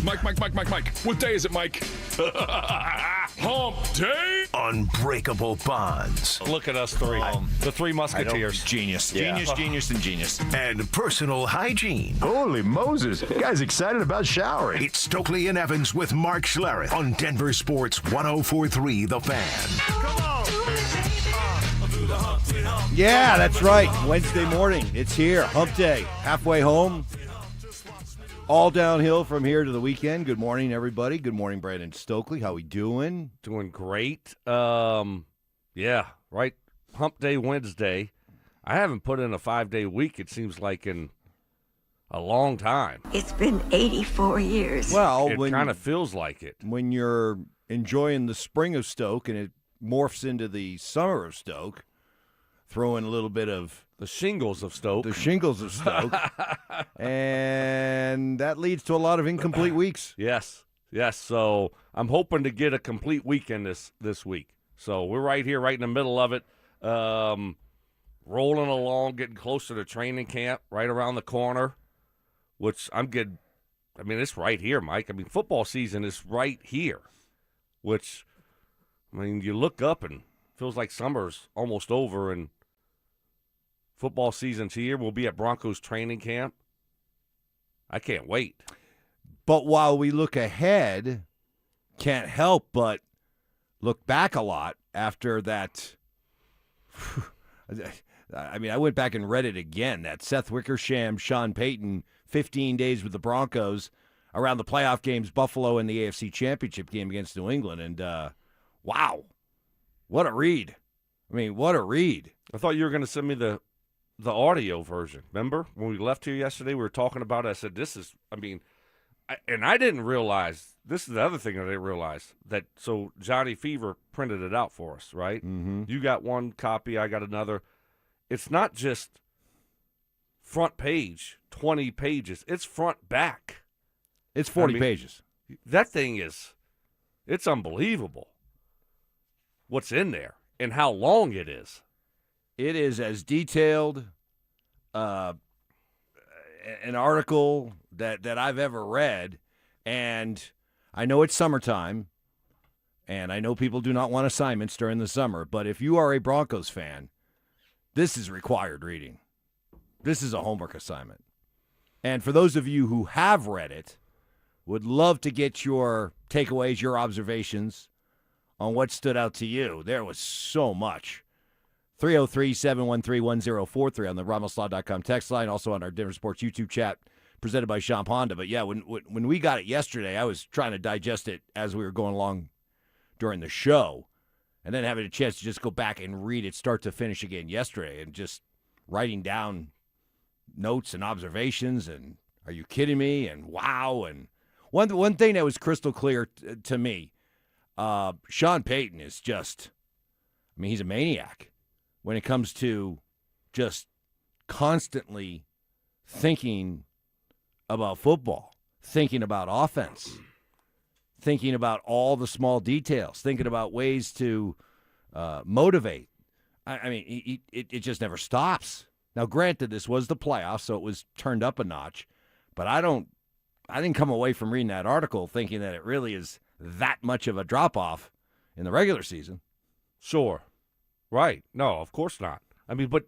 Mike. What day is it, Mike? Hump Day. Unbreakable bonds. Look at us three. The three musketeers. Genius. Yeah. Genius, and genius. And personal hygiene. Holy Moses. You guys excited about showering. It's Stokley and Evans with Mark Schlereth on DenverSports 104.3 The Fan. Come on. Yeah, that's right. Wednesday morning. It's here. Hump Day. Halfway home. All downhill from here to the weekend. Good morning, everybody. Good morning, Brandon Stokley. How we doing? Doing great. Yeah, right. Hump Day Wednesday. I haven't put in a 5-day week, it seems like, in a long time. It's been 84 years. Well, It kind of feels like it. when you're enjoying the spring of Stoke and it morphs into the summer of Stoke, throw in a little bit of The shingles of Stoke. the shingles of Stoke, and that leads to a lot of incomplete weeks. Yes. So I'm hoping to get a complete weekend this week. So we're right here, right in the middle of it, rolling along, getting closer to training camp, right around the corner, which I'm good. I mean, it's right here, Mike. I mean, football season is right here, which, I mean, you look up and it feels like summer's almost over and football season's here. We'll be at Broncos training camp. I can't wait. But while we look ahead, can't help but look back a lot after that. I mean, I went back and read it again, that Seth Wickersham, Sean Payton, 15 days with the Broncos around the playoff games, Buffalo and the AFC Championship game against New England. And, wow, what a read. I mean, what a read. I thought you were going to send me the audio version. Remember when we left here yesterday, we were talking about it. I said, this is, I mean, I didn't realize, this is the other thing I didn't realize, that so Johnny Fever printed it out for us, right? Mm-hmm. You got one copy, I got another. It's not just front page, 20 pages. It's front back. It's 40 I mean, pages. That thing is, it's unbelievable what's in there and how long it is. It is as detailed an article that I've ever read, and I know it's summertime, and I know people do not want assignments during the summer, but if you are a Broncos fan, this is required reading. This is a homework assignment. And for those of you who have read it, would love to get your takeaways, your observations on what stood out to you. There was so much. 303-713-1043 on the RamosLaw.com text line, also on our DenverSports YouTube chat presented by Sean Honda. But, yeah, when we got it yesterday, I was trying to digest it as we were going along during the show, and then having a chance to just go back and read it start to finish again yesterday and just writing down notes and observations and are you kidding me and wow. And one thing that was crystal clear to me, Sean Payton is just, I mean, he's a maniac when it comes to just constantly thinking about football, thinking about offense, thinking about all the small details, thinking about ways to motivate. I mean, it just never stops. Now, granted, this was the playoffs, so it was turned up a notch, but I didn't come away from reading that article thinking that it really is that much of a drop-off in the regular season. Sure. Right. No, of course not. I mean, but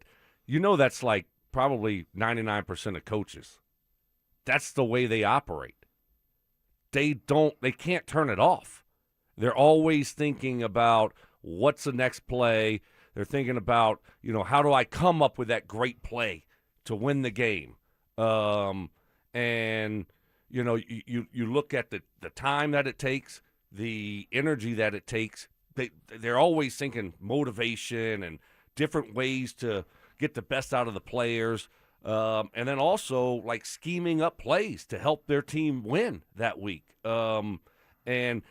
you know that's like probably 99% of coaches. That's the way they operate. They can't turn it off. They're always thinking about what's the next play. They're thinking about, how do I come up with that great play to win the game? And, you look at the time that it takes, the energy that it takes. They're always thinking motivation and different ways to get the best out of the players. And then also like scheming up plays to help their team win that week. But the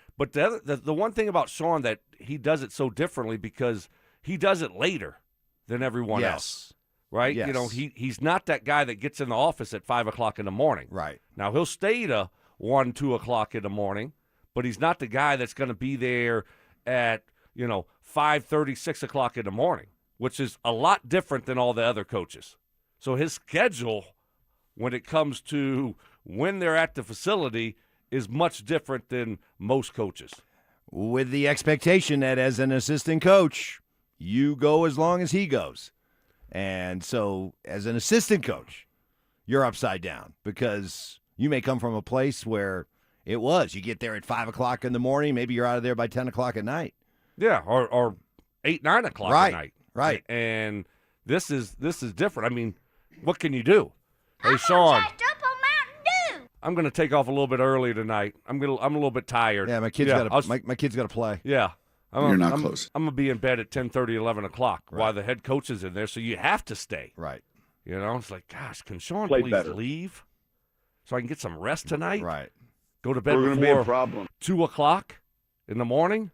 one thing about Sean that he does it so differently because he does it later than everyone else, right? Yes. He's not that guy that gets in the office at 5 o'clock in the morning. Right. Now he'll stay to 1, 2 o'clock in the morning, but he's not the guy that's going to be there at 5:30, 6 o'clock in the morning, which is a lot different than all the other coaches. So his schedule, when it comes to when they're at the facility, is much different than most coaches. With the expectation that as an assistant coach, you go as long as he goes. And so as an assistant coach, you're upside down because you may come from a place where you get there at 5 o'clock in the morning. Maybe you're out of there by 10 o'clock at night. Yeah, or 8, 9 o'clock at night. Right. And this is different. I mean, what can you do? Hey, Sean, I'm going to take off a little bit early tonight. I'm a little bit tired. Yeah, my kid's got to play. Yeah. You're not close. I'm going to be in bed at 10:30, 11 o'clock Right. while the head coach is in there, so you have to stay. Right. You know, it's like, gosh, can Sean Play please better. leave so I can get some rest tonight? Right. Go to bed We're going to be a before problem. 2 o'clock in the morning?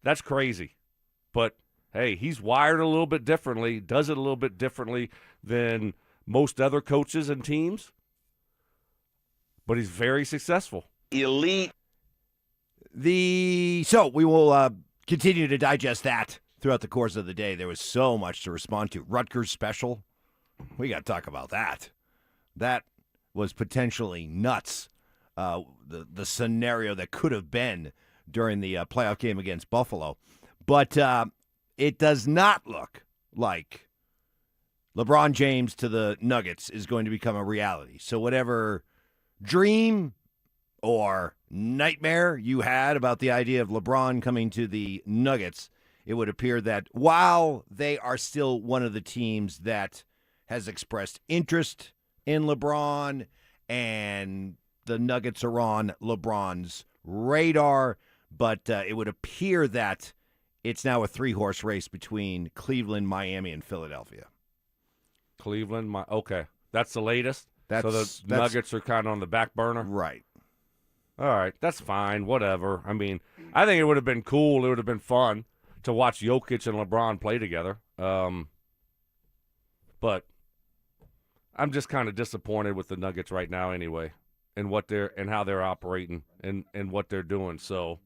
That's crazy. But, hey, he's wired a little bit differently, does it a little bit differently than most other coaches and teams. But he's very successful. Elite. So we will continue to digest that throughout the course of the day. There was so much to respond to. Rutgers special. We got to talk about that. That was potentially nuts. The scenario that could have been during the playoff game against Buffalo. But it does not look like LeBron James to the Nuggets is going to become a reality. So whatever dream or nightmare you had about the idea of LeBron coming to the Nuggets, it would appear that while they are still one of the teams that has expressed interest in LeBron and the Nuggets are on LeBron's radar, but it would appear that it's now a 3-horse race between Cleveland, Miami, and Philadelphia. Cleveland, okay. That's the latest? So the Nuggets are kind of on the back burner? Right. All right, that's fine, whatever. I mean, I think it would have been cool. It would have been fun to watch Jokic and LeBron play together. But I'm just kind of disappointed with the Nuggets right now anyway, and how they're operating and what they're doing. So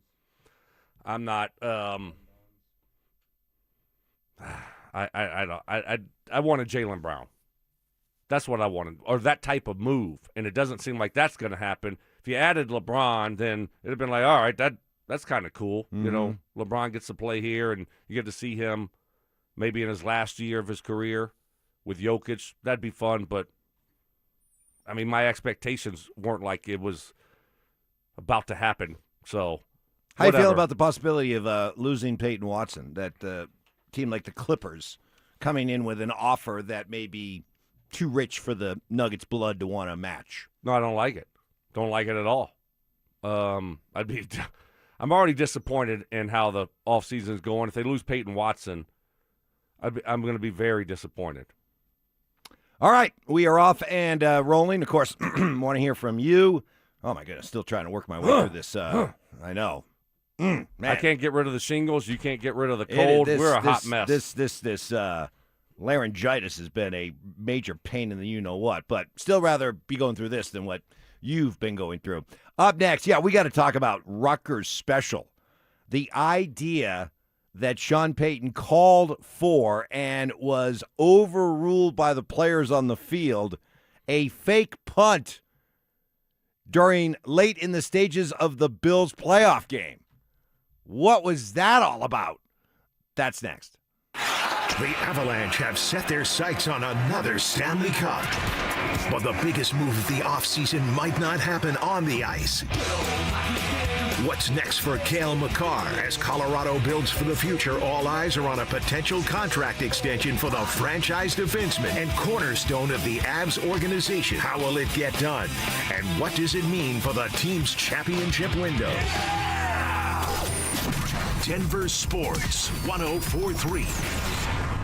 I'm not I wanted Jaylen Brown. That's what I wanted, or that type of move, and it doesn't seem like that's going to happen. If you added LeBron, then it'd have been like, all right, that's kind of cool. Mm-hmm. You know, LeBron gets to play here, and you get to see him maybe in his last year of his career with Jokic. That'd be fun, but, I mean, my expectations weren't like it was about to happen. So, how you feel whatever. about the possibility of losing Payton Watson, that team like the Clippers coming in with an offer that may be too rich for the Nuggets' blood to want to match? No, I don't like it. Don't like it at all. I'm already disappointed in how the offseason is going. If they lose Payton Watson, I'm going to be very disappointed. All right, we are off and rolling. Of course, want to hear from you. Oh, my goodness, still trying to work my way through this. I know. Man. I can't get rid of the shingles. You can't get rid of the cold. We're a hot mess. This laryngitis has been a major pain in the you-know-what, but still rather be going through this than what you've been going through. Up next, we got to talk about Rutgers special. The idea that Sean Payton called for and was overruled by the players on the field, a fake punt late in the stages of the Bills playoff game. What was that all about? That's next. The Avalanche have set their sights on another Stanley Cup. But the biggest move of the offseason might not happen on the ice. What's next for Cale Makar as Colorado builds for the future? All eyes are on a potential contract extension for the franchise defenseman and cornerstone of the Avs organization. How will it get done? And what does it mean for the team's championship window? Denver Sports 104.3.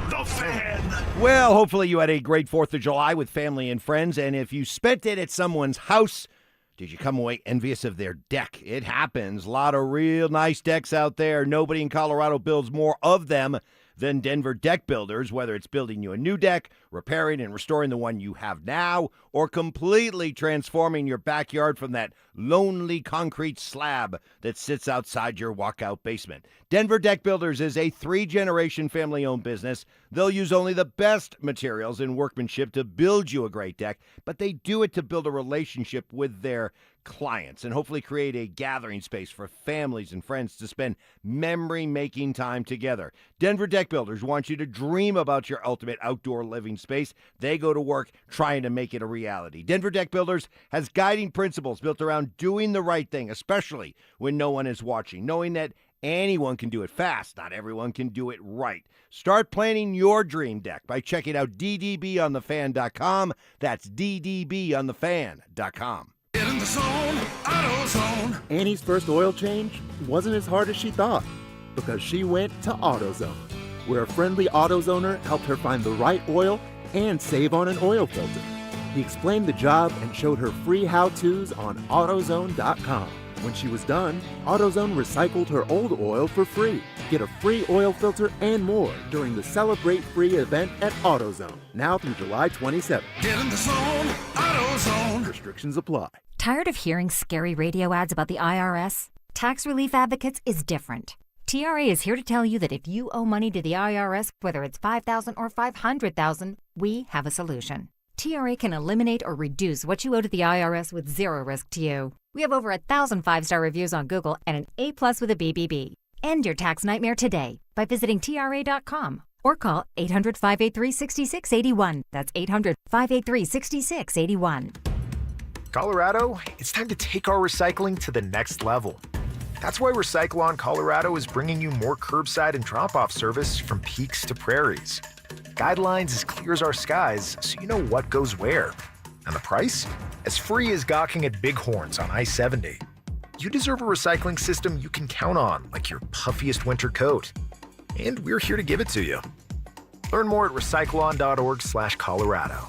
The Fan. Well, hopefully you had a great 4th of July with family and friends, and if you spent it at someone's house, did you come away envious of their deck? It happens. A lot of real nice decks out there. Nobody in Colorado builds more of them than Denver Deck Builders, whether it's building you a new deck, repairing and restoring the one you have now, or completely transforming your backyard from that lonely concrete slab that sits outside your walkout basement. Denver Deck Builders is a 3-generation family-owned business. They'll use only the best materials and workmanship to build you a great deck, but they do it to build a relationship with their clients and hopefully create a gathering space for families and friends to spend memory-making time together. Denver Deck Builders want you to dream about your ultimate outdoor living space. They go to work trying to make it a reality. Denver Deck Builders has guiding principles built around doing the right thing, especially when no one is watching, knowing that anyone can do it fast. Not everyone can do it right. Start planning your dream deck by checking out ddbonthefan.com. That's ddbonthefan.com. Get in the zone, AutoZone. Annie's first oil change wasn't as hard as she thought because she went to AutoZone, where a friendly AutoZoner helped her find the right oil and save on an oil filter. He explained the job and showed her free how-tos on AutoZone.com. When she was done, AutoZone recycled her old oil for free. Get a free oil filter and more during the Celebrate Free event at AutoZone, now through July 27th. Get in the zone, AutoZone. Restrictions apply. Tired of hearing scary radio ads about the IRS? Tax Relief Advocates is different. TRA is here to tell you that if you owe money to the IRS, whether it's $5,000 or $500,000, we have a solution. TRA can eliminate or reduce what you owe to the IRS with zero risk to you. We have over 1,000 5-star reviews on Google and an A+ with a BBB. End your tax nightmare today by visiting TRA.com or call 800-583-6681. That's 800-583-6681. Colorado, it's time to take our recycling to the next level. That's why Recycle-On Colorado is bringing you more curbside and drop-off service from peaks to prairies. Guidelines as clear as our skies, so you know what goes where. And the price? As free as gawking at Bighorns on I-70. You deserve a recycling system you can count on, like your puffiest winter coat. And we're here to give it to you. Learn more at recycleon.org/Colorado.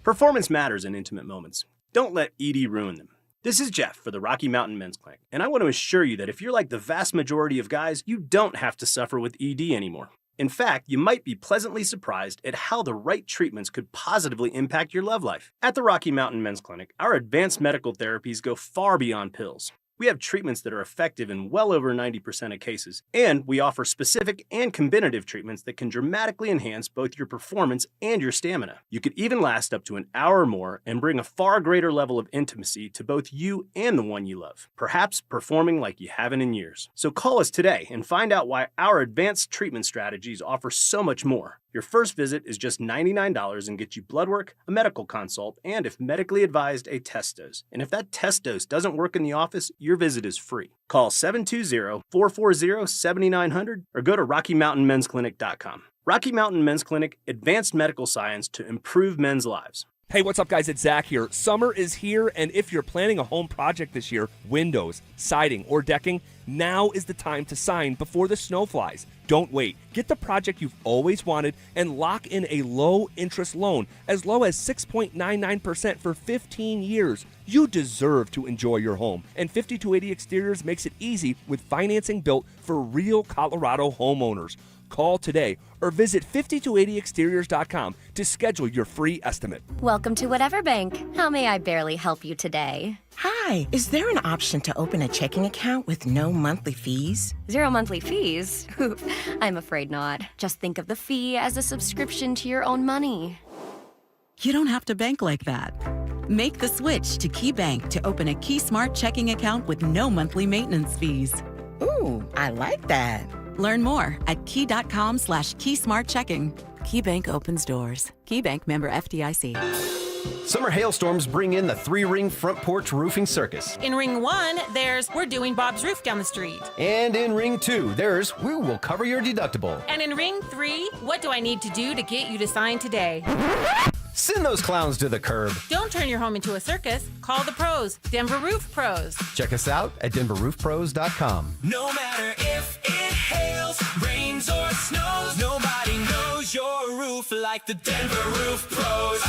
Performance matters in intimate moments. Don't let ED ruin them. This is Jeff for the Rocky Mountain Men's Clinic, and I want to assure you that if you're like the vast majority of guys, you don't have to suffer with ED anymore. In fact, you might be pleasantly surprised at how the right treatments could positively impact your love life. At the Rocky Mountain Men's Clinic, our advanced medical therapies go far beyond pills. We have treatments that are effective in well over 90% of cases, and we offer specific and combinative treatments that can dramatically enhance both your performance and your stamina. You could even last up to an hour or more and bring a far greater level of intimacy to both you and the one you love, perhaps performing like you haven't in years. So call us today and find out why our advanced treatment strategies offer so much more. Your first visit is just $99 and gets you blood work, a medical consult, and if medically advised, a test dose. And if that test dose doesn't work in the office, your visit is free. Call 720-440-7900 or go to RockyMountainMen'sClinic.com. Rocky Mountain Men's Clinic, advanced medical science to improve men's lives. Hey, what's up, guys? It's Zach here. Summer is here, and if you're planning a home project this year, windows, siding, or decking, now is the time to sign before the snow flies. Don't wait. Get the project you've always wanted and lock in a low-interest loan as low as 6.99% for 15 years. You deserve to enjoy your home, and 5280 Exteriors makes it easy with financing built for real Colorado homeowners. Call today or visit 5280exteriors.com to schedule your free estimate. Welcome to Whatever Bank. How may I barely help you today? Hi, is there an option to open a checking account with no monthly fees? 0 monthly fees? I'm afraid not. Just think of the fee as a subscription to your own money. You don't have to bank like that. Make the switch to Key Bank to open a Key Smart checking account with no monthly maintenance fees. Ooh, I like that. Learn more at key.com/keysmartchecking. Key Bank opens doors. Key Bank, member FDIC. Summer hailstorms bring in the 3-ring front porch roofing circus. In ring 1, there's we're doing Bob's roof down the street. And in ring 2, there's we will cover your deductible. And in ring 3, what do I need to do to get you to sign today? Send those clowns to the curb. Don't turn your home into a circus. Call the pros, Denver Roof Pros. Check us out at DenverRoofPros.com. No matter if it hails, rains, or snows, nobody knows your roof like the Denver Roof Pros.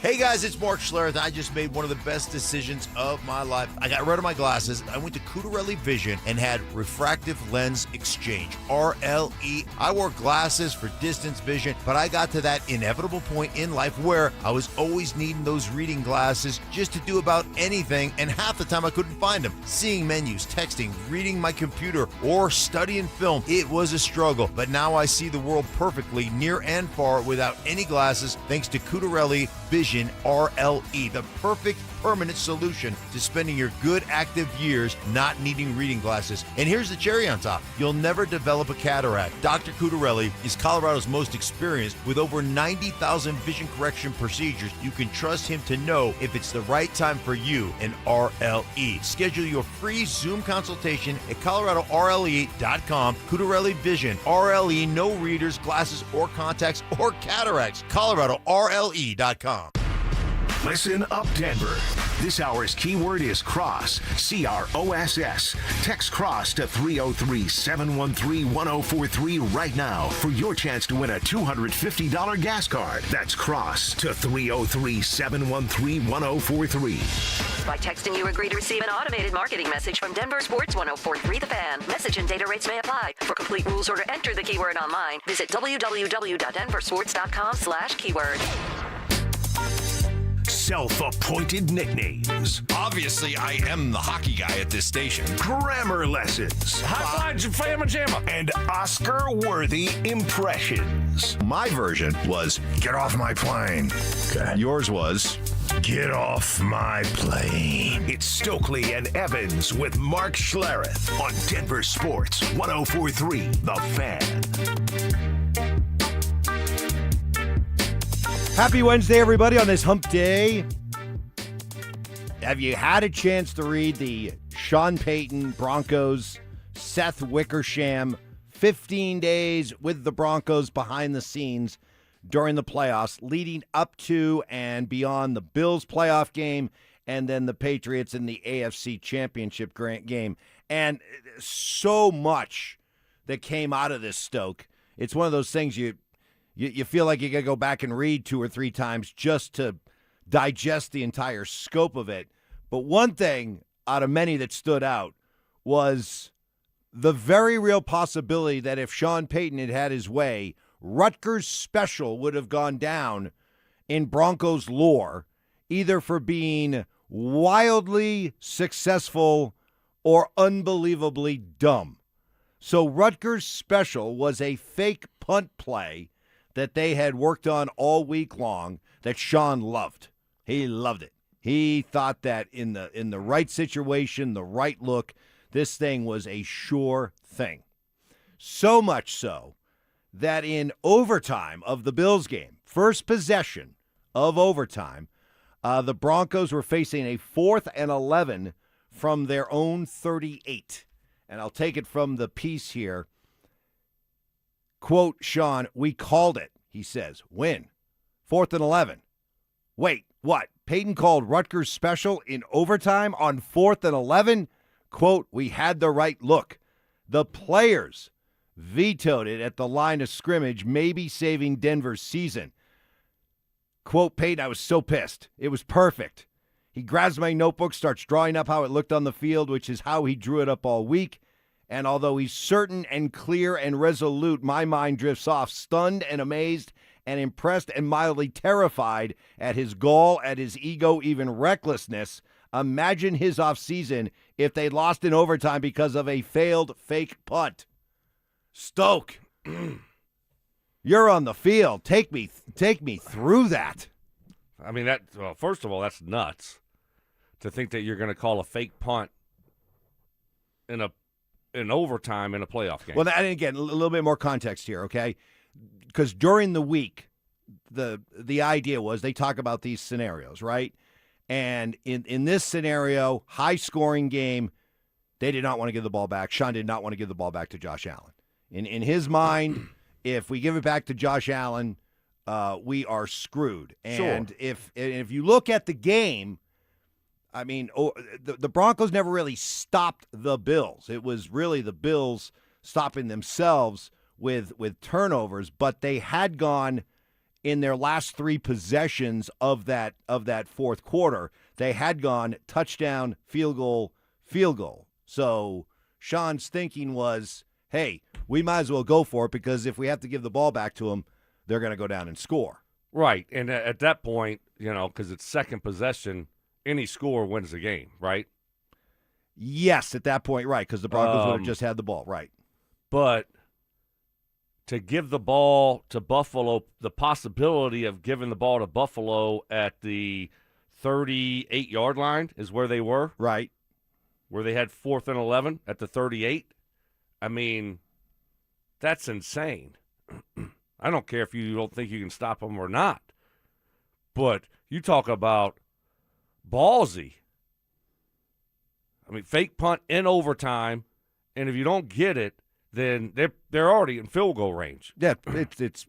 Hey guys, it's Mark Schlereth. I just made one of the best decisions of my life. I got rid of my glasses. I went to Cutarelli Vision and had refractive lens exchange, RLE. I wore glasses for distance vision, but I got to that inevitable point in life where I was always needing those reading glasses just to do about anything, and half the time I couldn't find them. Seeing menus, texting, reading my computer, or studying film, it was a struggle. But now I see the world perfectly near and far without any glasses thanks to Cutarelli Vision RLE, the perfect permanent solution to spending your good active years not needing reading glasses. And here's the cherry on top. You'll never develop a cataract. Dr. Cutarelli is Colorado's most experienced with over 90,000 vision correction procedures. You can trust him to know if it's the right time for you and RLE. Schedule your free Zoom consultation at coloradorle.com. Cutarelli Vision, RLE, no readers, glasses, or contacts, or cataracts. coloradorle.com. Listen up, Denver. This hour's keyword is cross, CROSS. Text cross to 303-713-1043 right now for your chance to win a $250 gas card. That's cross to 303-713-1043. By texting, you agree to receive an automated marketing message from DenverSports 1043 The Fan. Message and data rates may apply. For complete rules or to enter the keyword online, visit www.denversports.com/keyword. Self-appointed nicknames. Obviously, I am the hockey guy at this station. Grammar lessons. High five, Fama Jamma. And Oscar-worthy impressions. My version was, get off my plane. Okay. Yours was, get off my plane. It's Stokley and Evans with Mark Schlereth on Denver Sports 1043 The Fan. Happy Wednesday, everybody, on this hump day. Have you had a chance to read the Sean Payton, Broncos, Seth Wickersham, 15 days with the Broncos behind the scenes during the playoffs, leading up to and beyond the Bills playoff game and then the Patriots in the AFC Championship game? And so much that came out of this, Stoke. It's one of those things you feel like you got to go back and read 2 or 3 times just to digest the entire scope of it. But one thing out of many that stood out was the very real possibility that if Sean Payton had had his way, Rutgers Special would have gone down in Broncos lore, either for being wildly successful or unbelievably dumb. So Rutgers Special was a fake punt play that they had worked on all week long that Sean loved. He loved it. He thought that in the right situation, the right look, this thing was a sure thing. So much so that in overtime of the Bills game, first possession of overtime, the Broncos were facing a 4th and 11 from their own 38. And I'll take it from the piece here. Quote, Sean, we called it, he says. When? 4th and 11. Wait, what? Payton called Rutgers Special in overtime on 4th and 11? Quote, we had the right look. The players vetoed it at the line of scrimmage, maybe saving Denver's season. Quote, Payton, I was so pissed. It was perfect. He grabs my notebook, starts drawing up how it looked on the field, which is how he drew it up all week. And although he's certain and clear and resolute, my mind drifts off, stunned and amazed and impressed and mildly terrified at his gall, at his ego, even recklessness. Imagine his offseason if they lost in overtime because of a failed fake punt. Stoke, you're on the field. Take me through that. I mean, well, first of all, that's nuts to think that you're going to call a fake punt in overtime in a playoff game. Well, and again, a little bit more context here, okay? Because during the week, the idea was they talk about these scenarios, right? And in this scenario, high-scoring game, they did not want to give the ball back. Sean did not want to give the ball back to Josh Allen. In his mind, if we give it back to Josh Allen, we are screwed. And Sure. if you look at the game, I mean, the Broncos never really stopped the Bills. It was really the Bills stopping themselves with turnovers, but they had gone in their last 3 possessions of that fourth quarter. They had gone touchdown, field goal, field goal. So Sean's thinking was, hey, we might as well go for it because if we have to give the ball back to them, they're going to go down and score. Right, and at that point, because it's second possession, any score wins the game, right? Yes, at that point, right, because the Broncos would have just had the ball, right. But to give the ball to Buffalo, the possibility of giving the ball to Buffalo at the 38-yard line is where they were. Right. Where they had 4th and 11 at the 38. I mean, that's insane. I don't care if you don't think you can stop them or not. But you talk about ballsy. I mean, fake punt in overtime, and if you don't get it, then they're already in field goal range. Yeah, it's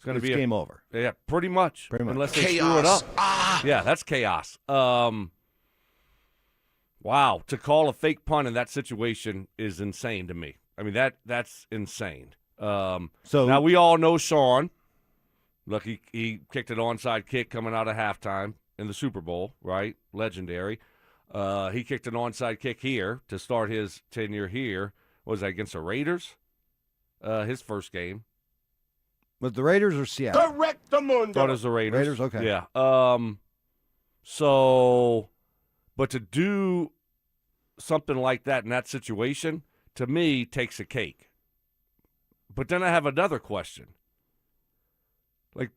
going to be game over. Yeah, pretty much. Unless they Chaos. screw it up. Yeah, that's chaos. Wow, to call a fake punt in that situation is insane to me. I mean, that's insane. So now we all know Sean. Look, he kicked an onside kick coming out of halftime in the Super Bowl, right? Legendary. He kicked an onside kick here to start his tenure here. Was that against the Raiders? His first game. Was the Raiders or Seattle? Correct the mundo. Thought it was the Raiders. Raiders, okay. Yeah. So, but to do something like that in that situation, to me, takes a cake. But then I have another question. Like,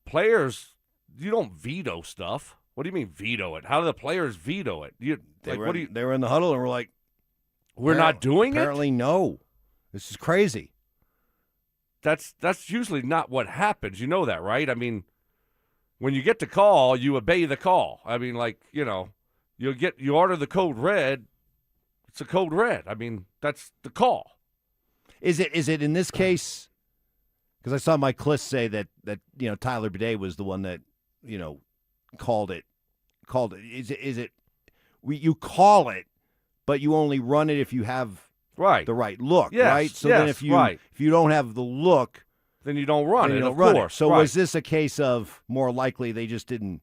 players, you don't veto stuff. What do you mean veto it? How do the players veto it? They were in the huddle and were like, we're not doing it? Apparently, no. This is crazy. That's usually not what happens. You know that, right? I mean, when you get the call, you obey the call. I mean, like, you order the code red, it's a code red. I mean, that's the call. Is it in this case? Because I saw Mike Kliss say that Tyler Bidet was the one that called it. Is it you call it, but you only run it if you have the right look, yes, right? So then if you don't have the look, then you don't run it. Of course. It. So was this a case of more likely they just didn't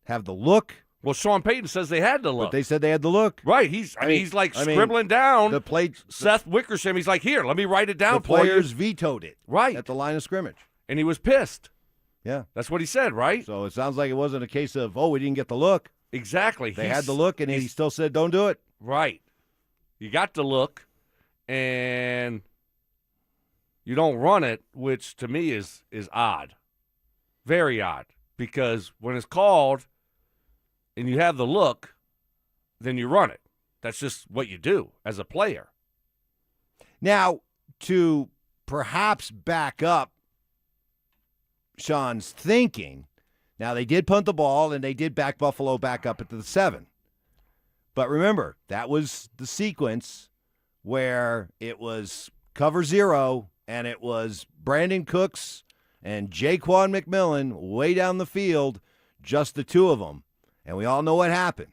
have the look? Well, Sean Payton says they had the look. But they said they had the look. Right. He's scribbling down the play. Seth Wickersham. He's like, here, let me write it down the for you. Players vetoed it. Right. At the line of scrimmage. And he was pissed. Yeah. That's what he said, right? So it sounds like it wasn't a case of, we didn't get the look. Exactly. They had the look, and he still said, don't do it. Right. You got the look, and you don't run it, which to me is odd. Very odd. Because when it's called and you have the look, then you run it. That's just what you do as a player. Now, to perhaps back up Sean's thinking, now they did punt the ball and they did back Buffalo back up at the 7. But remember, that was the sequence where it was cover 0 and it was Brandon Cooks and Jaquan McMillan way down the field, just the two of them. And we all know what happened.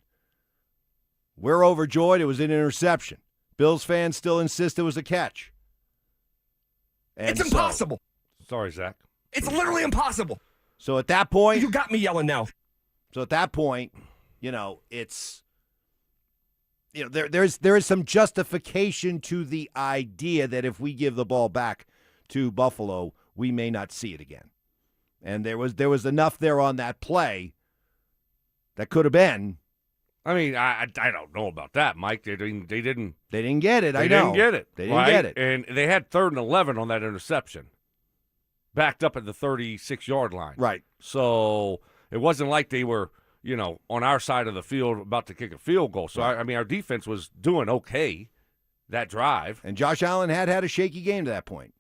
We're overjoyed. It was an interception. Bills fans still insist it was a catch. And it's impossible. Sorry, Zach. It's literally impossible. So at that point, you got me yelling now. So at that point, it's there is some justification to the idea that if we give the ball back to Buffalo, we may not see it again. And there was enough there on that play that could have been. I mean, I don't know about that, Mike. They didn't get it. They didn't get it. They didn't get it. And they had 3rd and 11 on that interception, backed up at the 36-yard line. Right. So it wasn't like they were, on our side of the field about to kick a field goal. So, right. I mean, our defense was doing okay that drive. And Josh Allen had a shaky game to that point.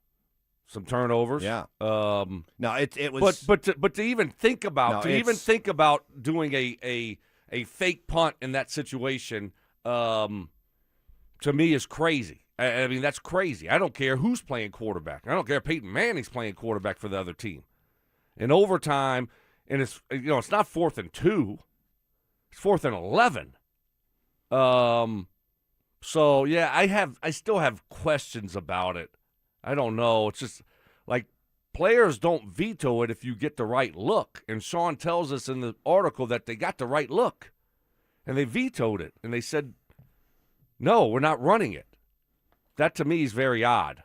Some turnovers. Yeah. No, it was. But to even think about doing a fake punt in that situation, to me is crazy. I mean, that's crazy. I don't care who's playing quarterback. I don't care if Peyton Manning's playing quarterback for the other team. In overtime, and it's not 4th and 2, it's 4th and 11. So yeah, I still have questions about it. I don't know. It's just like players don't veto it if you get the right look. And Sean tells us in the article that they got the right look. And they vetoed it. And they said, no, we're not running it. That to me is very odd.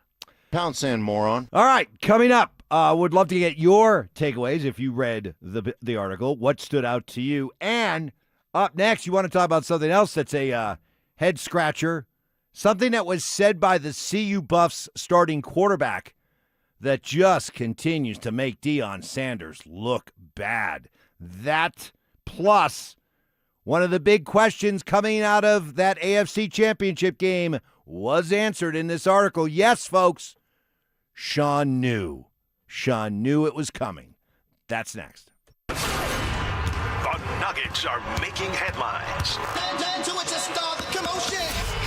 Pound sand, moron. All right, coming up, would love to get your takeaways if you read the article. What stood out to you? And up next, you want to talk about something else that's a head scratcher. Something that was said by the CU Buffs starting quarterback that just continues to make Deion Sanders look bad. That plus one of the big questions coming out of that AFC Championship game was answered in this article. Yes, folks, Sean knew. Sean knew it was coming. That's next. The Nuggets are making headlines.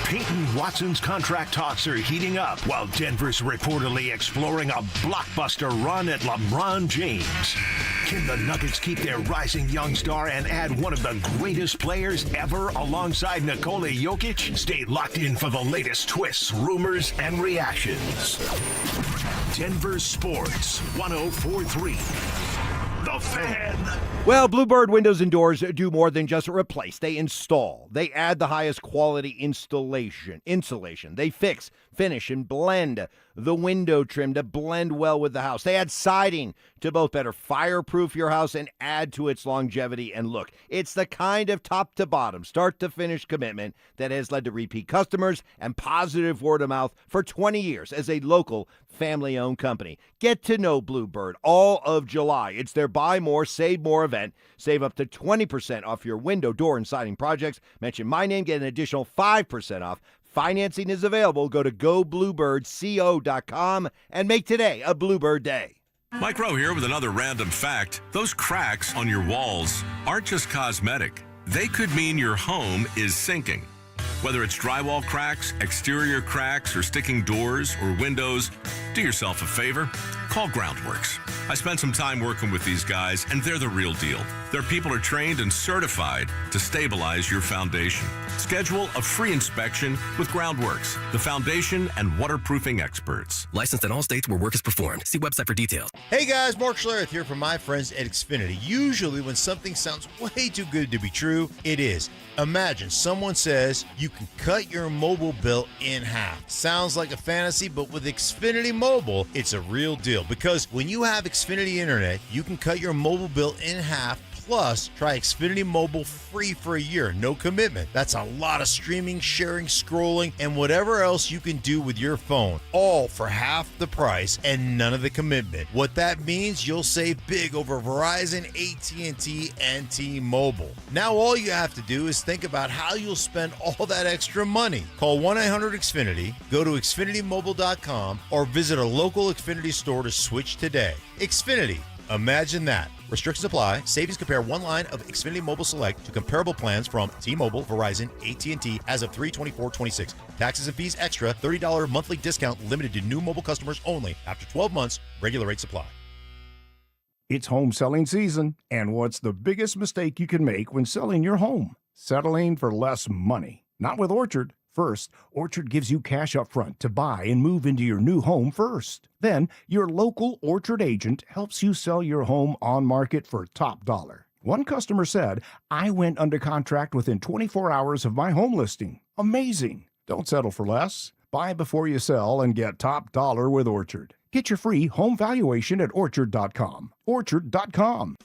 Payton Watson's contract talks are heating up, while Denver's reportedly exploring a blockbuster run at LeBron James. Can the Nuggets keep their rising young star and add one of the greatest players ever alongside Nikola Jokic? Stay locked in for the latest twists, rumors, and reactions. Denver Sports 104.3. The Fan. Well, Bluebird Windows and Doors do more than just replace. They install. They add the highest quality insulation. They fix, finish, and blend the window trim to blend well with the house. They add siding to both better fireproof your house and add to its longevity and look. It's the kind of top to bottom, start to finish commitment that has led to repeat customers and positive word of mouth for 20 years as a local family-owned company. Get to know Bluebird all of July. It's their Buy More, Save More event. Save up to 20% off your window, door, and siding projects. Mention my name, get an additional 5% off. Financing is available. Go to gobluebirdco.com and make today a Bluebird day. Mike Rowe here with another random fact. Those cracks on your walls aren't just cosmetic. They could mean your home is sinking. Whether it's drywall cracks, exterior cracks, or sticking doors or windows, do yourself a favor. Call Groundworks. I spent some time working with these guys, and they're the real deal. Their people are trained and certified to stabilize your foundation. Schedule a free inspection with Groundworks, the foundation and waterproofing experts. Licensed in all states where work is performed. See website for details. Hey guys, Mark Schlereth here from my friends at Xfinity. Usually when something sounds way too good to be true, it is. Imagine someone says you can cut your mobile bill in half. Sounds like a fantasy, but with Xfinity Mobile, it's a real deal. Because when you have Xfinity Internet, you can cut your mobile bill in half. Plus, try Xfinity Mobile free for a year. No commitment. That's a lot of streaming, sharing, scrolling, and whatever else you can do with your phone. All for half the price and none of the commitment. What that means, you'll save big over Verizon, AT&T, and T-Mobile. Now all you have to do is think about how you'll spend all that extra money. Call 1-800-XFINITY, go to XfinityMobile.com, or visit a local Xfinity store to switch today. Xfinity. Imagine that. Restrictions apply. Savings compare one line of Xfinity Mobile Select to comparable plans from T-Mobile, Verizon, AT&T as of 3/24/26. Taxes and fees extra. $30 monthly discount limited to new mobile customers only. After 12 months, regular rates apply. It's home selling season, and what's the biggest mistake you can make when selling your home? Settling for less money. Not with Orchard. First, Orchard gives you cash up front to buy and move into your new home first. Then, your local Orchard agent helps you sell your home on market for top dollar. One customer said, "I went under contract within 24 hours of my home listing." Amazing! Don't settle for less. Buy before you sell and get top dollar with Orchard. Get your free home valuation at Orchard.com. Orchard.com.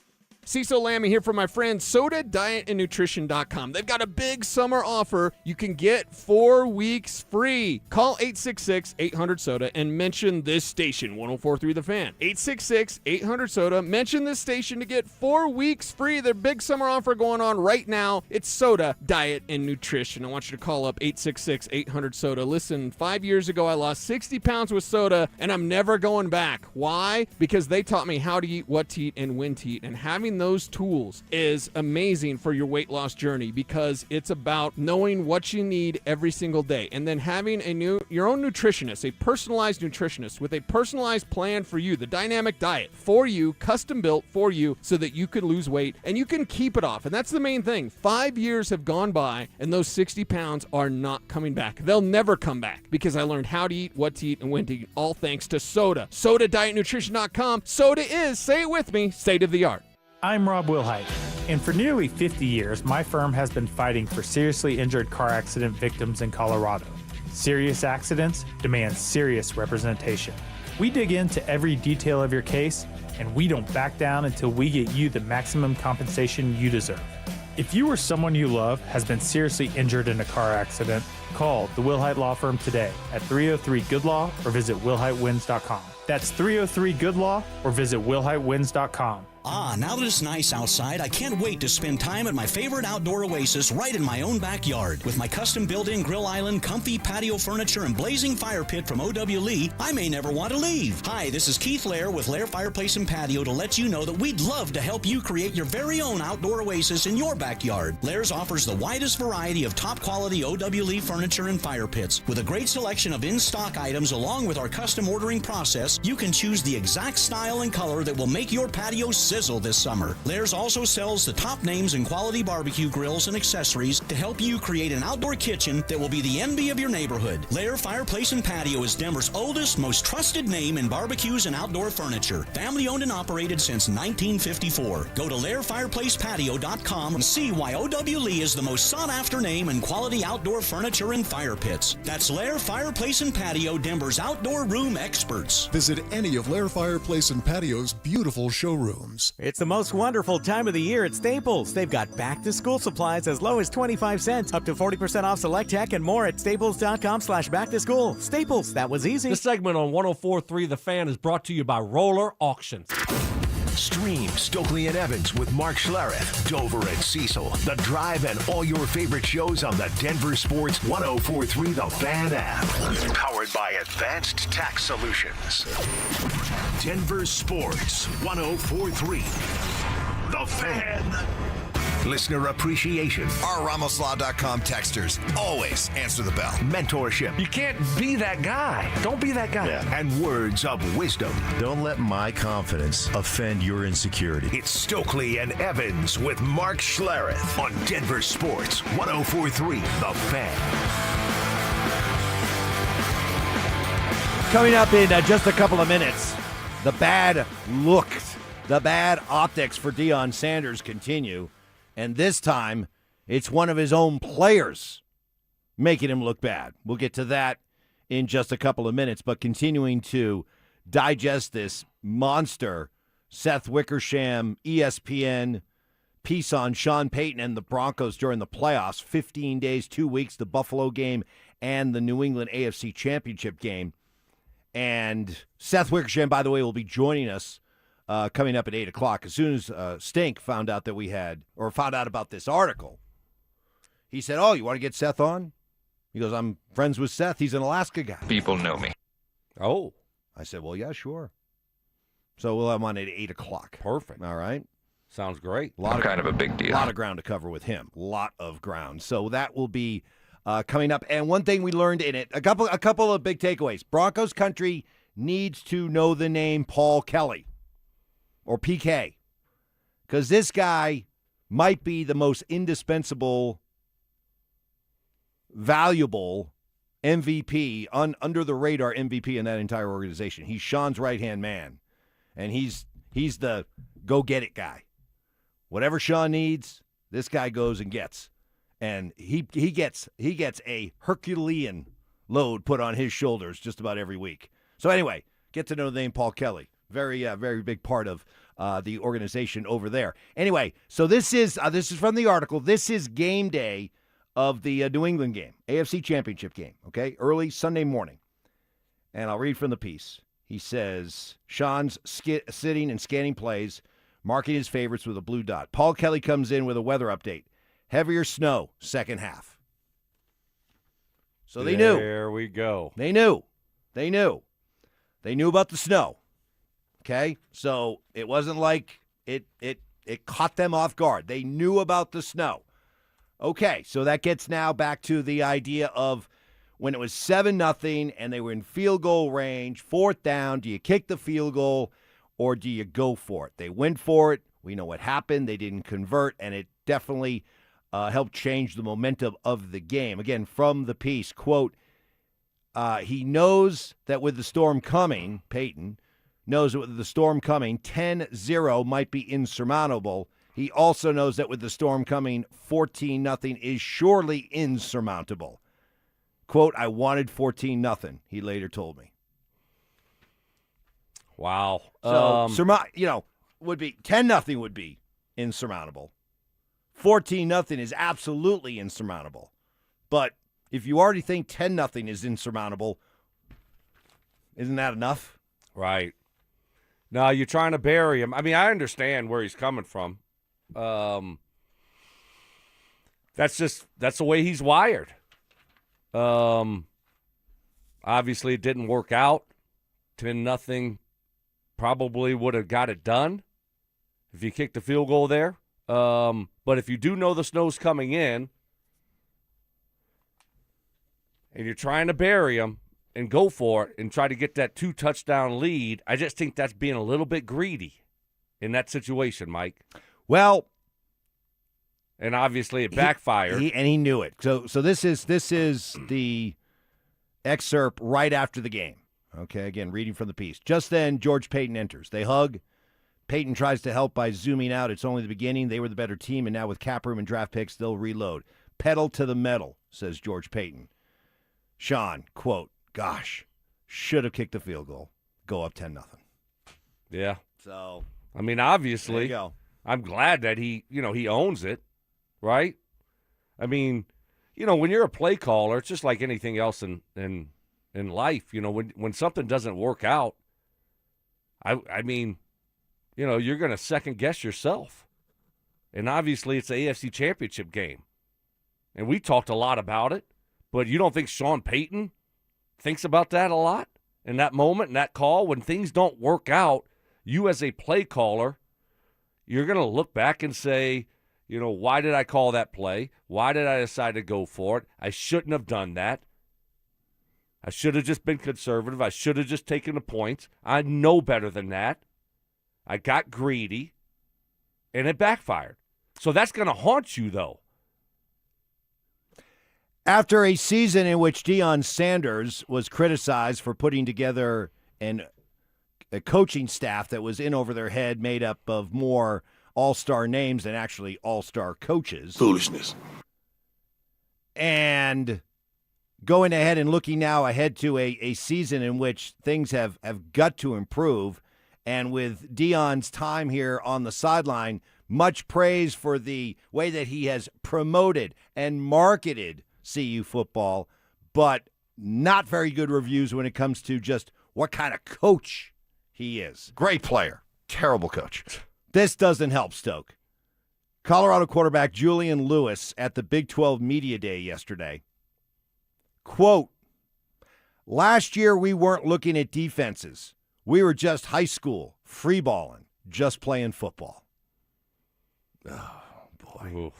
Cecil Lammy here from my friends SodaDietAndNutrition.com. They've got a big summer offer. You can get 4 weeks free. Call 866-800-SODA and mention this station, 104.3 The Fan. 866-800-SODA. Mention this station to get 4 weeks free. Their big summer offer going on right now. It's Soda, Diet, and Nutrition. I want you to call up 866-800-SODA. Listen, 5 years ago I lost 60 pounds with soda, and I'm never going back. Why? Because they taught me how to eat, what to eat, and when to eat. And having those tools is amazing for your weight loss journey because it's about knowing what you need every single day and then having your own nutritionist, a personalized nutritionist with a personalized plan for you, the dynamic diet for you, custom built for you so that you can lose weight and you can keep it off. And that's the main thing. 5 years have gone by and those 60 pounds are not coming back. They'll never come back because I learned how to eat, what to eat, and when to eat, all thanks to Soda. SodaDietNutrition.com. Soda is, say it with me, state of the art. I'm Rob Wilhite, and for nearly 50 years, my firm has been fighting for seriously injured car accident victims in Colorado. Serious accidents demand serious representation. We dig into every detail of your case, and we don't back down until we get you the maximum compensation you deserve. If you or someone you love has been seriously injured in a car accident, call the Wilhite Law Firm today at 303-GOOD-LAW or visit WilhiteWins.com. That's 303-GOOD-LAW or visit WilhiteWins.com. Now that it's nice outside, I can't wait to spend time at my favorite outdoor oasis right in my own backyard. With my custom built-in grill island, comfy patio furniture, and blazing fire pit from O.W. Lee, I may never want to leave. Hi, this is Keith Lair with Lair Fireplace and Patio to let you know that we'd love to help you create your very own outdoor oasis in your backyard. Lair's offers the widest variety of top-quality O.W. Lee furniture and fire pits. With a great selection of in-stock items along with our custom ordering process, you can choose the exact style and color that will make your patio sizzle this summer. Lair's also sells the top names in quality barbecue grills and accessories to help you create an outdoor kitchen that will be the envy of your neighborhood. Lair Fireplace and Patio is Denver's oldest, most trusted name in barbecues and outdoor furniture. Family owned and operated since 1954. Go to LairFireplacePatio.com and see why O.W. Lee is the most sought after name in quality outdoor furniture and fire pits. That's Lair Fireplace and Patio, Denver's outdoor room experts. Visit any of Lair Fireplace and Patio's beautiful showrooms. It's the most wonderful time of the year at Staples. They've got back-to-school supplies as low as 25 cents, up to 40% off select tech, and more at staples.com/back-to-school. Staples, that was easy. This segment on 104.3 The Fan is brought to you by Roller Auctions. Stream Stokley and Evans with Mark Schlereth, Dover and Cecil, The Drive, and all your favorite shows on the Denver Sports 104.3 The Fan app. Powered by Advanced Tax Solutions. Denver Sports 104.3 The Fan. Listener appreciation. Our RamosLaw.com texters always answer the bell. Mentorship. You can't be that guy. Don't be that guy. Yeah. And words of wisdom. Don't let my confidence offend your insecurity. It's Stokley and Evans with Mark Schlereth on Denver Sports 104.3 The Fan. Coming up in just a couple of minutes, the bad looks, the bad optics for Deion Sanders continue. And this time, it's one of his own players making him look bad. We'll get to that in just a couple of minutes. But continuing to digest this monster, Seth Wickersham, ESPN, piece on Sean Payton and the Broncos during the playoffs, 15 days, 2 weeks, the Buffalo game and the New England AFC Championship game. And Seth Wickersham, by the way, will be joining us coming up at 8 o'clock. As soon as Stink found out about this article, he said, "Oh, you want to get Seth on?" He goes, "I'm friends with Seth. He's an Alaska guy." People know me. Oh. I said, "Well, yeah, sure." So we'll have him on at 8 o'clock. Perfect. All right. Sounds great. Kind of a big deal. A lot of ground to cover with him. Lot of ground. So that will be coming up. And one thing we learned in it, a couple of big takeaways. Broncos country needs to know the name Paul Kelly. Or PK, because this guy might be the most indispensable, valuable MVP, under the radar MVP in that entire organization. He's Sean's right-hand man, and he's the go-get-it guy. Whatever Sean needs, this guy goes and gets. And he gets a Herculean load put on his shoulders just about every week. So anyway, get to know the name Paul Kelly. Very, very big part of the organization over there. Anyway, so this is from the article. This is game day of the New England game, AFC Championship game, okay? Early Sunday morning. And I'll read from the piece. He says, Sean's sitting and scanning plays, marking his favorites with a blue dot. Paul Kelly comes in with a weather update. Heavier snow, second half. So they knew. There we go. They knew. They knew about the snow. Okay? So it wasn't like it caught them off guard. They knew about the snow. Okay, so that gets now back to the idea of when it was 7-0 and they were in field goal range, fourth down, do you kick the field goal or do you go for it? They went for it. We know what happened. They didn't convert, and it definitely helped change the momentum of the game. Again, from the piece, quote, he knows that with the storm coming, Payton knows that with the storm coming, 10-0 might be insurmountable. He also knows that with the storm coming, 14-0 is surely insurmountable. Quote, I wanted 14-0, he later told me. Wow. So, would be 10-0 would be insurmountable. 14-0 is absolutely insurmountable. But if you already think 10-0 is insurmountable, isn't that enough? Right. No, you're trying to bury him. I mean, I understand where he's coming from. That's the way he's wired. Obviously, it didn't work out. 10-0 probably would have got it done if you kicked the field goal there. But if you do know the snow's coming in and you're trying to bury him and go for it and try to get that 2-touchdown lead, I just think that's being a little bit greedy in that situation, Mike. Well, and obviously it backfired. He knew it. So this is the excerpt right after the game. Okay, again, reading from the piece. Just then, George Payton enters. They hug. Payton tries to help by zooming out. It's only the beginning. They were the better team, and now with cap room and draft picks, they'll reload. Pedal to the metal, says George Payton. Sean, quote, gosh, should have kicked the field goal. Go up 10-0. Yeah. So, I mean, obviously, there you go. I'm glad that he owns it, right? I mean, when you're a play caller, it's just like anything else in life. When something doesn't work out, I mean, you're going to second guess yourself. And obviously it's the AFC Championship game. And we talked a lot about it, but you don't think Sean Payton thinks about that a lot in that moment, in that call? When things don't work out, you as a play caller, you're going to look back and say, why did I call that play? Why did I decide to go for it? I shouldn't have done that. I should have just been conservative. I should have just taken the points. I know better than that. I got greedy, and it backfired. So that's going to haunt you, though. After a season in which Deion Sanders was criticized for putting together a coaching staff that was in over their head, made up of more all-star names than actually all-star coaches. Foolishness. And going ahead and looking now ahead to a season in which things have got to improve, and with Deion's time here on the sideline, much praise for the way that he has promoted and marketed CU football, but not very good reviews when it comes to just what kind of coach he is. Great player, terrible coach. This doesn't help Stoke. Colorado quarterback Julian Lewis at the Big 12 Media Day yesterday. Quote, last year we weren't looking at defenses. We were just high school, free balling, just playing football. Oh, boy. Oof.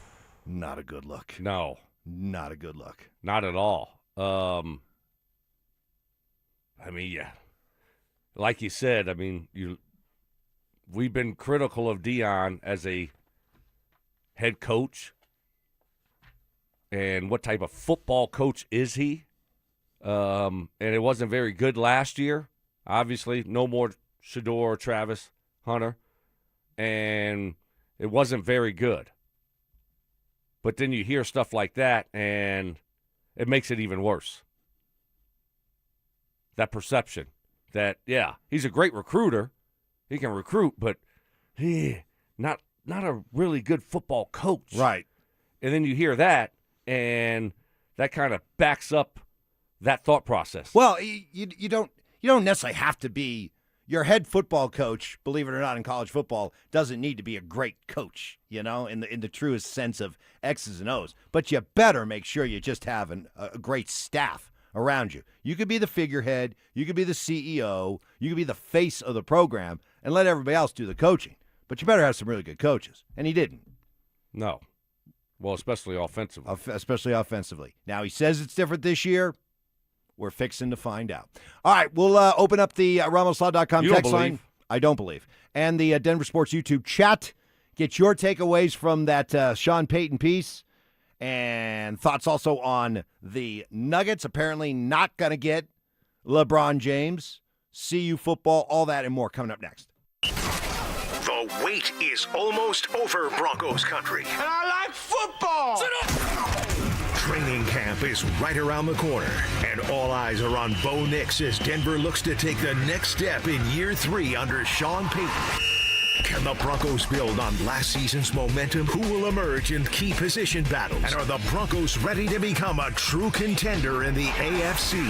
Not a good look. No. Not a good look. Not at all. I mean, yeah. Like you said, I mean, we've been critical of Deion as a head coach. And what type of football coach is he? And it wasn't very good last year. Obviously, no more Shador, Travis, Hunter. And it wasn't very good. But then you hear stuff like that, and it makes it even worse. That perception that, yeah, he's a great recruiter. He can recruit, but not a really good football coach. Right. And then you hear that, and that kind of backs up that thought process. Well, you don't necessarily have to be your head football coach. Believe it or not, in college football, doesn't need to be a great coach, in the truest sense of X's and O's. But you better make sure you just have a great staff around you. You could be the figurehead, you could be the CEO, you could be the face of the program, and let everybody else do the coaching. But you better have some really good coaches, and he didn't. No. Well, especially offensively. Now, he says it's different this year. We're fixing to find out. All right, we'll open up the RamosLaw.com text line. I don't believe. And the Denver Sports YouTube chat. Get your takeaways from that Sean Payton piece. And thoughts also on the Nuggets. Apparently not going to get LeBron James. CU football, all that and more coming up next. The wait is almost over, Broncos country. And I like football! Training camp is right around the corner, and all eyes are on Bo Nix as Denver looks to take the next step in year 3 under Sean Payton. Can the Broncos build on last season's momentum? Who will emerge in key position battles? And are the Broncos ready to become a true contender in the AFC?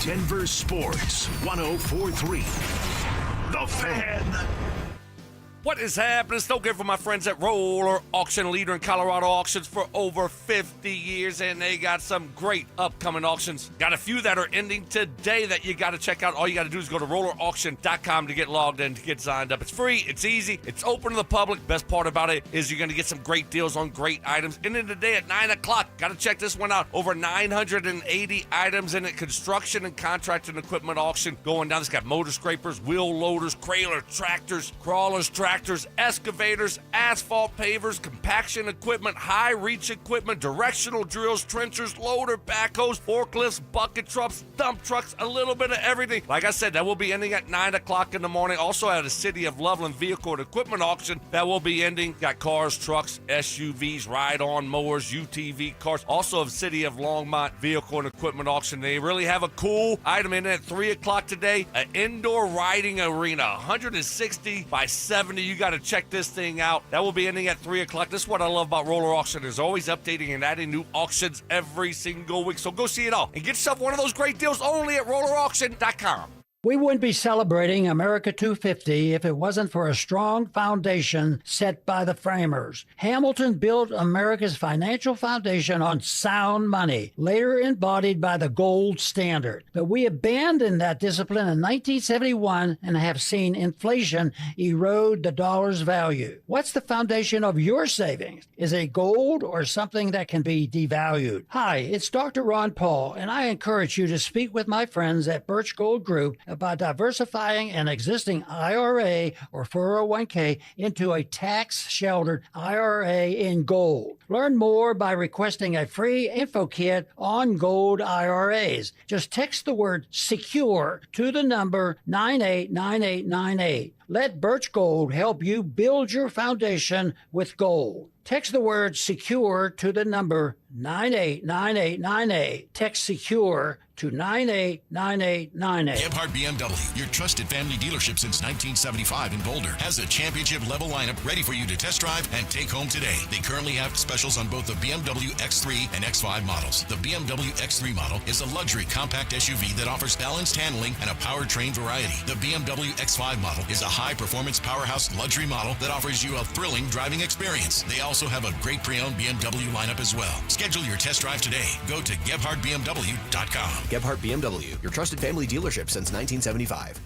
Denver Sports 104.3. The Fan. What is happening? Stokley for my friends at Roller Auction, leader in Colorado auctions for over 50 years, and they got some great upcoming auctions. Got a few that are ending today that you got to check out. All you got to do is go to rollerauction.com to get logged in, to get signed up. It's free, it's easy, it's open to the public. Best part about it is you're going to get some great deals on great items. Ending today at 9 o'clock. Got to check this one out. Over 980 items in it. Construction and contracting equipment auction going down. It's got motor scrapers, wheel loaders, cradler, tractors, crawlers, tractors, excavators, asphalt pavers, compaction equipment, high reach equipment, directional drills, trenchers, loader, backhoes, forklifts, bucket trucks, dump trucks, a little bit of everything. Like I said, that will be ending at 9 o'clock in the morning. Also at a City of Loveland vehicle and equipment auction that will be ending. Got cars, trucks, SUVs, ride-on mowers, UTV cars. Also a City of Longmont vehicle and equipment auction. They really have a cool item in at 3 o'clock today. An indoor riding arena, 160 by 70. You got to check this thing out. That will be ending at 3 o'clock. This is what I love about Roller Auction. There's always updating and adding new auctions every single week. So go see it all and get yourself one of those great deals only at rollerauction.com. We wouldn't be celebrating America 250 if it wasn't for a strong foundation set by the framers. Hamilton built America's financial foundation on sound money, later embodied by the gold standard. But we abandoned that discipline in 1971 and have seen inflation erode the dollar's value. What's the foundation of your savings? Is it gold or something that can be devalued? Hi, it's Dr. Ron Paul, and I encourage you to speak with my friends at Birch Gold Group about diversifying an existing IRA or 401k into a tax-sheltered IRA in gold. Learn more by requesting a free info kit on gold IRAs. Just text the word SECURE to the number 989898. Let Birch Gold help you build your foundation with gold. Text the word SECURE to the number 989898. Text SECURE to 989898. Gebhardt BMW, your trusted family dealership since 1975 in Boulder, has a championship-level lineup ready for you to test drive and take home today. They currently have specials on both the BMW X3 and X5 models. The BMW X3 model is a luxury compact SUV that offers balanced handling and a powertrain variety. The BMW X5 model is a high-performance powerhouse luxury model that offers you a thrilling driving experience. They also have a great pre-owned BMW lineup as well. Schedule your test drive today. Go to GebhardtBMW.com. Gebhardt BMW, your trusted family dealership since 1975.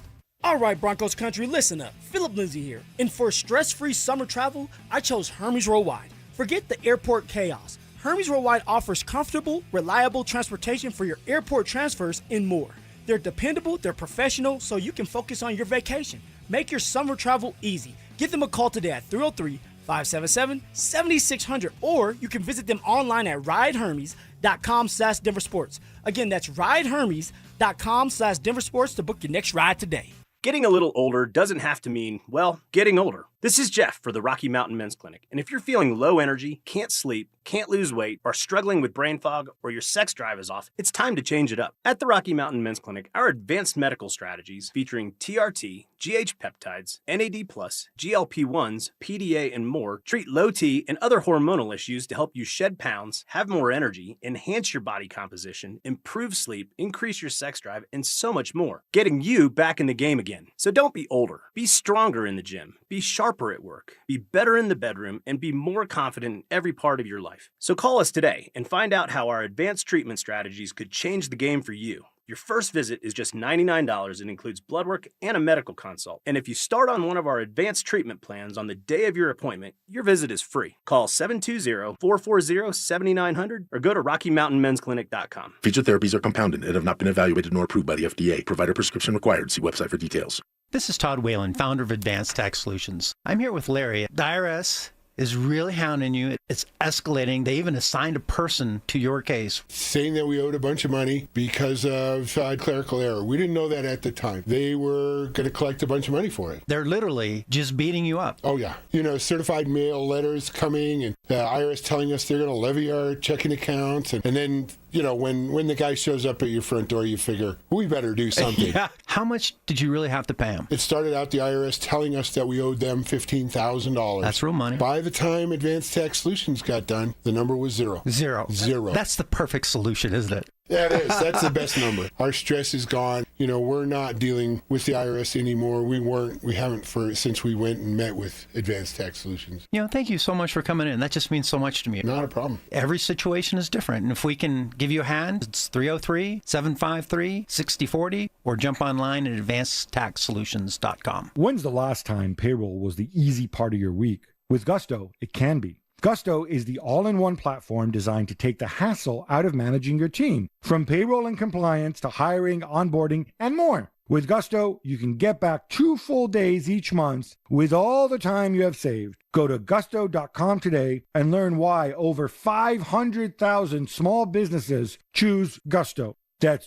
All right, Broncos country, listen up. Philip Lindsay here. And for stress-free summer travel, I chose Hermes Worldwide. Forget the airport chaos. Hermes Worldwide offers comfortable, reliable transportation for your airport transfers and more. They're dependable, they're professional, so you can focus on your vacation. Make your summer travel easy. Give them a call today at 303-577-7600, or you can visit them online at ridehermes.com/DenverSports. Again, that's ridehermes.com/DenverSports to book your next ride today. Getting a little older doesn't have to mean, well, getting older. This is Jeff for the Rocky Mountain Men's Clinic. And if you're feeling low energy, can't sleep, can't lose weight, are struggling with brain fog, or your sex drive is off, it's time to change it up. At the Rocky Mountain Men's Clinic, our advanced medical strategies featuring TRT, GH peptides, NAD+, GLP-1s, PDA, and more treat low T and other hormonal issues to help you shed pounds, have more energy, enhance your body composition, improve sleep, increase your sex drive, and so much more. Getting you back in the game again. So don't be older. Be stronger in the gym. Be sharper at work. Be better in the bedroom, and be more confident in every part of your life. So call us today and find out how our advanced treatment strategies could change the game for you. Your first visit is just $99 and includes blood work and a medical consult. And if you start on one of our advanced treatment plans on the day of your appointment, your visit is free. Call 720-440-7900 or go to RockyMountainMen'sClinic.com. Featured therapies are compounded and have not been evaluated nor approved by the FDA. Provider prescription required. See website for details. This is Todd Whalen, founder of Advanced Tax Solutions. I'm here with Larry. The IRS is really hounding you. It's escalating. They even assigned a person to your case. Saying that we owed a bunch of money because of clerical error. We didn't know that at the time. They were going to collect a bunch of money for it. They're literally just beating you up. Oh, yeah. You know, certified mail letters coming and the IRS telling us they're going to levy our checking accounts and then when the guy shows up at your front door, you figure, we better do something. Yeah. How much did you really have to pay him? It started out the IRS telling us that we owed them $15,000. That's real money. By the time Advanced Tax Solutions got done, the number was zero. Zero. That's the perfect solution, isn't it? Yeah, it is. That's the best number. Our stress is gone. We're not dealing with the IRS anymore. We haven't since we went and met with Advanced Tax Solutions. Thank you so much for coming in. That just means so much to me. Not a problem. Every situation is different. And if we can give you a hand, it's 303-753-6040 or jump online at advancedtaxsolutions.com. When's the last time payroll was the easy part of your week? With Gusto, it can be. Gusto is the all-in-one platform designed to take the hassle out of managing your team, from payroll and compliance to hiring, onboarding, and more. With Gusto, you can get back 2 full days each month with all the time you have saved. Go to gusto.com today and learn why over 500,000 small businesses choose Gusto. That's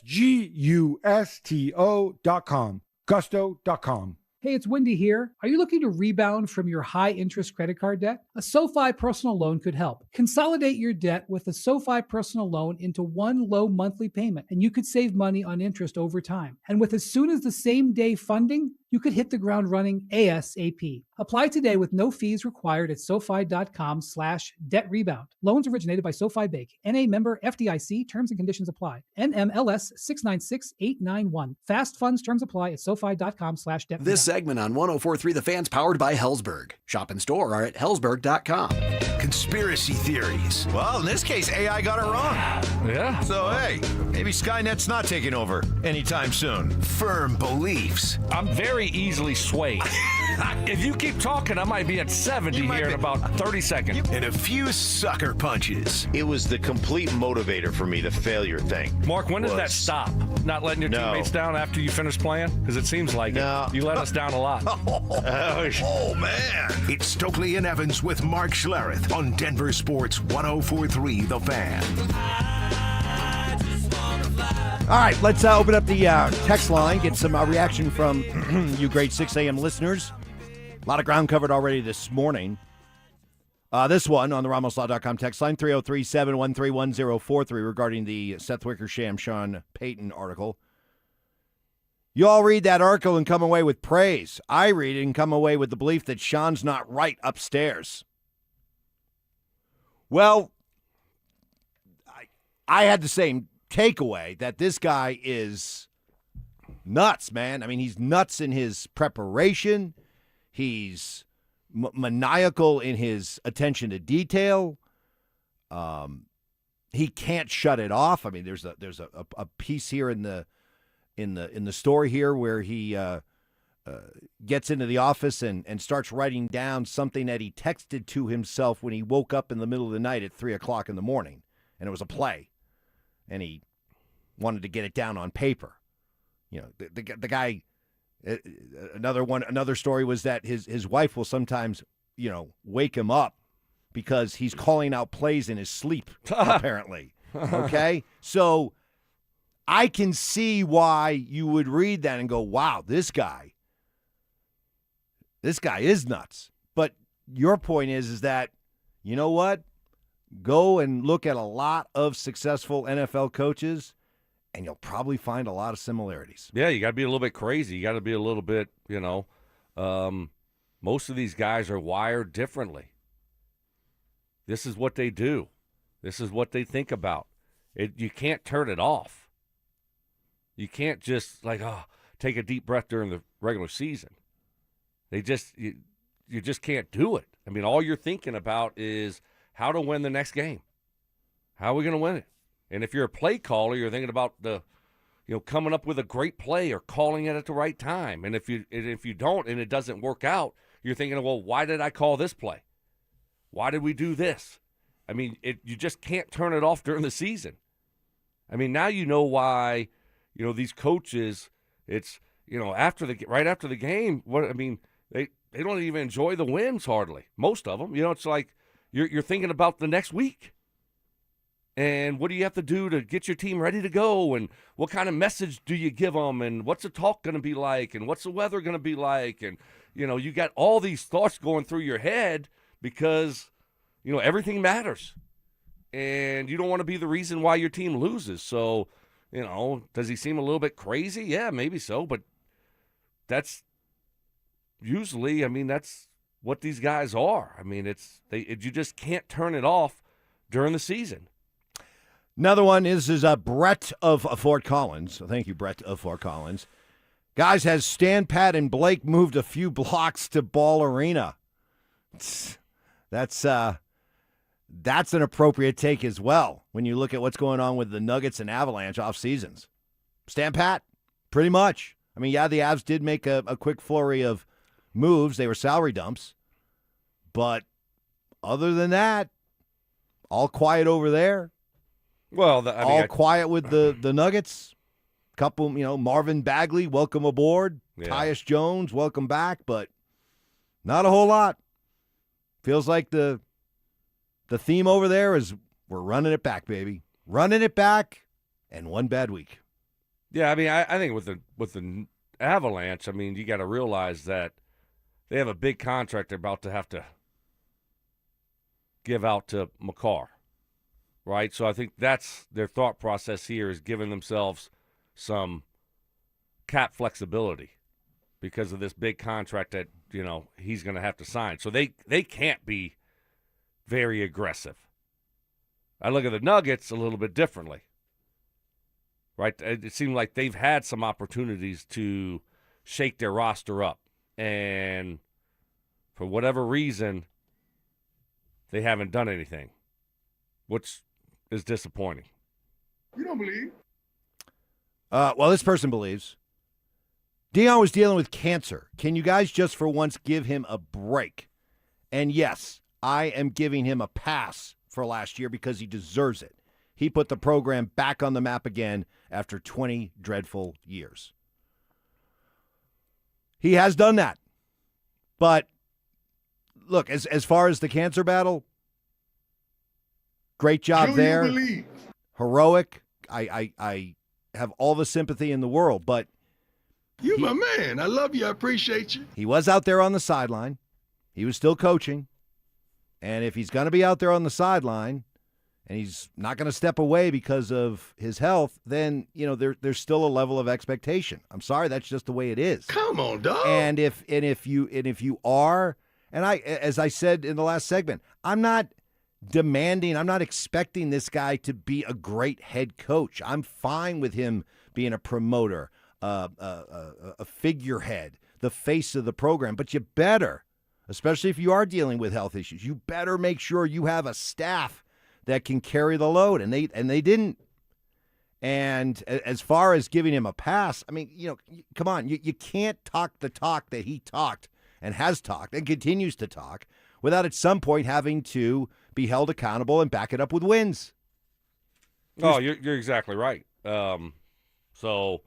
Gusto.com. Gusto.com. Hey, it's Wendy here. Are you looking to rebound from your high-interest credit card debt? A SoFi personal loan could help. Consolidate your debt with a SoFi personal loan into one low monthly payment, and you could save money on interest over time. And with as soon as the same day funding, you could hit the ground running ASAP. Apply today with no fees required at SoFi.com/debt rebound. Loans originated by SoFi Bank. NA member FDIC. Terms and conditions apply. NMLS 696891. Fast funds terms apply at SoFi.com/debt rebound. This segment on 104.3 The Fan's powered by Hellsberg. Shop in store or at Hellsberg.com. Conspiracy theories. Well, in this case, AI got it wrong. Yeah. So, hey, maybe Skynet's not taking over anytime soon. Firm beliefs. I'm very easily swayed. If you keep talking, I might be at 70 here in about 30 seconds. And a few sucker punches. It was the complete motivator for me, the failure thing. Mark, when did that stop? Not letting your teammates down after you finish playing? Because it seems like it. You let us down a lot. Oh, man. It's Stokley and Evans with Mark Schlereth on Denver Sports 104.3 The Fan. All right, let's open up the text line, get some reaction from you great 6 a.m. listeners. A lot of ground covered already this morning. This one on the RamosLaw.com text line, 303-713-1043, regarding the Seth Wickersham, Sean Payton article. You all read that article and come away with praise. I read it and come away with the belief that Sean's not right upstairs. Well, I had the same takeaway that this guy is nuts, man. I mean, he's nuts in his preparation. He's maniacal in his attention to detail. He can't shut it off. I mean, there's a piece here in the story here where he gets into the office and starts writing down something that he texted to himself when he woke up in the middle of the night at 3 o'clock in the morning, and it was a play. And he wanted to get it down on paper. You know, the guy. Another story was that his wife will sometimes, wake him up because he's calling out plays in his sleep. Apparently, okay. So I can see why you would read that and go, "Wow, this guy is nuts." But your point is that, you know what? Go and look at a lot of successful NFL coaches, and you'll probably find a lot of similarities. Yeah, you got to be a little bit crazy. You got to be a little bit, most of these guys are wired differently. This is what they do. This is what they think about. You can't turn it off. You can't just take a deep breath during the regular season. You just can't do it. I mean, all you're thinking about is how to win the next game. How are we going to win it? And if you're a play caller, you're thinking about coming up with a great play or calling it at the right time. And if you don't and it doesn't work out, you're thinking, well, why did I call this play? Why did we do this? I mean, you just can't turn it off during the season. I mean, now you know why, these coaches, it's, right after the game, they don't even enjoy the wins hardly. Most of them, it's like you're thinking about the next week. And what do you have to do to get your team ready to go? And what kind of message do you give them? And what's the talk going to be like? And what's the weather going to be like? And, you got all these thoughts going through your head because, everything matters. and you don't want to be the reason why your team loses. So, does he seem a little bit crazy? Yeah, maybe so, but that's usually, that's what these guys are. You just can't turn it off during the season. Another one is Brett of Fort Collins. Thank you, Brett of Fort Collins. Guys, has Stan, Pat, and Blake moved a few blocks to Ball Arena? That's an appropriate take as well when you look at what's going on with the Nuggets and Avalanche off seasons. Stan, Pat, pretty much. The Avs did make a quick flurry of moves. They were salary dumps. But other than that, all quiet over there. Well, quiet with the Nuggets. Couple, Marvin Bagley, welcome aboard. Yeah. Tyus Jones, welcome back. But not a whole lot. Feels like the theme over there is we're running it back, baby. Running it back, and one bad week. Yeah, I think with the Avalanche, you got to realize that they have a big contract they're about to have to give out to Makar, right? So I think that's their thought process here, is giving themselves some cap flexibility because of this big contract that, he's going to have to sign. So they can't be very aggressive. I look at the Nuggets a little bit differently, right? It seemed like they've had some opportunities to shake their roster up, and for whatever reason, they haven't done anything, which is disappointing. You don't believe? Well, this person believes. Dion was dealing with cancer. Can you guys just for once give him a break? And yes, I am giving him a pass for last year because he deserves it. He put the program back on the map again after 20 dreadful years. He has done that. But look, as far as the cancer battle, great job there. Heroic. I have all the sympathy in the world, but you my man. I love you. I appreciate you. He was out there on the sideline. He was still coaching. And if he's going to be out there on the sideline and he's not going to step away because of his health, then, there's still a level of expectation. I'm sorry, that's just the way it is. Come on, dog. And if you are, and as I said in the last segment, I'm not expecting this guy to be a great head coach. I'm fine with him being a promoter, a figurehead, the face of the program. But you better, especially if you are dealing with health issues, you better make sure you have a staff that can carry the load. And they didn't. And as far as giving him a pass, come on, you can't talk the talk that he talked and has talked and continues to talk without at some point having to be held accountable and back it up with wins. Oh, you're exactly right. So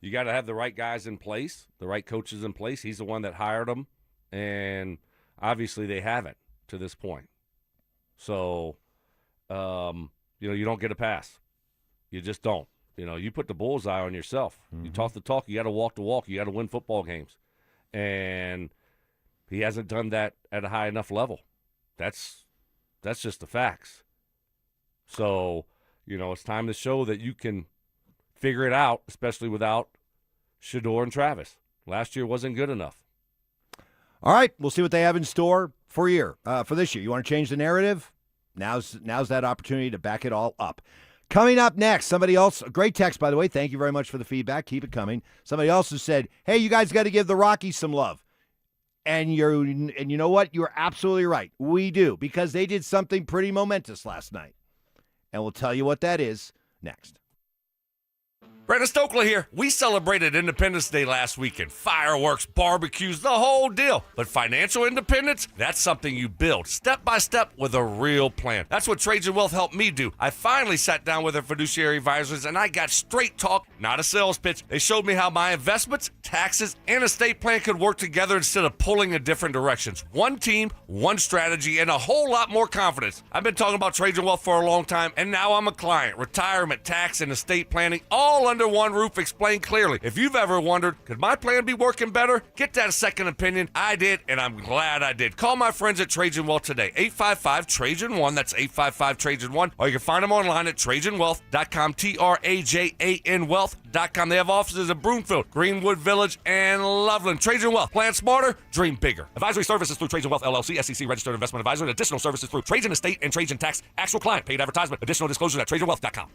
you got to have the right guys in place, the right coaches in place. He's the one that hired them, and obviously they haven't to this point. So, you don't get a pass. You just don't. You put the bullseye on yourself. Mm-hmm. You talk the talk. You got to walk the walk. You got to win football games. And he hasn't done that at a high enough level. That's just the facts. So, it's time to show that you can figure it out, especially without Shedeur and Travis. Last year wasn't good enough. All right, we'll see what they have in store for this year. You want to change the narrative? Now's that opportunity to back it all up. Coming up next, somebody else, a great text, by the way. Thank you very much for the feedback. Keep it coming. Somebody else has said, hey, you guys got to give the Rockies some love. And you know what? You're absolutely right. We do, because they did something pretty momentous last night. And we'll tell you what that is next. Brandon Stokley here. We celebrated Independence Day last weekend. Fireworks, barbecues, the whole deal. But financial independence, that's something you build step by step with a real plan. That's what Trajan Wealth helped me do. I finally sat down with their fiduciary advisors and I got straight talk, not a sales pitch. They showed me how my investments, taxes, and estate plan could work together instead of pulling in different directions. One team, one strategy, and a whole lot more confidence. I've been talking about Trajan Wealth for a long time, and now I'm a client. Retirement, tax, and estate planning all under one roof explained clearly. If you've ever wondered, could my plan be working better? Get that second opinion. I did, and I'm glad I did. Call my friends at Trajan Wealth today. 855-TRAJAN-1. That's 855-TRAJAN-1. Or you can find them online at TrajanWealth.com. TRAJAN Wealth.com. They have offices in Broomfield, Greenwood Village, and Loveland. Trajan Wealth. Plan smarter, dream bigger. Advisory services through Trajan Wealth LLC, SEC registered investment advisor, and additional services through Trajan Estate and Trajan Tax. Actual client paid advertisement. Additional disclosures at TrajanWealth.com.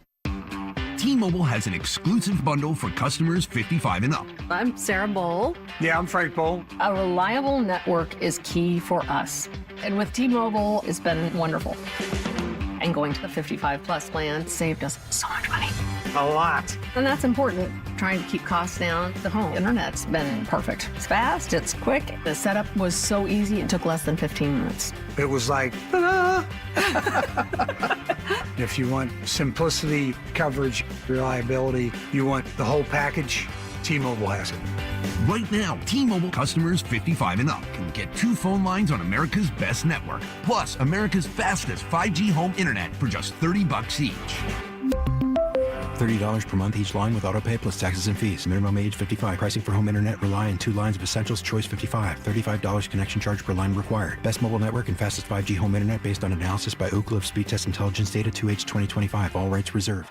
T-Mobile has an exclusive bundle for customers 55 and up. I'm Sarah Bowl. Yeah, I'm Frank Bowl. A reliable network is key for us. And with T-Mobile, it's been wonderful. And going to the 55-plus plan saved us so much money. A lot. And that's important. Trying to keep costs down. The home internet's been perfect. It's fast, it's quick. The setup was so easy, it took less than 15 minutes. It was like, ta-da! If you want simplicity, coverage, reliability, you want the whole package, T-Mobile has it. Right now, T-Mobile customers 55 and up can get 2 phone lines on America's best network, plus America's fastest 5G home internet for just $30 each. $30 per month each line with auto pay plus taxes and fees. Minimum age 55. Pricing for home internet rely on 2 lines of essentials. Choice 55. $35 connection charge per line required. Best mobile network and fastest 5G home internet based on analysis by Ookla of Speed Test Intelligence data 2H 2025. All rights reserved.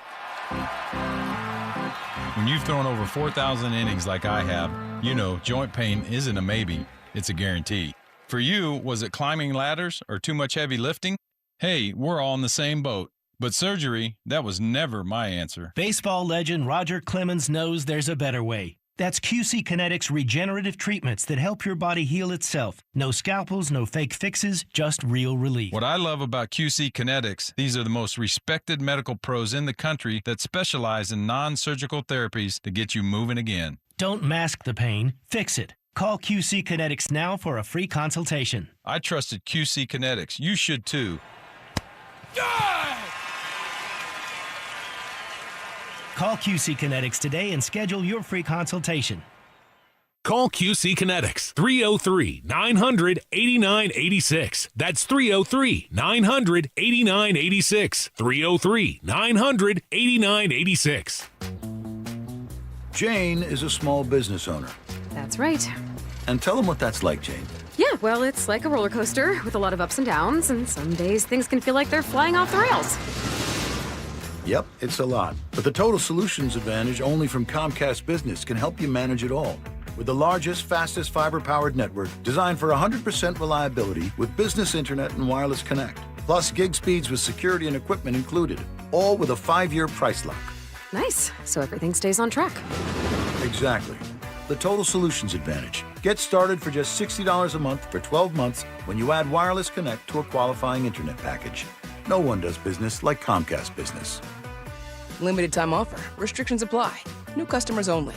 When you've thrown over 4,000 innings like I have, you know joint pain isn't a maybe, it's a guarantee. For you, was it climbing ladders or too much heavy lifting? Hey, we're all in the same boat. But surgery, that was never my answer. Baseball legend Roger Clemens knows there's a better way. That's QC Kinetics regenerative treatments that help your body heal itself. No scalpels, no fake fixes, just real relief. What I love about QC Kinetics, these are the most respected medical pros in the country that specialize in non-surgical therapies to get you moving again. Don't mask the pain, fix it. Call QC Kinetics now for a free consultation. I trusted QC Kinetics. You should too. Call QC Kinetics today and schedule your free consultation. Call QC Kinetics, 303-900-8986. That's 303-900-8986. 303-900-8986. Jane is a small business owner. That's right. And tell them what that's like, Jane. Yeah, well, it's like a roller coaster with a lot of ups and downs, and some days things can feel like they're flying off the rails. Yep, it's a lot. But the Total Solutions Advantage only from Comcast Business can help you manage it all. With the largest, fastest fiber-powered network designed for 100% reliability with business internet and wireless connect. Plus gig speeds with security and equipment included. All with a 5-year price lock. Nice. So everything stays on track. Exactly. The Total Solutions Advantage. Get started for just $60 a month for 12 months when you add wireless connect to a qualifying internet package. No one does business like Comcast Business. Limited time offer. Restrictions apply. New customers only.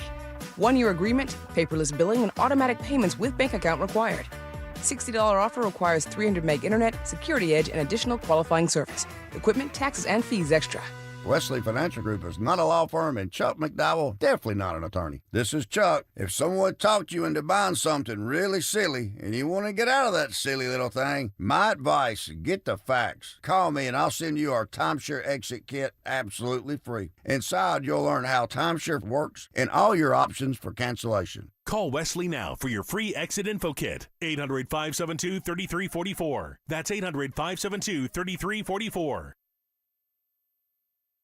1-year agreement, paperless billing, and automatic payments with bank account required. $60 offer requires 300 meg internet, security edge, and additional qualifying service. Equipment, taxes, and fees extra. Wesley Financial Group is not a law firm, and Chuck McDowell definitely not an attorney. This is Chuck. If someone talked you into buying something really silly and you want to get out of that silly little thing, my advice, get the facts. Call me and I'll send you our timeshare exit kit absolutely free. Inside, you'll learn how timeshare works and all your options for cancellation. Call Wesley now for your free exit info kit. 800-572-3344. That's 800-572-3344.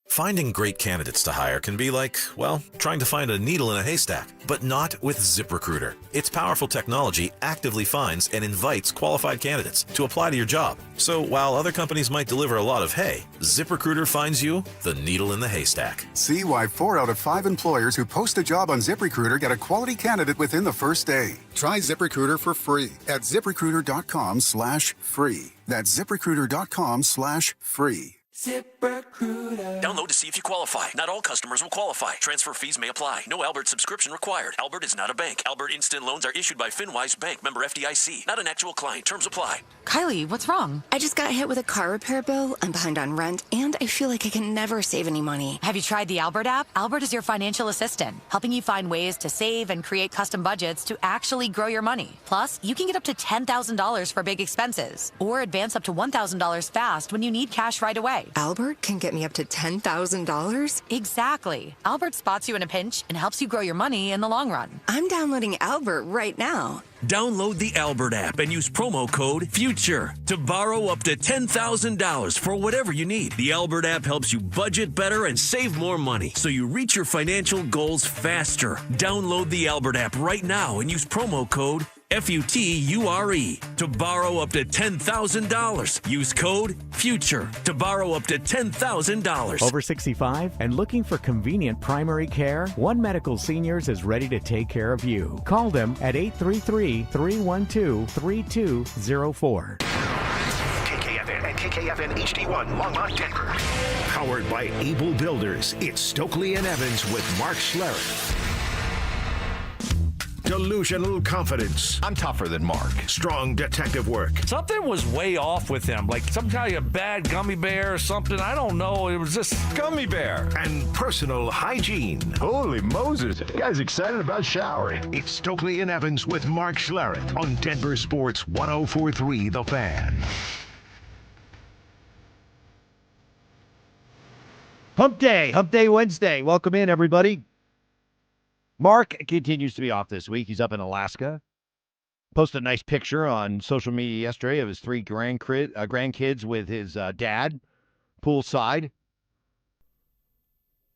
Finding great candidates to hire can be like, well, trying to find a needle in a haystack, but not with ZipRecruiter. Its powerful technology actively finds and invites qualified candidates to apply to your job. So while other companies might deliver a lot of hay, ZipRecruiter finds you the needle in the haystack. See why 4 out of 5 employers who post a job on ZipRecruiter get a quality candidate within the first day. Try ZipRecruiter for free at ZipRecruiter.com/free. That's ZipRecruiter.com/free. ZipRecruiter. Download to see if you qualify. Not all customers will qualify. Transfer fees may apply. No Albert subscription required. Albert is not a bank. Albert Instant Loans are issued by FinWise Bank, member FDIC. Not an actual client. Terms apply. Kylie, what's wrong? I just got hit with a car repair bill. I'm behind on rent, and I feel like I can never save any money. Have you tried the Albert app? Albert is your financial assistant, helping you find ways to save and create custom budgets to actually grow your money. Plus, you can get up to $10,000 for big expenses, or advance up to $1,000 fast when you need cash right away. today. Albert can get me up to $10,000? Exactly. Albert spots you in a pinch and helps you grow your money in the long run. I'm downloading Albert right now. Download the Albert app and use promo code FUTURE to borrow up to $10,000 for whatever you need. The Albert app helps you budget better and save more money so you reach your financial goals faster. Download the Albert app right now and use promo code FUTURE to borrow up to $10,000. Use code FUTURE to borrow up to $10,000. Over 65 and looking for convenient primary care? One Medical Seniors is ready to take care of you. Call them at 833-312-3204. KKFN and KKFN HD1 Longmont, Denver. Powered by Able Builders, it's Stokley and Evans with Mark Schlereth. Delusional confidence. I'm tougher than Mark. Strong detective work. Something was way off with him, like some kind of bad gummy bear or something. I don't know. It was just Gummy bear. And personal hygiene. Holy Moses. The guy's excited about showering. It's Stokley and Evans with Mark Schlereth on Denver Sports 104.3 The Fan. Hump Day Wednesday. Welcome in, everybody. Mark continues to be off this week. He's up in Alaska. Posted a nice picture on social media yesterday of his three grandkids with his dad poolside.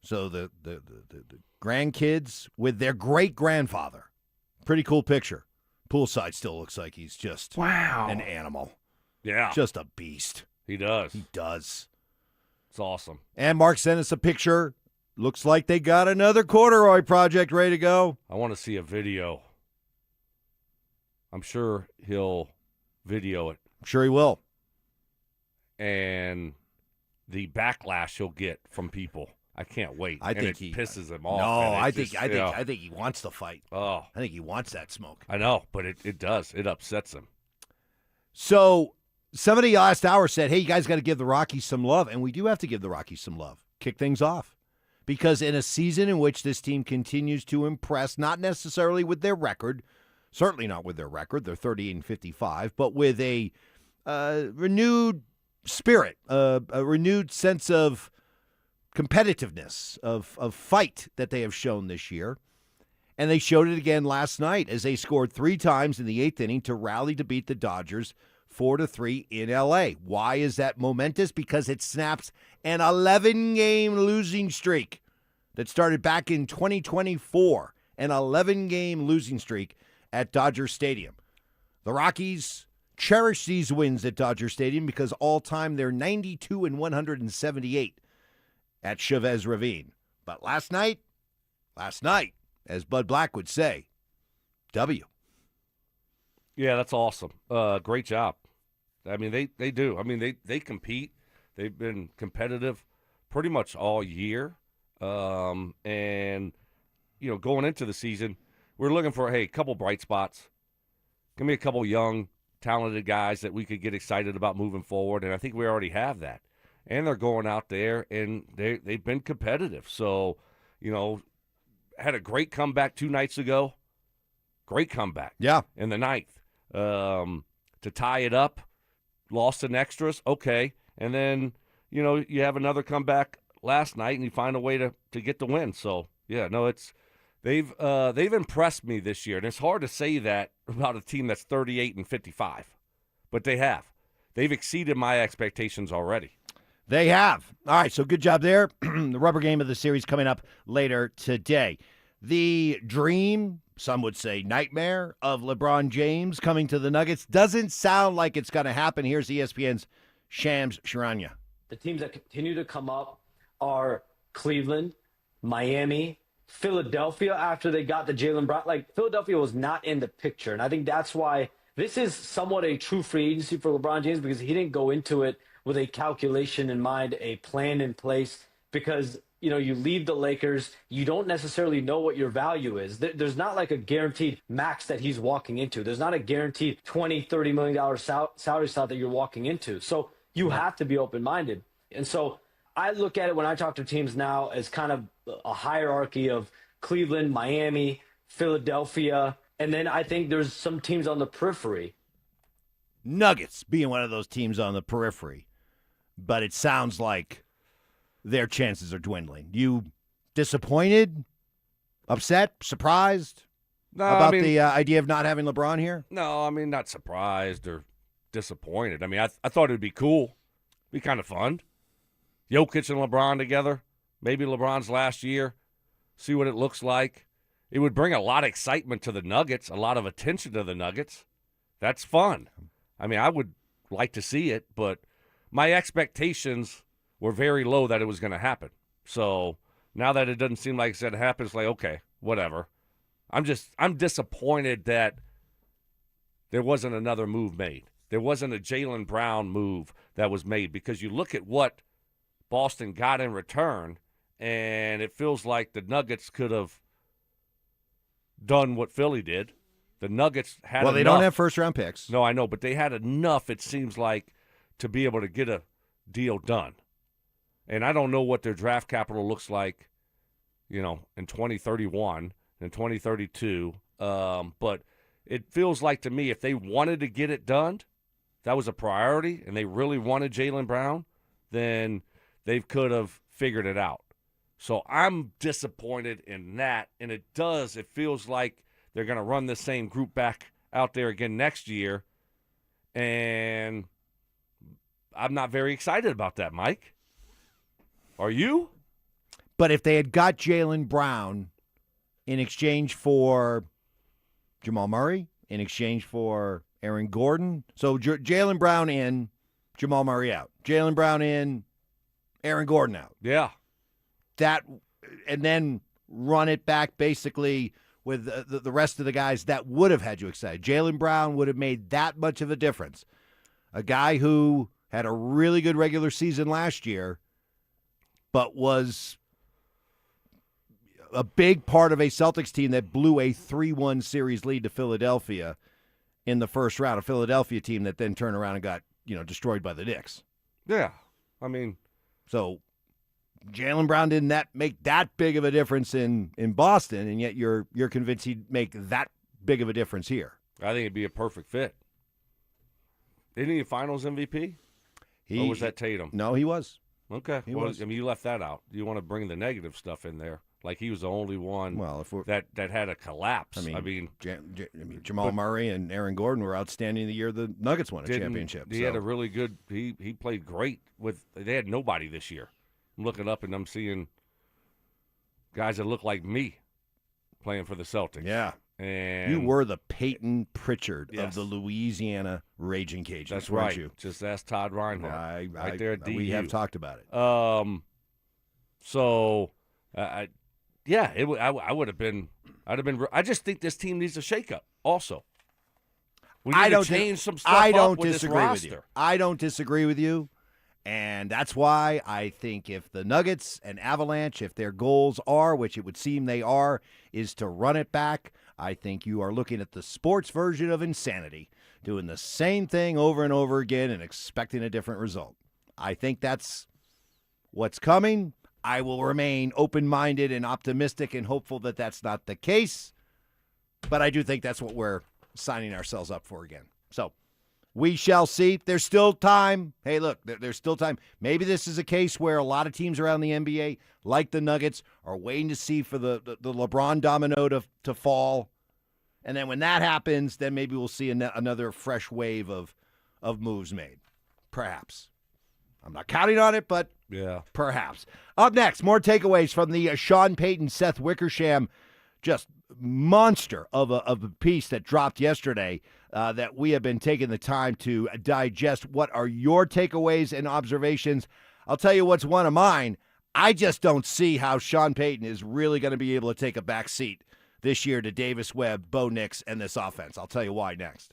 So the grandkids with their great-grandfather. Pretty cool picture. Poolside still looks like he's just an animal. Yeah. Just a beast. He does. He does. It's awesome. And Mark sent us a picture. Looks like they got another corduroy project ready to go. I want to see a video. I'm sure he'll video it. I'm sure he will. And the backlash he'll get from people. I can't wait. I think he pisses him off. No, I think he wants to fight. Oh, I think he wants that smoke. I know, but it does. It upsets him. So somebody last hour said, "Hey, you guys got to give the Rockies some love," and we do have to give the Rockies some love. Kick things off. Because in a season in which this team continues to impress, not necessarily with their record, certainly not with their record, they're 38-55, but with a renewed spirit, a renewed sense of competitiveness, of fight that they have shown this year. And they showed it again last night as they scored 3 times in the 8th inning to rally to beat the Dodgers 4-3 in L.A. Why is that momentous? Because it snaps an 11-game losing streak that started back in 2024, an 11-game losing streak at Dodger Stadium. The Rockies cherish these wins at Dodger Stadium because all-time they're 92-178 at Chavez Ravine. But last night, as Bud Black would say, W. Yeah, that's awesome. Great job. I mean, they do. I mean, they compete. They've been competitive pretty much all year. And, you know, going into the season, we're looking for, a couple bright spots. Give me a couple young, talented guys that we could get excited about moving forward, and I think we already have that. And they're going out there, and they've been competitive. So, you know, had a great comeback 2 nights ago. Great comeback. Yeah. In the 9th. To tie it up, lost in extras, okay. And then, you know, you have another comeback last night, and you find a way to get the win. So, yeah, no, they've impressed me this year. And it's hard to say that about a team that's 38-55, but they have. They've exceeded my expectations already. They have. All right, so good job there. The rubber game of the series coming up later today. The dream, some would say nightmare, of LeBron James coming to the Nuggets doesn't sound like it's going to happen. Here's ESPN's Shams Charania. The teams that continue to come up are Cleveland, Miami, Philadelphia after they got the Jaylen Brown. Like, Philadelphia was not in the picture, and I think that's why this is somewhat a true free agency for LeBron James, because he didn't go into it with a calculation in mind, a plan in place, because, you know, you leave the Lakers, you don't necessarily know what your value is. There's not like a guaranteed max that he's walking into. There's not a guaranteed $20, $30 million salary slot that you're walking into. So you have to be open-minded. And so I look at it when I talk to teams now as kind of a hierarchy of Cleveland, Miami, Philadelphia, and then I think there's some teams on the periphery. Nuggets being one of those teams on the periphery. but it sounds like their chances are dwindling. You disappointed, upset, surprised about the idea of not having LeBron here? No, I mean, not surprised or disappointed. I mean, I thought it would be cool. Be kind of fun. Jokic and LeBron together. Maybe LeBron's last year. See what it looks like. It would bring a lot of excitement to the Nuggets, a lot of attention to the Nuggets. That's fun. I mean, I would like to see it, but my expectations were very low that it was going to happen. So now that it doesn't seem like it's going to happen, it's like, okay, whatever. I'm disappointed that there wasn't another move made. There wasn't a Jaylen Brown move that was made, because you look at what Boston got in return, and it feels like the Nuggets could have done what Philly did. The Nuggets had Well, they don't have first-round picks. No, I know, but they had enough, it seems like, to be able to get a deal done. And I don't know what their draft capital looks like, in 2031 and 2032. But it feels like to me, if they wanted to get it done, that was a priority, and they really wanted Jaylen Brown, then they could have figured it out. So I'm disappointed in that, and it feels like they're going to run the same group back out there again next year, and I'm not very excited about that, Mike. Are you? But if they had got Jaylen Brown in exchange for Jamal Murray, in exchange for Aaron Gordon, so Jaylen Brown in, Jamal Murray out. Jaylen Brown in, Aaron Gordon out. Yeah. That, and then run it back basically with the rest of the guys that would have had you excited. Jaylen Brown would have made that much of a difference. A guy who had a really good regular season last year, but was a big part of a Celtics team that blew a 3-1 series lead to Philadelphia in the first round, a Philadelphia team that then turned around and got, destroyed by the Knicks. Yeah. I mean, so Jaylen Brown didn't make that big of a difference in Boston, and yet you're convinced he'd make that big of a difference here. I think it'd be a perfect fit. Isn't he a Finals MVP? Or was that Tatum? No, he was. Okay. He was. I mean, you left that out. You want to bring the negative stuff in there. Like he was the only one that had a collapse. I mean Jamal Murray and Aaron Gordon were outstanding the year the Nuggets won a championship. He had a really good – he played great with – they had nobody this year. I'm looking up and I'm seeing guys that look like me playing for the Celtics. Yeah. And you were the Payton Pritchard of the Louisiana Raging Cajuns. That's weren't right. You? Just ask Todd Reinhardt. Right there at DU. We have talked about it. I would have been. I just think this team needs a shakeup. Also, we need to change some stuff. I don't with disagree this with you. roster. I don't disagree with you, and that's why I think if the Nuggets and Avalanche, if their goals are, which it would seem they are, is to run it back, I think you are looking at the sports version of insanity, doing the same thing over and over again and expecting a different result. I think that's what's coming. I will remain open-minded and optimistic and hopeful that that's not the case. But I do think that's what we're signing ourselves up for again. So we shall see. There's still time. Hey, look, there's still time. Maybe this is a case where a lot of teams around the NBA, like the Nuggets, are waiting to see for the LeBron domino to fall. And then when that happens, then maybe we'll see another fresh wave of moves made. Perhaps. I'm not counting on it, but yeah, perhaps. Up next, more takeaways from the Sean Payton, Seth Wickersham, just monster of a piece that dropped yesterday that we have been taking the time to digest. What are your takeaways and observations? I'll tell you what's one of mine. I just don't see how Sean Payton is really going to be able to take a back seat this year to Davis Webb, Bo Nix, and this offense. I'll tell you why next.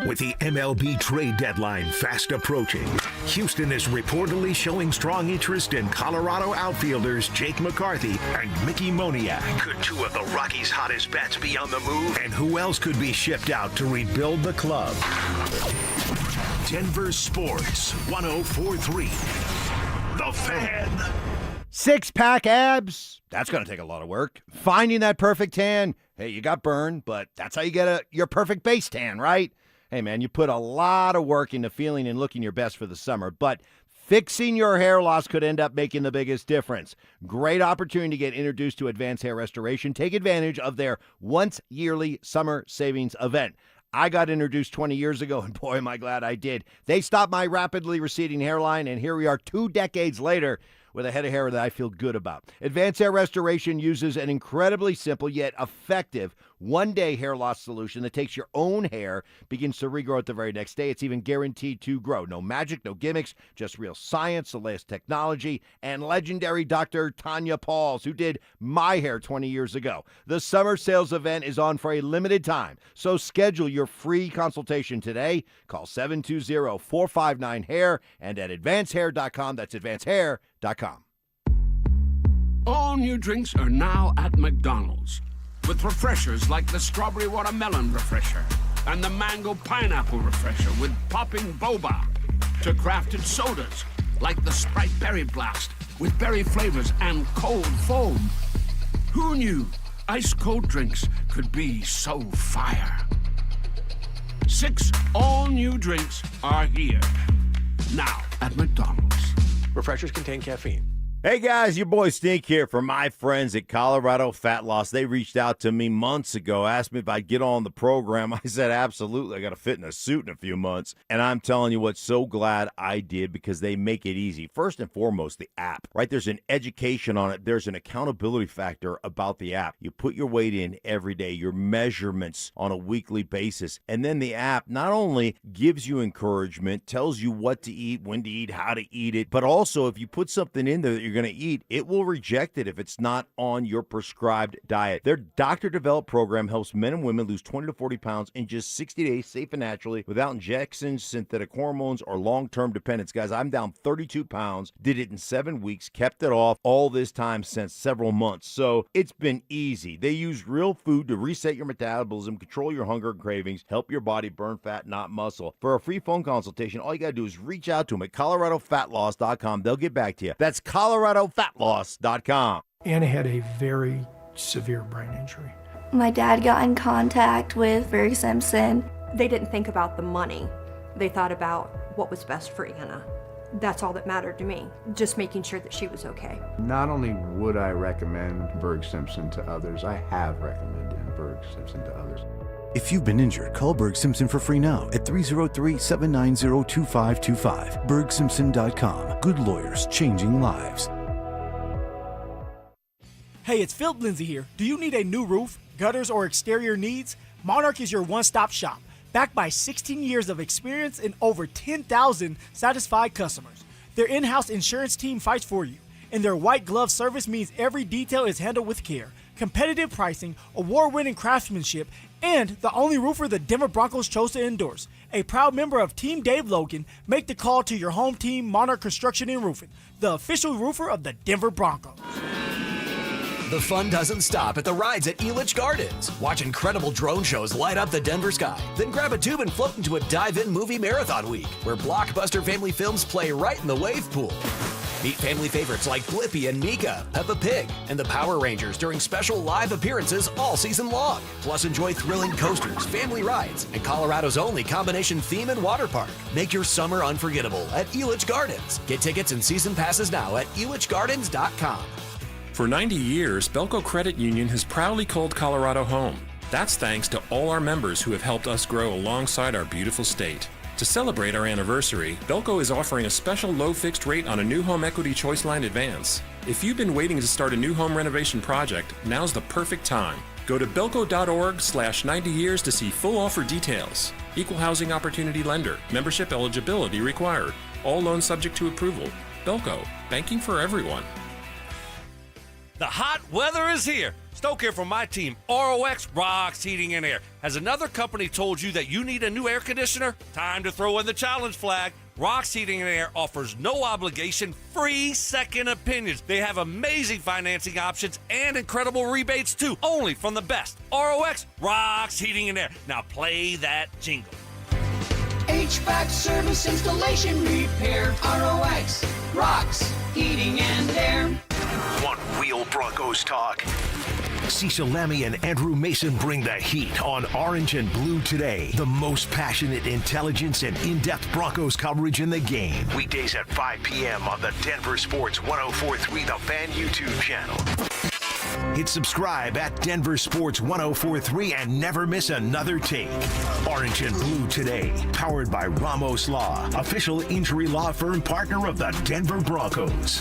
With the MLB trade deadline fast approaching, Houston is reportedly showing strong interest in Colorado outfielders Jake McCarthy and Mickey Moniak. Could two of the Rockies' hottest bats be on the move? And who else could be shipped out to rebuild the club? Denver Sports 104.3. The Fan. Six-pack abs, that's going to take a lot of work. Finding that perfect tan, hey, you got burned, but that's how you get your perfect base tan, right? Hey, man, you put a lot of work into feeling and looking your best for the summer, but Fixing your hair loss could end up making the biggest difference. Great opportunity to get introduced to Advanced Hair Restoration. Take advantage of their once-yearly summer savings event. I got introduced 20 years ago, and boy, am I glad I did. They stopped my rapidly receding hairline, and here we are 2 decades later with a head of hair that I feel good about. Advanced Hair Restoration uses an incredibly simple yet effective one-day hair loss solution that takes your own hair, begins to regrow it the very next day. It's even guaranteed to grow. No magic, no gimmicks, just real science, the latest technology, and legendary Dr. Tanya Pauls, who did my hair 20 years ago. The summer sales event is on for a limited time, so schedule your free consultation today. Call 720-459-HAIR and at advancedhair.com. That's advancedhair.com. All new drinks are now at McDonald's, with refreshers like the strawberry watermelon refresher and the mango pineapple refresher with popping boba, to crafted sodas like the Sprite Berry Blast with berry flavors and cold foam. Who knew ice cold drinks could be so fire? 6 all new drinks are here now at McDonald's. Refreshers contain caffeine. Hey guys, your boy Stink here from my friends at Colorado Fat Loss. They reached out to me months ago, asked me if I'd get on the program. I said, absolutely. I got to fit in a suit in a few months. And I'm telling you what, so glad I did, because they make it easy. First and foremost, the app, right? There's an education on it. There's an accountability factor about the app. You put your weight in every day, your measurements on a weekly basis. And then the app not only gives you encouragement, tells you what to eat, when to eat, how to eat it, but also if you put something in there that you're going to eat, it will reject it if it's not on your prescribed diet. Their doctor-developed program helps men and women lose 20 to 40 pounds in just 60 days, safe and naturally, without injections, synthetic hormones, or long-term dependence. Guys, I'm down 32 pounds, did it in 7 weeks, kept it off all this time since several months. So it's been easy. They use real food to reset your metabolism, control your hunger and cravings, help your body burn fat, not muscle. For a free phone consultation, all you got to do is reach out to them at coloradofatloss.com. They'll get back to you. That's coloradofatloss.com. Anna had a very severe brain injury. My dad got in contact with Berg Simpson. They didn't think about the money. They thought about what was best for Anna. That's all that mattered to me, just making sure that she was okay. Not only would I recommend Berg Simpson to others, I have recommended Berg Simpson to others. If you've been injured, call Berg Simpson for free now at 303-790-2525. BergSimpson.com. Good lawyers changing lives. Hey, it's Phil Lindsay here. Do you need a new roof, gutters, or exterior needs? Monarch is your one-stop shop, backed by 16 years of experience and over 10,000 satisfied customers. Their in-house insurance team fights for you, and their white glove service means every detail is handled with care. Competitive pricing, award-winning craftsmanship, and the only roofer the Denver Broncos chose to endorse. A proud member of Team Dave Logan, make the call to your home team, Monarch Construction and Roofing, the official roofer of the Denver Broncos. The fun doesn't stop at the rides at Elitch Gardens. Watch incredible drone shows light up the Denver sky. Then grab a tube and float into a dive-in movie marathon week, where blockbuster family films play right in the wave pool. Meet family favorites like Blippi and Mika, Peppa Pig, and the Power Rangers during special live appearances all season long. Plus enjoy thrilling coasters, family rides, and Colorado's only combination theme and water park. Make your summer unforgettable at Elitch Gardens. Get tickets and season passes now at elitchgardens.com. For 90 years, Belco Credit Union has proudly called Colorado home. That's thanks to all our members who have helped us grow alongside our beautiful state. To celebrate our anniversary, Belco is offering a special low fixed rate on a new home equity choice line advance. If you've been waiting to start a new home renovation project, now's the perfect time. Go to belco.org/90 years to see full offer details. Equal housing opportunity lender. Membership eligibility required. All loans subject to approval. Belco, banking for everyone. The hot weather is here. Stoke here from my team, ROX Rocks Heating and Air. Has another company told you that you need a new air conditioner? Time to throw in the challenge flag. Rocks Heating and Air offers no obligation, free second opinions. They have amazing financing options and incredible rebates too, only from the best. ROX Rocks Heating and Air. Now play that jingle. HVAC service, installation, repair. ROX Rocks Heating and Air. One Wheel Broncos talk. Cecil Lemmy and Andrew Mason bring the heat on Orange and Blue Today. The most passionate intelligence and in-depth Broncos coverage in the game. Weekdays at 5 p.m. on the Denver Sports 104.3 The Fan YouTube channel. Hit subscribe at Denver Sports 104.3 and never miss another take. Orange and Blue Today, powered by Ramos Law, official injury law firm partner of the Denver Broncos.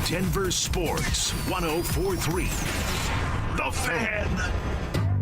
Denver Sports 104.3 The Fan.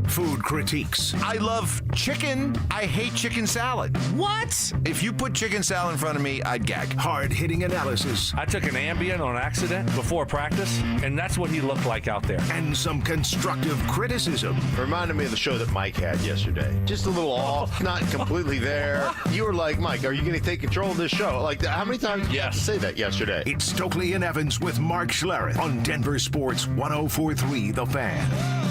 Food critiques. I love chicken. I hate chicken salad. What? If you put chicken salad in front of me, I'd gag. Hard-hitting analysis. I took an Ambien on accident before practice, and that's what he looked like out there. And some constructive criticism. Reminded me of the show that Mike had yesterday. Just a little off, not completely there. You were like, Mike, are you going to take control of this show? Like, how many times did you have to say that yesterday? It's Stokley and Evans with Mark Schlereth on Denver Sports 104.3 The Fan.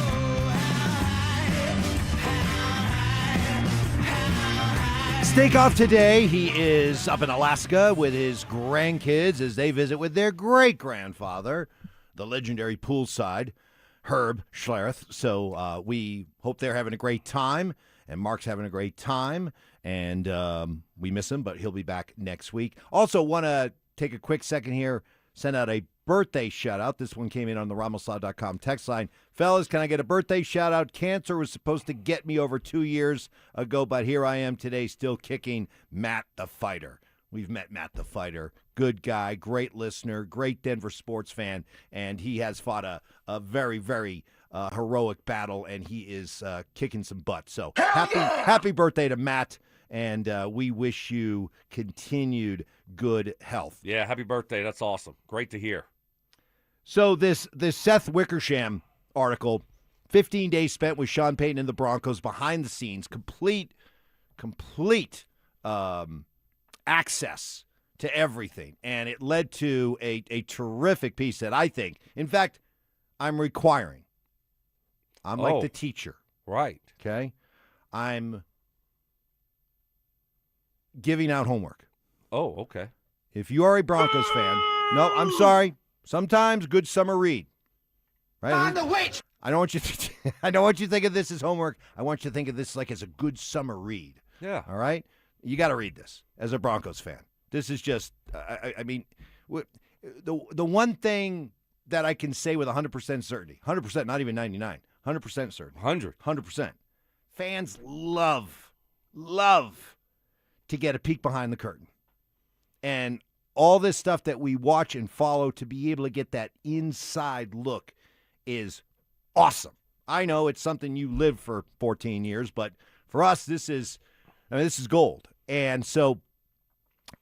Steak off today. He is up in Alaska with his grandkids as they visit with their great-grandfather, the legendary poolside, Herb Schlereth. So we hope they're having a great time, and Mark's having a great time, and we miss him, but he'll be back next week. Also want to take a quick second here, send out a birthday shout-out. This one came in on the RamosLaw.com text line. Fellas, can I get a birthday shout-out? Cancer was supposed to get me over 2 years ago, but here I am today still kicking Matt the Fighter. We've met Matt the Fighter. Good guy, great listener, great Denver sports fan, and he has fought a very, very heroic battle, and he is kicking some butt. So happy birthday to Matt, and we wish you continued good health. Yeah, happy birthday. That's awesome. Great to hear. So this Seth Wickersham article, 15 days spent with Sean Payton and the Broncos behind the scenes, complete access to everything. And it led to a terrific piece that I think, in fact, I'm requiring. I'm like the teacher. Right. Okay? I'm giving out homework. Oh, okay. If you are a Broncos fan, no, I'm sorry. Sometimes good summer read. Right? On the witch. I don't want you I don't want you to think of this as homework. I want you to think of this like as a good summer read. Yeah. All right? You got to read this as a Broncos fan. This is just I mean the one thing that I can say with 100% certainty, 100%, not even 99, 100% certain. 100%. Fans love to get a peek behind the curtain. And all this stuff that we watch and follow to be able to get that inside look is awesome. I know it's something you lived for 14 years, but for us, this is gold. And so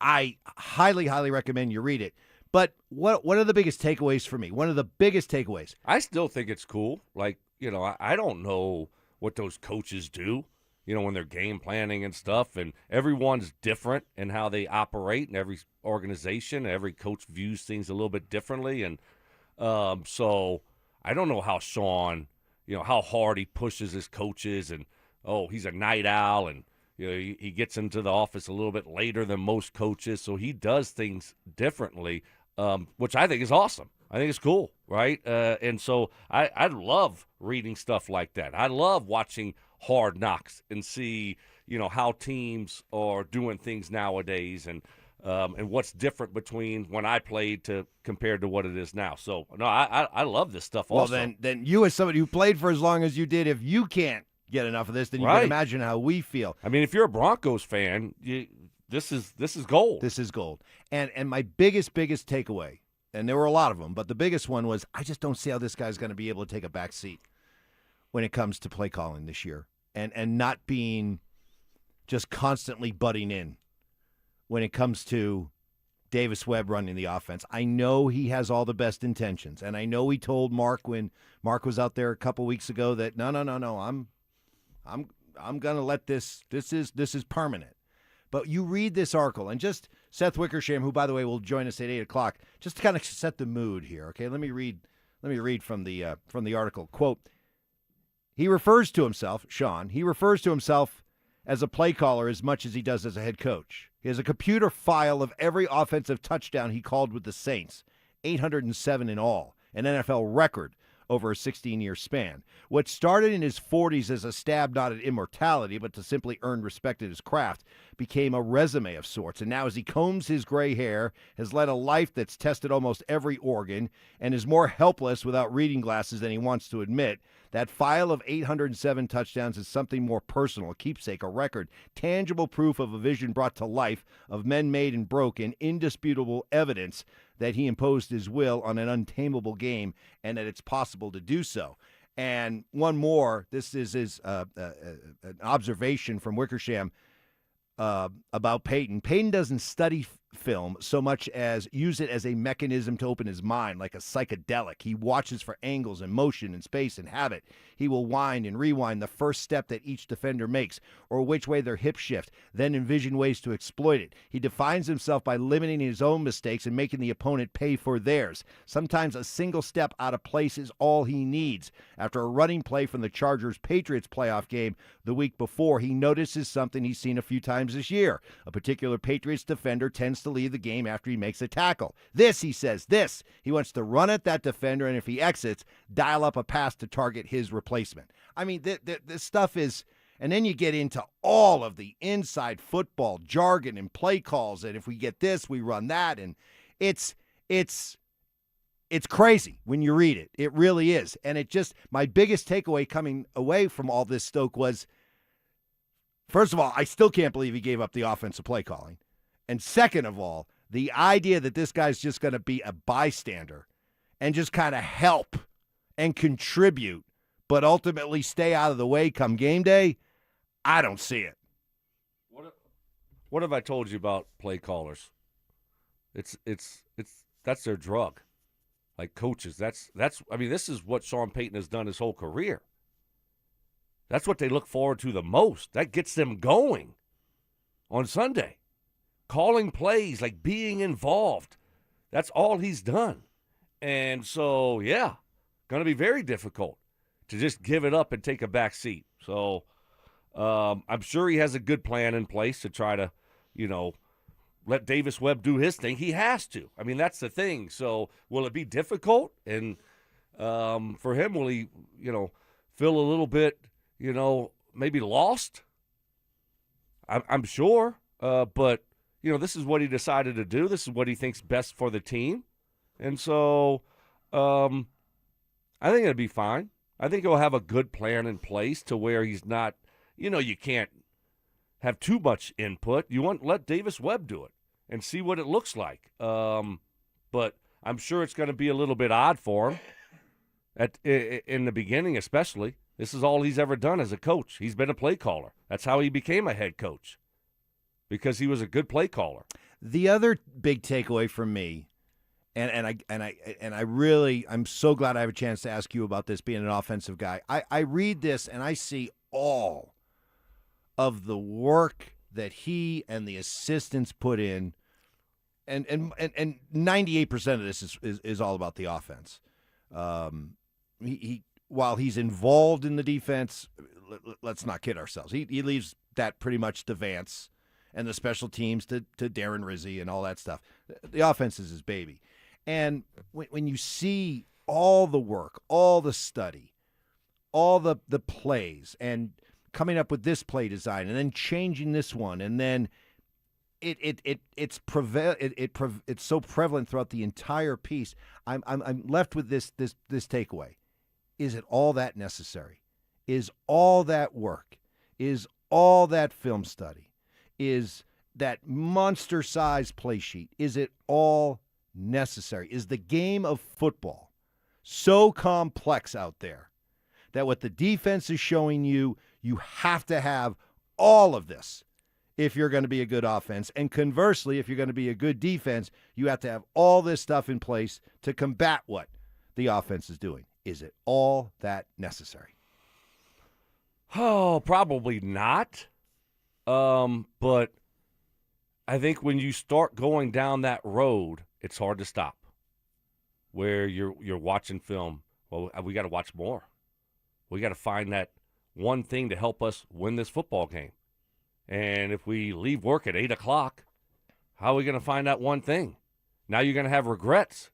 I highly, highly recommend you read it. But what are the biggest takeaways for me? One of the biggest takeaways. I still think it's cool. Like, I don't know what those coaches do, when they're game planning and stuff. And everyone's different in how they operate, and every organization, every coach views things a little bit differently. And so I don't know how Sean, how hard he pushes his coaches, and, he's a night owl, and, he gets into the office a little bit later than most coaches. So he does things differently, which I think is awesome. I think it's cool, right? And so I love reading stuff like that. I love watching Hard Knocks and see, how teams are doing things nowadays, and what's different between when I played compared to what it is now. So no, I love this stuff. Well, also, then you, as somebody who played for as long as you did, if you can't get enough of this, then you can imagine how we feel. I mean, if you're a Broncos fan, this is gold. This is gold. And my biggest takeaway, and there were a lot of them, but the biggest one was I just don't see how this guy's going to be able to take a back seat when it comes to play calling this year, and not being just constantly butting in when it comes to Davis Webb running the offense. I know he has all the best intentions, and I know he told Mark when Mark was out there a couple weeks ago that no, I'm going to let this is permanent. But you read this article, and just Seth Wickersham, who, by the way, will join us at 8 o'clock, just to kind of set the mood here, okay? Let me read from the article. Quote, he refers to himself as a play caller as much as he does as a head coach. He has a computer file of every offensive touchdown he called with the Saints, 807 in all, an NFL record over a 16-year span. What started in his 40s as a stab not at immortality, but to simply earn respect at his craft, became a resume of sorts. And now as he combs his gray hair, has led a life that's tested almost every organ, and is more helpless without reading glasses than he wants to admit, that file of 807 touchdowns is something more personal, a keepsake, a record, tangible proof of a vision brought to life, of men made and broken, indisputable evidence that he imposed his will on an untamable game and that it's possible to do so. And one more, this is an observation from Wickersham about Payton. Payton doesn't study film so much as use it as a mechanism to open his mind, like a psychedelic. He watches for angles and motion and space and habit. He will wind and rewind the first step that each defender makes or which way their hips shift, then envision ways to exploit it. He defines himself by limiting his own mistakes and making the opponent pay for theirs. Sometimes a single step out of place is all he needs. After a running play from the Chargers-Patriots playoff game the week before, he notices something he's seen a few times this year. A particular Patriots defender tends to leave the game after he makes a tackle. He says, he wants to run at that defender, and if he exits, dial up a pass to target his replacement. I mean, this stuff is, and then you get into all of the inside football jargon and play calls, and if we get this, we run that, and it's crazy when you read it. It really is. And it just, my biggest takeaway coming away from all this, Stoke, was, first of all, I still can't believe he gave up the offensive play calling. And second of all, the idea that this guy's just going to be a bystander and just kind of help and contribute, but ultimately stay out of the way come game day, I don't see it. What have I told you about play callers? It's that's their drug. Like coaches, that's I mean, this is what Sean Payton has done his whole career. That's what they look forward to the most. That gets them going on Sunday. Calling plays, like being involved. That's all he's done. And so, yeah, going to be very difficult to just give it up and take a back seat. So I'm sure he has a good plan in place to try to, let Davis Webb do his thing. He has to. I mean, that's the thing. So will it be difficult? And for him, will he, feel a little bit, maybe lost? I'm sure. But, this is what he decided to do. This is what he thinks best for the team. And so I think it'll be fine. I think he'll have a good plan in place to where he's not, you can't have too much input. You want to let Davis Webb do it and see what it looks like. But I'm sure it's going to be a little bit odd for him in the beginning, especially. This is all he's ever done as a coach. He's been a play caller. That's how he became a head coach, because he was a good play caller. The other big takeaway from me, I'm so glad I have a chance to ask you about this, being an offensive guy. I read this and I see all of the work that he and the assistants put in, and 98% of this is all about the offense. He while he's involved in the defense, let's not kid ourselves. He leaves that pretty much to Vance and the special teams to Darren Rizzi and all that stuff. The offense is his baby. And when you see all the work, all the study, all the plays, and coming up with this play design, and then changing this one, and then it's so prevalent throughout the entire piece. I'm left with this takeaway. Is it all that necessary? Is all that work? Is all that film study? Is that monster-sized play sheet? Is it all necessary? Is the game of football so complex out there that what the defense is showing you, you have to have all of this if you're going to be a good offense? And conversely, if you're going to be a good defense, you have to have all this stuff in place to combat what the offense is doing. Is it all that necessary? Oh, probably not. But I think when you start going down that road, it's hard to stop. Where you're watching film, well, we got to watch more. We got to find that one thing to help us win this football game. And if we leave work at 8 o'clock, how are we going to find that one thing? Now you're going to have regrets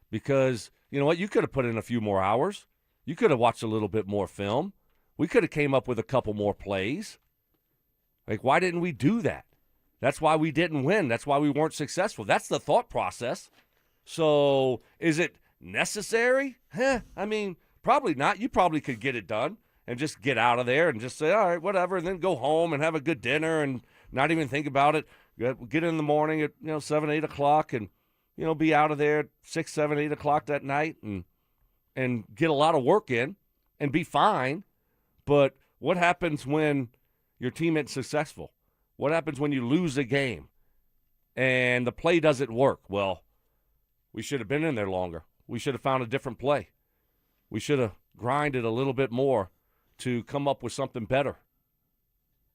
because you know what? You could have put in a few more hours. You could have watched a little bit more film. We could have came up with a couple more plays. Like, why didn't we do that? That's why we didn't win. That's why we weren't successful. That's the thought process. So is it necessary? I mean, probably not. You probably could get it done and just get out of there and just say, all right, whatever, and then go home and have a good dinner and not even think about it. Get in the morning at 7, 8 o'clock and be out of there at 6, 7, 8 o'clock that night and get a lot of work in and be fine. But what happens when your team isn't successful? What happens when you lose a game and the play doesn't work? Well, we should have been in there longer. We should have found a different play. We should have grinded a little bit more to come up with something better.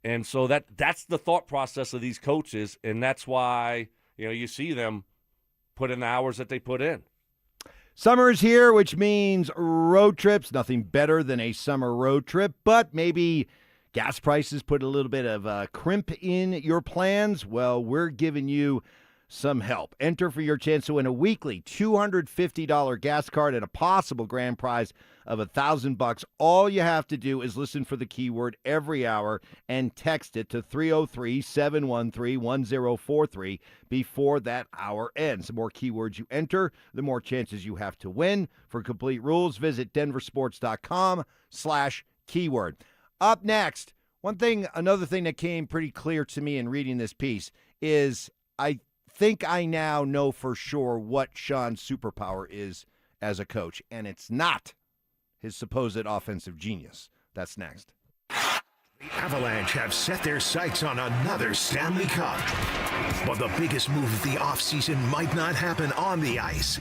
And so that's the thought process of these coaches, and that's why you see them put in the hours that they put in. Summer is here, which means road trips. Nothing better than a summer road trip, but maybe gas prices put a little bit of a crimp in your plans. Well, we're giving you some help. Enter for your chance to win a weekly $250 gas card and a possible grand prize of $1,000. All you have to do is listen for the keyword every hour and text it to 303-713-1043 before that hour ends. The more keywords you enter, the more chances you have to win. For complete rules, visit DenverSports.com/keyword. Up next, another thing that came pretty clear to me in reading this piece is I think I now know for sure what Sean's superpower is as a coach, and it's not his supposed offensive genius. That's next. The Avalanche have set their sights on another Stanley Cup. But the biggest move of the offseason might not happen on the ice.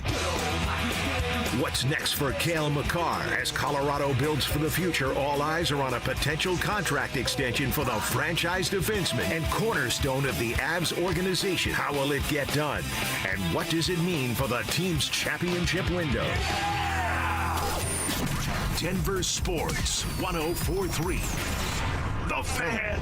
What's next for Cale Makar as Colorado builds for the future? All eyes are on a potential contract extension for the franchise defenseman and cornerstone of the Avs organization. How will it get done? And what does it mean for the team's championship window? Denver Sports 104.3. The Fan.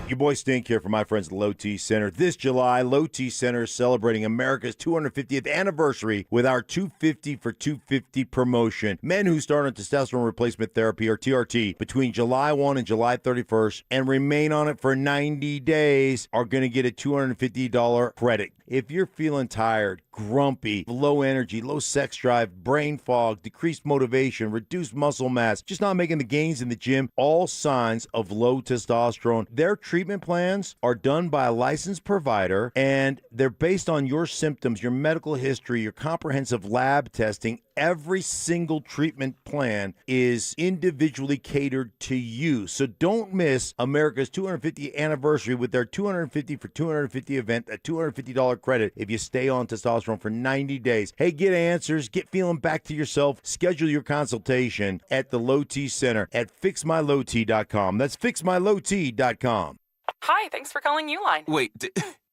Your boy Stink here from my friends at Low T Center. This July, Low T Center is celebrating America's 250th anniversary with our 250 for 250 promotion. Men who start on testosterone replacement therapy, or TRT, between July 1 and July 31st and remain on it for 90 days are going to get a $250 credit. If you're feeling tired, grumpy, low energy, low sex drive, brain fog, decreased motivation, reduced muscle mass, just not making the gains in the gym, all signs of low testosterone, their treatment plans are done by a licensed provider, and they're based on your symptoms, your medical history, your comprehensive lab testing. Every single treatment plan is individually catered to you. So don't miss America's 250th anniversary with their 250 for 250 event, a $250 credit if you stay on testosterone for 90 days. Hey, get answers, get feeling back to yourself. Schedule your consultation at the Low T Center at fixmylowt.com. That's fixmylowt.com. Hi, thanks for calling Uline. Wait,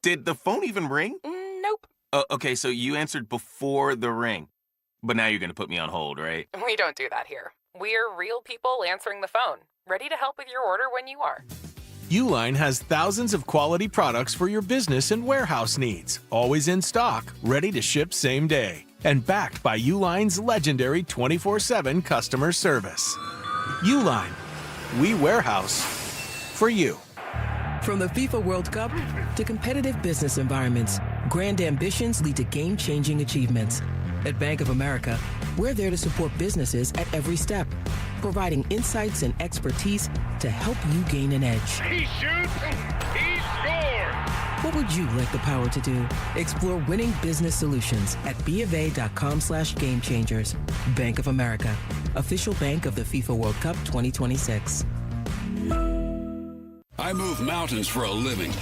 did the phone even ring? Nope. Okay, so you answered before the ring. But now you're going to put me on hold, right? We don't do that here. We're real people answering the phone, ready to help with your order when you are. Uline has thousands of quality products for your business and warehouse needs, always in stock, ready to ship same day, and backed by Uline's legendary 24/7 customer service. Uline, we warehouse for you. From the FIFA World Cup to competitive business environments, grand ambitions lead to game-changing achievements. At Bank of America, we're there to support businesses at every step, providing insights and expertise to help you gain an edge. He shoots, he scores! What would you like the power to do? Explore winning business solutions at BofA.com/gamechangers. Bank of America, official bank of the FIFA World Cup 2026. I move mountains for a living.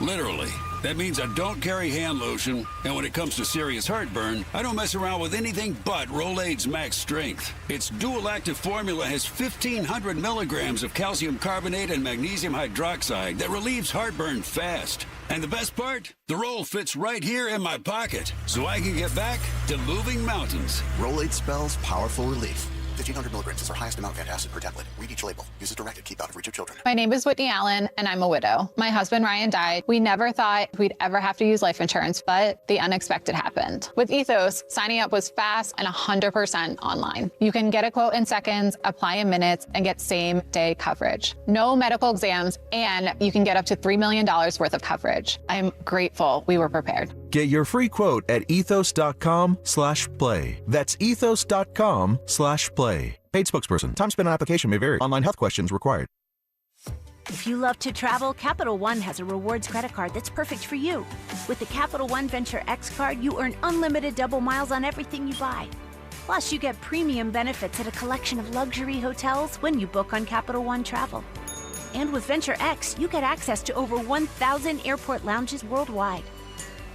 Literally. That means I don't carry hand lotion, and when it comes to serious heartburn, I don't mess around with anything but Rolaids Max Strength. Its dual-active formula has 1,500 milligrams of calcium carbonate and magnesium hydroxide that relieves heartburn fast. And the best part? The roll fits right here in my pocket, so I can get back to moving mountains. Rolaids spells powerful relief. 1,500 milligrams is our highest amount of antacid per tablet. Read each label. Use as directed. Keep out of reach of children. My name is Whitney Allen, and I'm a widow. My husband, Ryan, died. We never thought we'd ever have to use life insurance, but the unexpected happened. With Ethos, signing up was fast and 100% online. You can get a quote in seconds, apply in minutes, and get same-day coverage. No medical exams, and you can get up to $3 million worth of coverage. I'm grateful we were prepared. Get your free quote at ethos.com/play. That's ethos.com/play. Paid spokesperson. Time spent on application may vary. Online health questions required. If you love to travel, Capital One has a rewards credit card that's perfect for you. With the Capital One Venture X card, you earn unlimited double miles on everything you buy. Plus, you get premium benefits at a collection of luxury hotels when you book on Capital One Travel. And with Venture X, you get access to over 1,000 airport lounges worldwide.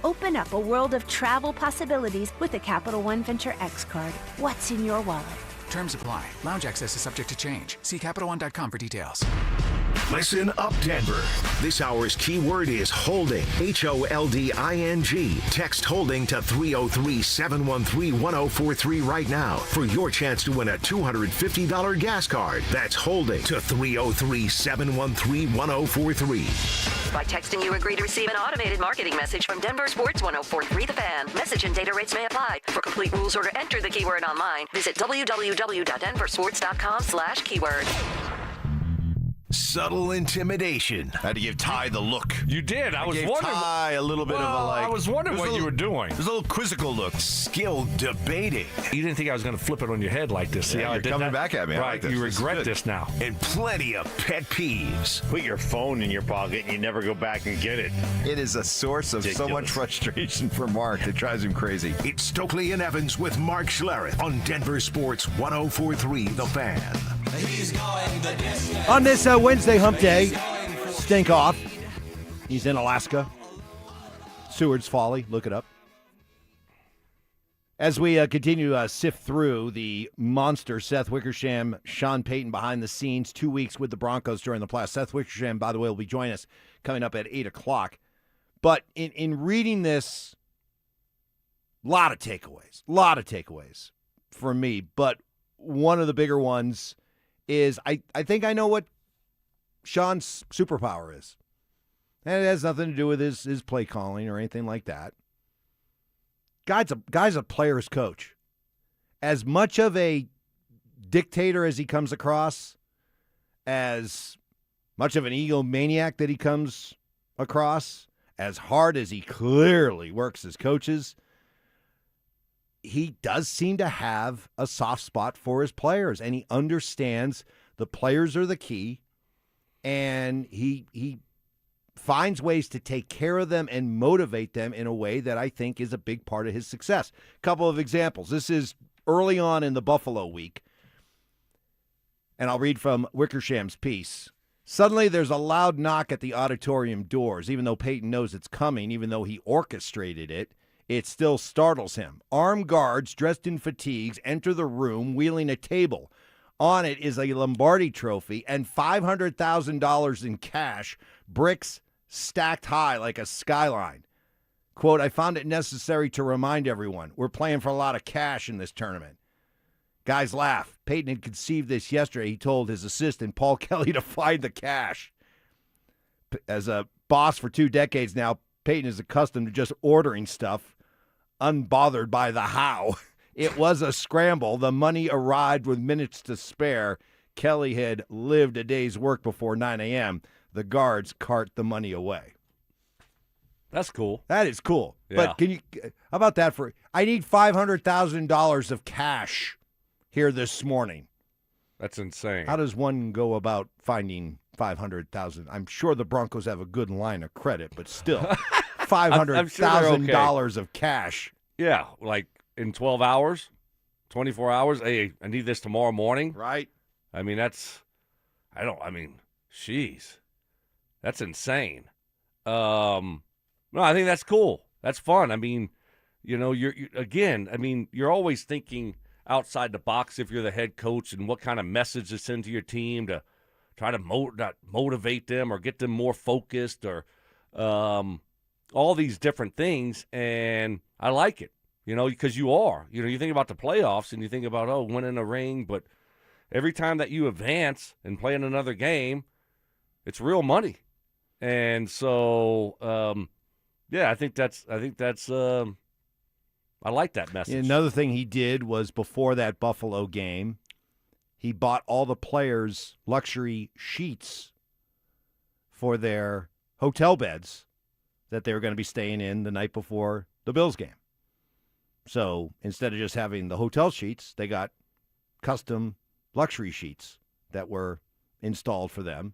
Open up a world of travel possibilities with the Capital One Venture X card. What's in your wallet? Terms apply. Lounge access is subject to change. See CapitalOne.com for details. Listen up, Denver. This hour's keyword is holding. HOLDING. Text holding to 303-713-1043 right now for your chance to win a $250 gas card. That's holding to 303-713-1043. By texting, you agree to receive an automated marketing message from DenverSports 1043 The Fan. Message and data rates may apply. For complete rules or to enter the keyword online, visit www.denversports.com/keyword. Subtle intimidation. Had to give Ty the look. You did. I was gave wondering. Ty a little bit of a like. I was wondering what you were doing. There's a little quizzical look. Skilled debating. You didn't think I was going to flip it on your head like this. See Yeah, how I you're did coming that? back at me. I Right. like this. You This is regret good. this now. And plenty of pet peeves. Put your phone in your pocket and you never go back and get it. It is a source of so much frustration for Mark. It drives him crazy. It's Stokley and Evans with Mark Schlereth on Denver Sports 1043 The Fan. On this Wednesday hump day, stink off. He's in Alaska. Seward's Folly. Look it up. As we continue to sift through the monster Seth Wickersham, Sean Payton behind the scenes, 2 weeks with the Broncos during the playoffs. Seth Wickersham, by the way, will be joining us coming up at 8 o'clock. But in reading this, a lot of takeaways for me. But one of the bigger ones is I think I know what Sean's superpower is. And it has nothing to do with his play calling or anything like that. Guy's a player's coach. As much of a dictator as he comes across, as much of an egomaniac that he comes across, as hard as he clearly works as coaches, he does seem to have a soft spot for his players, and he understands the players are the key, and he finds ways to take care of them and motivate them in a way that I think is a big part of his success. Couple of examples. This is early on in the Buffalo week, and I'll read from Wickersham's piece. Suddenly there's a loud knock at the auditorium doors. Even though Payton knows it's coming, even though he orchestrated it, it still startles him. Armed guards dressed in fatigues enter the room wheeling a table. On it is a Lombardi trophy and $500,000 in cash, bricks stacked high like a skyline. Quote, I found it necessary to remind everyone, we're playing for a lot of cash in this tournament. Guys laugh. Payton had conceived this yesterday. He told his assistant, Paul Kelly, to find the cash. As a boss for 2 decades now, Payton is accustomed to just ordering stuff, unbothered by the how. It was a scramble. The money arrived with minutes to spare. Kelly had lived a day's work before 9 a.m. The guards cart the money away. That's cool. That is cool. Yeah. But how about that I need $500,000 of cash here this morning. That's insane. How does one go about finding $500,000? I'm sure the Broncos have a good line of credit, but still, $500,000 of cash. Yeah, like in 12 hours, 24 hours. Hey, I need this tomorrow morning. Right. I mean, jeez, that's insane. No, I think that's cool. That's fun. I mean, you're always thinking outside the box if you're the head coach and what kind of message to send to your team to try to motivate them or get them more focused or all these different things. And I like it. You know, because you are. You know, you think about the playoffs and you think about, winning a ring, but every time that you advance and play in another game, it's real money. And so, I think that's I like that message. Another thing he did was before that Buffalo game, he bought all the players luxury sheets for their hotel beds that they were going to be staying in the night before the Bills game. So instead of just having the hotel sheets, they got custom luxury sheets that were installed for them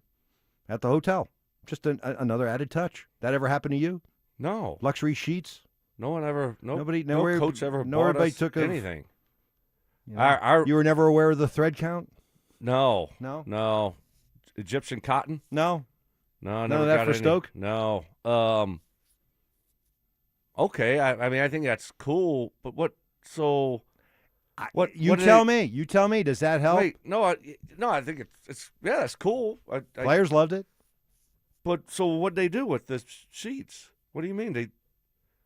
at the hotel. Just another added touch. That ever happened to you? No. Luxury sheets? No one ever. No coach ever no bought everybody us took anything. You were never aware of the thread count? No. Egyptian cotton? No. No, none of that for Stoke? No. Okay, I think that's cool, but what? So, what? You tell me. You tell me. Does that help? Wait, no, I think it's that's cool. Players loved it. But so what'd they do with the sheets? What do you mean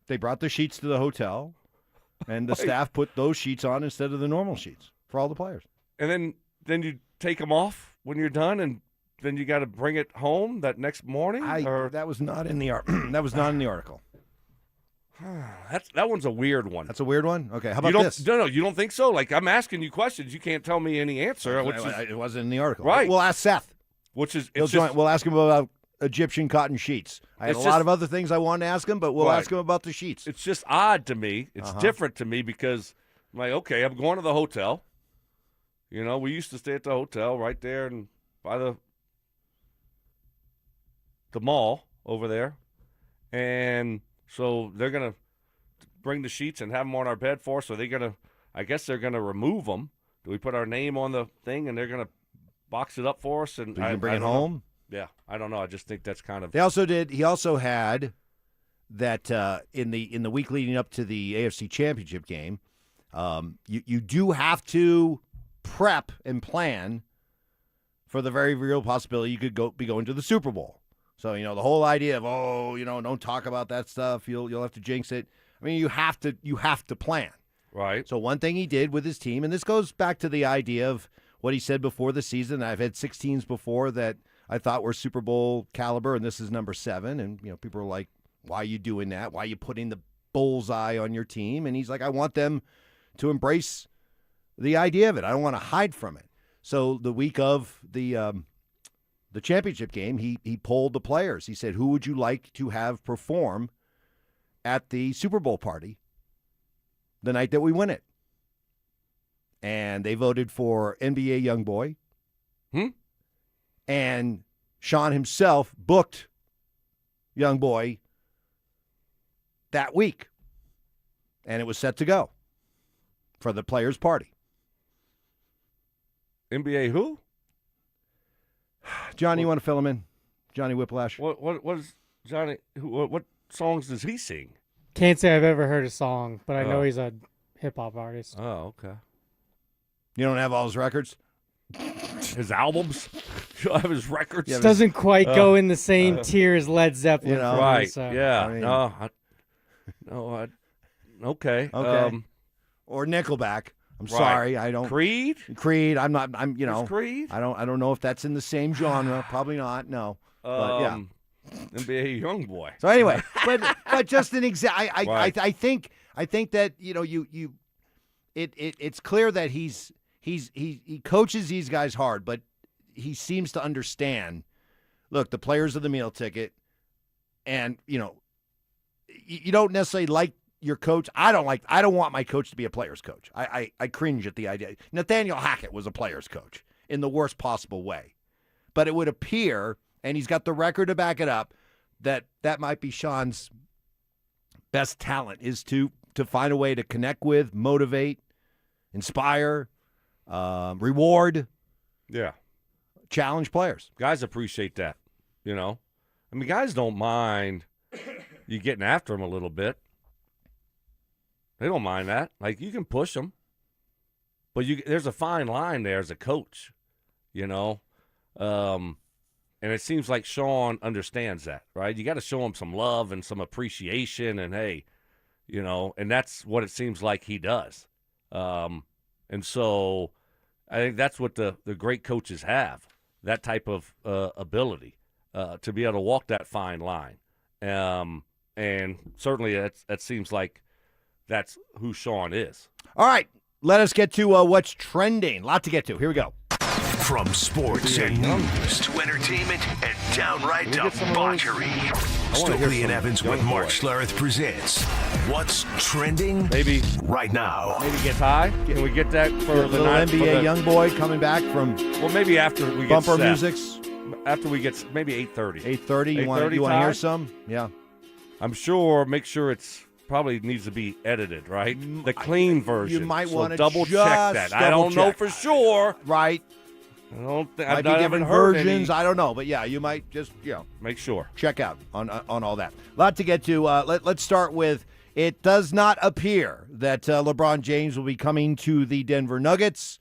they brought the sheets to the hotel, and the staff put those sheets on instead of the normal sheets for all the players. And then you take them off when you're done, and then you got to bring it home that next morning. That was not in the that was not in the article. That one's a weird one. That's a weird one? Okay, how about this? No, you don't think so? Like, I'm asking you questions. You can't tell me any answer. It wasn't in the article. Right. We'll ask Seth. We'll ask him about Egyptian cotton sheets. I had a lot of other things I wanted to ask him, but we'll ask him about the sheets. It's just odd to me. It's different to me because I'm like, okay, I'm going to the hotel. You know, we used to stay at the hotel right there and by the mall over there. And so they're going to bring the sheets and have them on our bed for us. So I guess they're going to remove them. Do we put our name on the thing and they're going to box it up for us? And so you can bring it home? Know. Yeah, I don't know. I just think that's kind of. He also had that in the week leading up to the AFC Championship game, you do have to prep and plan for the very real possibility you could be going to the Super Bowl. So, the whole idea of, don't talk about that stuff. You'll have to jinx it. I mean, you have to plan. Right. So one thing he did with his team, and this goes back to the idea of what he said before the season. I've had 6 teams before that I thought were Super Bowl caliber, and this is number 7. And, people are like, why are you doing that? Why are you putting the bullseye on your team? And he's like, I want them to embrace the idea of it. I don't want to hide from it. So the week of the championship game, he polled the players. He said, who would you like to have perform at the Super Bowl party the night that we win it? And they voted for NBA Youngboy. And Sean himself booked Youngboy that week. And it was set to go for the players' party. NBA who? Johnny, you want to fill him in? Johnny Whiplash. What is Johnny? What songs does he sing? Can't say I've ever heard a song, but I know he's a hip hop artist. Oh, okay. You don't have all his records? His albums? You don't have his records? It doesn't quite go in the same tier as Led Zeppelin. Right. So. Yeah. I mean, okay. Or Nickelback. I'm sorry, I don't. Creed. I'm not. Creed. I don't know if that's in the same genre. Probably not. No. But yeah. NBA Youngboy. So anyway, but just an example. I think that it's clear that he coaches these guys hard, but he seems to understand. Look, the players are the meal ticket, and you don't necessarily like your coach. I don't want my coach to be a player's coach. I cringe at the idea. Nathaniel Hackett was a player's coach in the worst possible way. But it would appear, and he's got the record to back it up, that might be Sean's best talent is to find a way to connect with, motivate, inspire, reward, challenge players. Guys appreciate that, I mean, guys don't mind you getting after them a little bit. They don't mind that. Like, you can push them. But there's a fine line there as a coach, And it seems like Sean understands that, right? You got to show him some love and some appreciation and, hey, and that's what it seems like he does. And so I think that's what the great coaches have, that type of ability to be able to walk that fine line. And certainly that seems like that's who Sean is. All right, let us get to what's trending. A lot to get to. Here we go. From sports and news to entertainment and downright debauchery, Stokley and Evans with Mark Schlereth presents What's Trending Maybe Right Now. Maybe get high. Can we get that for the little NBA young boy coming back from? Well, maybe after we get bumper set. musics. After we get maybe 8:30. 8:30. You want to hear some? Yeah. I'm sure. Make sure it's. Probably needs to be edited, right? The clean version. You might want to double check that. I don't know for sure. Right. I don't think might be different versions. I don't know, but yeah, you might just make sure. Check out on all that. A lot to get to. Let's start with. It does not appear that LeBron James will be coming to the Denver Nuggets.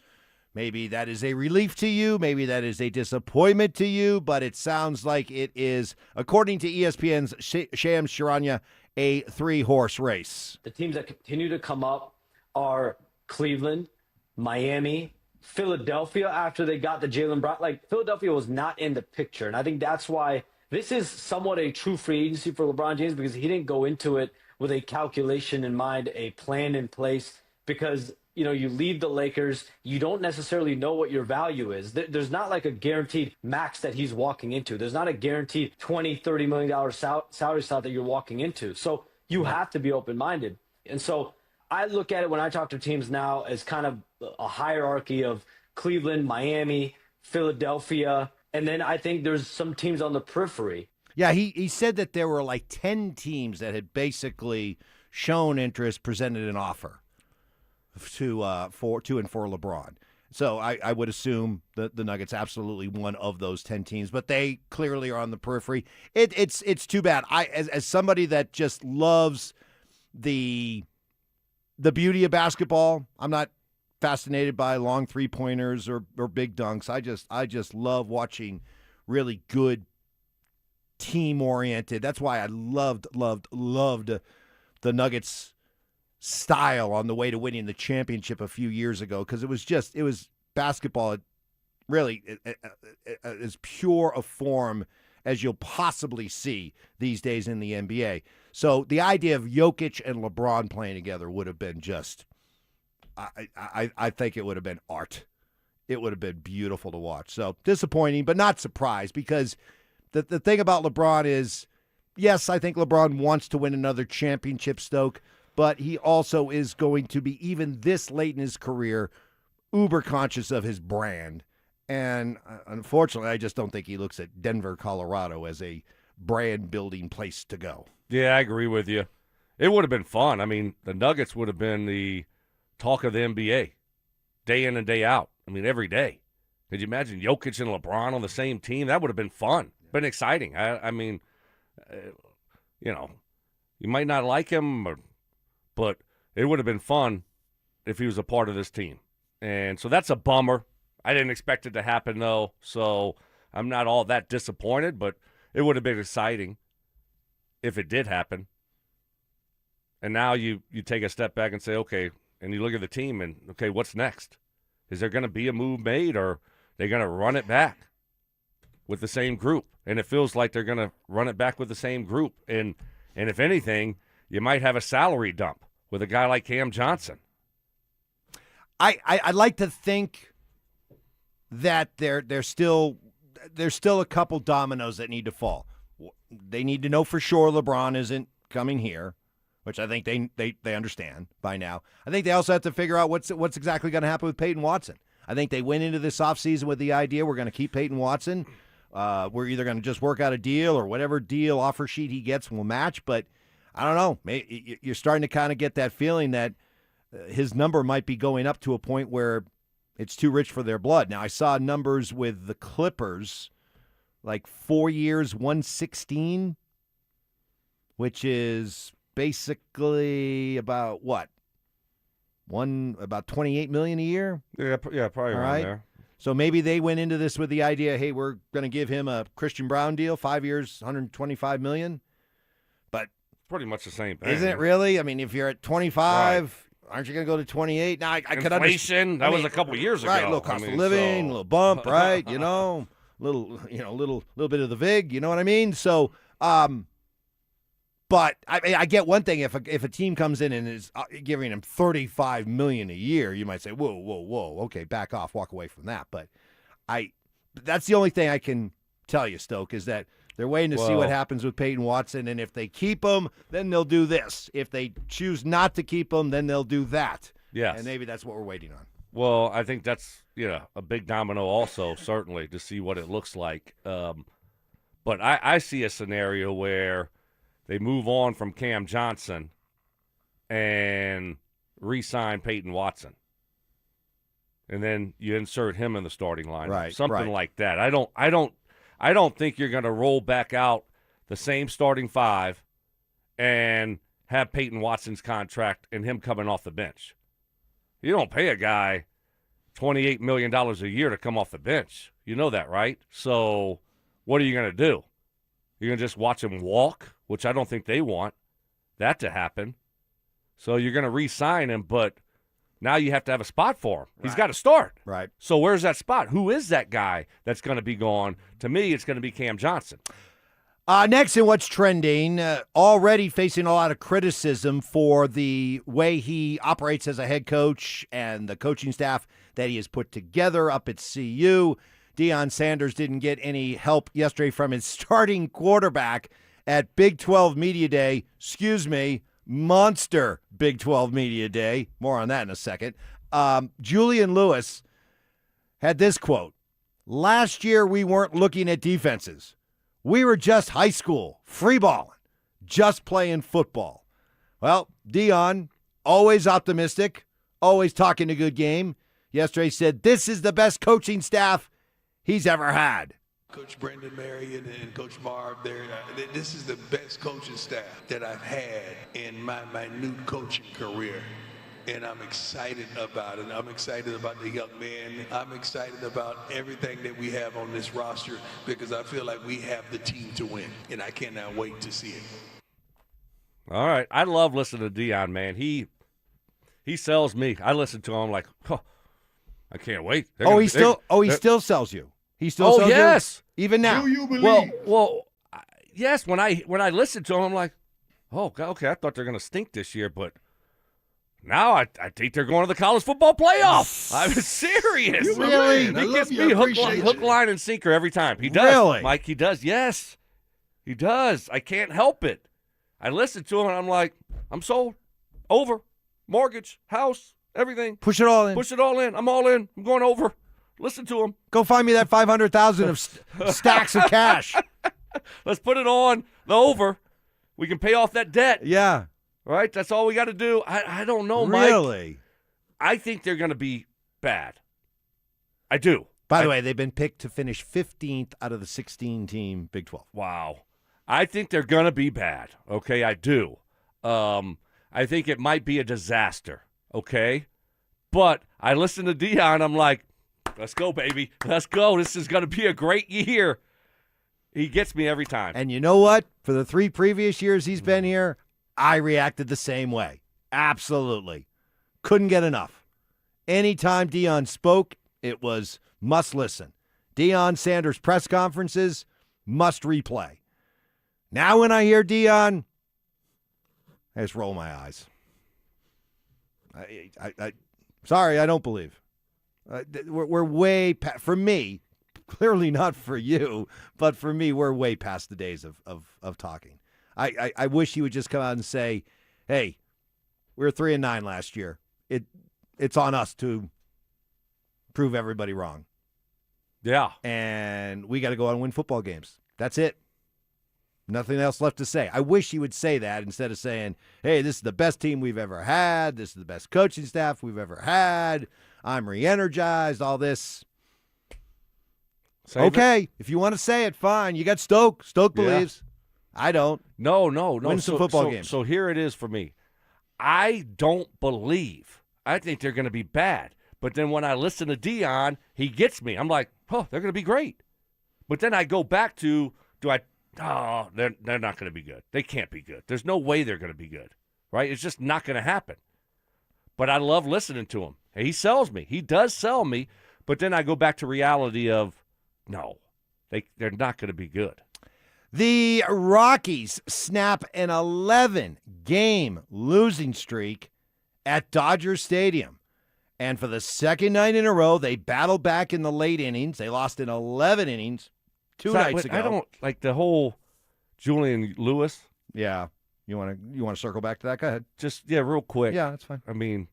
Maybe that is a relief to you. Maybe that is a disappointment to you. But it sounds like it is, according to ESPN's Shams Charania, a 3-horse race. The teams that continue to come up are Cleveland, Miami, Philadelphia after they got the Jaylen Brown. Like, Philadelphia was not in the picture. And I think that's why this is somewhat a true free agency for LeBron James, because he didn't go into it with a calculation in mind, a plan in place, because you leave the Lakers, you don't necessarily know what your value is. There's not like a guaranteed max that he's walking into. There's not a guaranteed $20, $30 million salary slot that you're walking into. So you have to be open-minded. And so I look at it when I talk to teams now as kind of a hierarchy of Cleveland, Miami, Philadelphia, and then I think there's some teams on the periphery. Yeah, he said that there were like 10 teams that had basically shown interest, presented an offer to and for LeBron. So I would assume that the Nuggets absolutely one of those 10 teams, but they clearly are on the periphery. It's too bad. As somebody that just loves the beauty of basketball, I'm not fascinated by long 3-pointers or big dunks. I just love watching really good team-oriented. That's why I loved the Nuggets style on the way to winning the championship a few years ago, because it was basketball really as pure a form as you'll possibly see these days in the NBA. So the idea of Jokic and LeBron playing together would have been just I think it would have been art. It would have been beautiful to watch. So disappointing, but not surprised, because the thing about LeBron is, yes, I think LeBron wants to win another championship, Stoke, but he also is going to be, even this late in his career, uber conscious of his brand. And unfortunately, I just don't think he looks at Denver, Colorado as a brand-building place to go. Yeah, I agree with you. It would have been fun. I mean, the Nuggets would have been the talk of the NBA, day in and day out. I mean, every day. Could you imagine Jokic and LeBron on the same team? That would have been fun. Been exciting. I mean, you might not like him, but it would have been fun if he was a part of this team. And so that's a bummer. I didn't expect it to happen, though, so I'm not all that disappointed, but it would have been exciting if it did happen. And now you take a step back and say, okay, and you look at the team and, okay, what's next? Is there going to be a move made, or are they going to run it back with the same group? And it feels like they're going to run it back with the same group. And if anything, you might have a salary dump with a guy like Cam Johnson. I'd like to think that there's still a couple dominoes that need to fall. They need to know for sure LeBron isn't coming here, which I think they understand by now. I think they also have to figure out what's exactly going to happen with Payton Watson. I think they went into this offseason with the idea we're going to keep Payton Watson. We're either going to just work out a deal, or whatever deal offer sheet he gets will match. But I don't know. Maybe you're starting to kind of get that feeling that his number might be going up to a point where it's too rich for their blood. Now, I saw numbers with the Clippers, like 4 years, 116, which is basically about what? About $28 million a year? Yeah, probably around there. So maybe they went into this with the idea, hey, we're going to give him a Christian Brown deal, 5 years, $125 million. But pretty much the same thing. Isn't it really? I mean, if you're at 25, aren't you going to go to 28? Now, I could understand. Inflation, that was a couple years ago. Right, a little cost of living, a little bump, right? Little bit of the vig, you know what I mean? So, but I get one thing. If a team comes in and is giving him $35 million a year, you might say, whoa, okay, back off, walk away from that. But that's the only thing I can tell you, Stoke, is that they're waiting to see what happens with Payton Watson, and if they keep him, then they'll do this. If they choose not to keep him, then they'll do that. Yes. And maybe that's what we're waiting on. Well, I think that's a big domino also, certainly, to see what it looks like. But I see a scenario where they move on from Cam Johnson and re-sign Payton Watson. And then you insert him in the starting lineup. Right, something like that. I don't think you're going to roll back out the same starting five and have Payton Watson's contract and him coming off the bench. You don't pay a guy $28 million a year to come off the bench. You know that, right? So what are you going to do? You're going to just watch him walk, which I don't think they want that to happen. So you're going to re-sign him, but now you have to have a spot for him. He's got to start. Right. So where's that spot? Who is that guy that's going to be gone? To me, it's going to be Cam Johnson. Next in what's trending, already facing a lot of criticism for the way he operates as a head coach and the coaching staff that he has put together up at CU. Deion Sanders didn't get any help yesterday from his starting quarterback at Big 12 Media Day. Monster Big 12 Media Day. More on that in a second. Julian Lewis had this quote. Last year, we weren't looking at defenses. We were just high school, free balling, just playing football. Well, Deion, always optimistic, always talking a good game. Yesterday said this is the best coaching staff he's ever had. Coach Brendan Marion and Coach Marv, this is the best coaching staff that I've had in my minute coaching career. And I'm excited about it. I'm excited about the young men. I'm excited about everything that we have on this roster because I feel like we have the team to win. And I cannot wait to see it. All right. I love listening to Deion, man. He sells me. I listen to him like, I can't wait. He still sells you. He still sells yes. you? Even now. Do you believe? Well, yes. When I listen to him, I'm like, okay, I thought they're going to stink this year, but now I think they're going to the college football playoff. I'm serious. Really? He gets me hook, line, and sinker every time. He does. Really? Mike, he does. Yes, he does. I can't help it. I listen to him, and I'm like, I'm sold. Over. Mortgage, house, everything. Push it all in. Push it all in. I'm all in. I'm going over. Listen to him. Go find me that $500,000 of stacks of cash. Let's put it on the over. We can pay off that debt. Yeah. Right? That's all we got to do. I don't know, Mike. Really? I think they're going to be bad. I do. By the way, they've been picked to finish 15th out of the 16-team Big 12. Wow. I think they're going to be bad. Okay, I do. I think it might be a disaster. Okay? But I listen to Deion, I'm like, let's go, baby. Let's go. This is going to be a great year. He gets me every time. And you know what? For the 3 previous years he's been here, I reacted the same way. Absolutely. Couldn't get enough. Anytime Deion spoke, it was must listen. Deion Sanders press conferences, must replay. Now when I hear Deion, I just roll my eyes. Sorry, I don't believe. We're way past, for me, clearly not for you, but for me, we're way past the days of talking. I wish he would just come out and say, hey, we were 3-9 last year. It's on us to prove everybody wrong. Yeah. And we got to go out and win football games. That's it. Nothing else left to say. I wish he would say that instead of saying, hey, this is the best team we've ever had. This is the best coaching staff we've ever had. I'm re-energized, all this. Okay, if you want to say it, fine. You got Stoke. Stoke believes. I don't. No. Win some football games. So here it is for me. I don't believe. I think they're going to be bad. But then when I listen to Deion, he gets me. I'm like, they're going to be great. But then I go back to, do I oh, they're not going to be good. They can't be good. There's no way they're going to be good, right? It's just not going to happen. But I love listening to him. He sells me. He does sell me. But then I go back to reality of, no, they're not going to be good. The Rockies snap an 11-game losing streak at Dodger Stadium. And for the second night in a row, they battled back in the late innings. They lost in 11 innings two nights ago. I don't like the whole Julian Lewis. Yeah. You want to circle back to that? Go ahead. Just, real quick. Yeah, that's fine. I mean,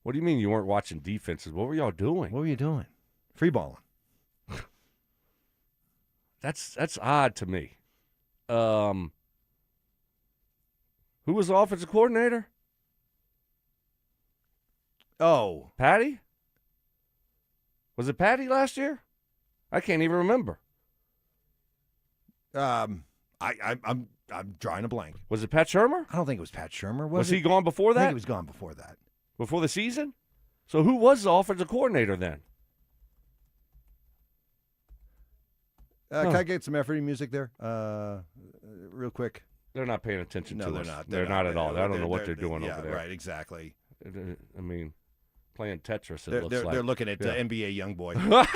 what do you mean you weren't watching defenses? What were y'all doing? What were you doing? Free balling. That's odd to me. Who was the offensive coordinator? Oh. Patty? Was it Patty last year? I can't even remember. I'm drawing a blank. Was it Pat Shurmur? I don't think it was Pat Shurmur. Was he gone before that? I think he was gone before that. Before the season? So who was the offensive coordinator then? Can I get some efforting music there? Real quick. They're not paying attention to us. No, they're not. They're not at all. I don't know what they're doing over there. Right, exactly. I mean, playing Tetris, it looks like. They're looking at NBA Youngboy.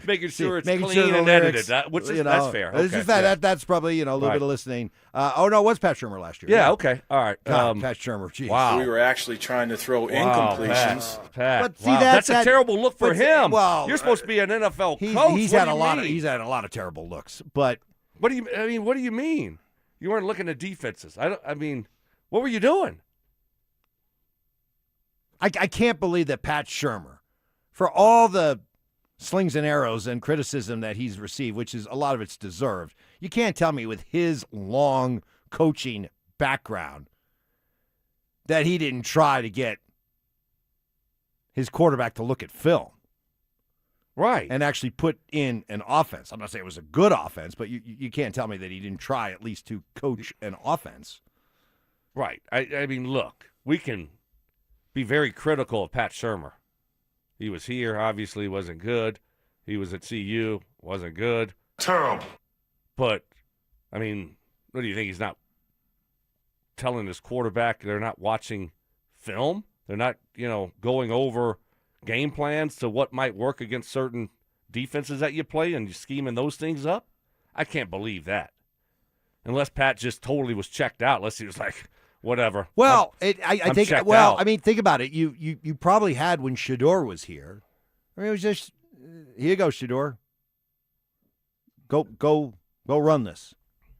Making sure it's clean and edited. That's fair. It's just that's probably a little bit of listening. Oh no, it was Pat Shurmur last year. Yeah. Okay. All right. God, Pat Shurmur. Geez. Wow. We were actually trying to throw incompletions. Pat. But see, that's a terrible look for him. Well, you're supposed to be an NFL coach. He's had a lot of terrible looks. But what do you mean? You weren't looking at defenses. I mean, what were you doing? I can't believe that Pat Shurmur, for all the slings and arrows and criticism that he's received, which is a lot of it's deserved, you can't tell me with his long coaching background that he didn't try to get his quarterback to look at film. Right. And actually put in an offense. I'm not saying it was a good offense, but you can't tell me that he didn't try at least to coach an offense. Right. I mean, look, we can be very critical of Pat Shurmur. He was here, obviously wasn't good. He was at CU, wasn't good. Terrible. But, I mean, what do you think? He's not telling his quarterback they're not watching film? They're not, going over game plans to what might work against certain defenses that you play and you scheming those things up? I can't believe that. Unless Pat just totally was checked out. Unless he was like, whatever. Well, I think. Well, out. I mean, think about it. You probably had when Shedeur was here. I mean, it was just here you go, Shedeur. Go run this,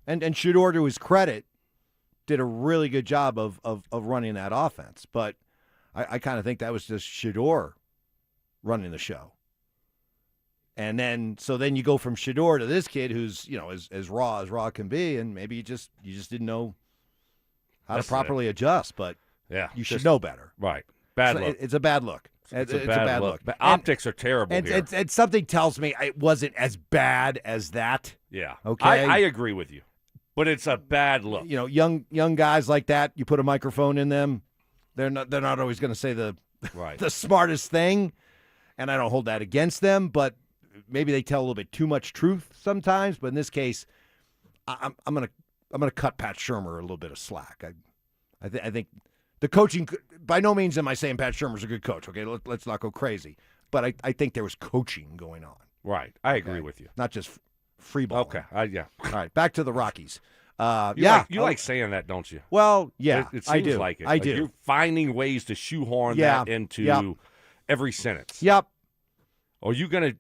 and Shedeur, to his credit, did a really good job of running that offense. But I kind of think that was just Shedeur running the show. And then you go from Shedeur to this kid who's as raw can be, and maybe you just didn't know how to properly adjust, but you should know better. Right. Bad look. It's a bad look. It's a bad look. Optics are terrible here. And something tells me it wasn't as bad as that. Yeah. Okay. I agree with you, but it's a bad look. Young guys like that, you put a microphone in them, they're not always going to say the smartest thing, and I don't hold that against them, but maybe they tell a little bit too much truth sometimes. But in this case, I'm gonna cut Pat Shurmur a little bit of slack. I think the coaching. By no means am I saying Pat Shurmur's a good coach. Okay, let's not go crazy. But I think there was coaching going on. Right, I agree with you. Not just free ball. Okay, yeah. All right, back to the Rockies. You like saying that, don't you? Well, yeah, it seems I do. like it. I do. You're finding ways to shoehorn that into every sentence. Yep. Are you going to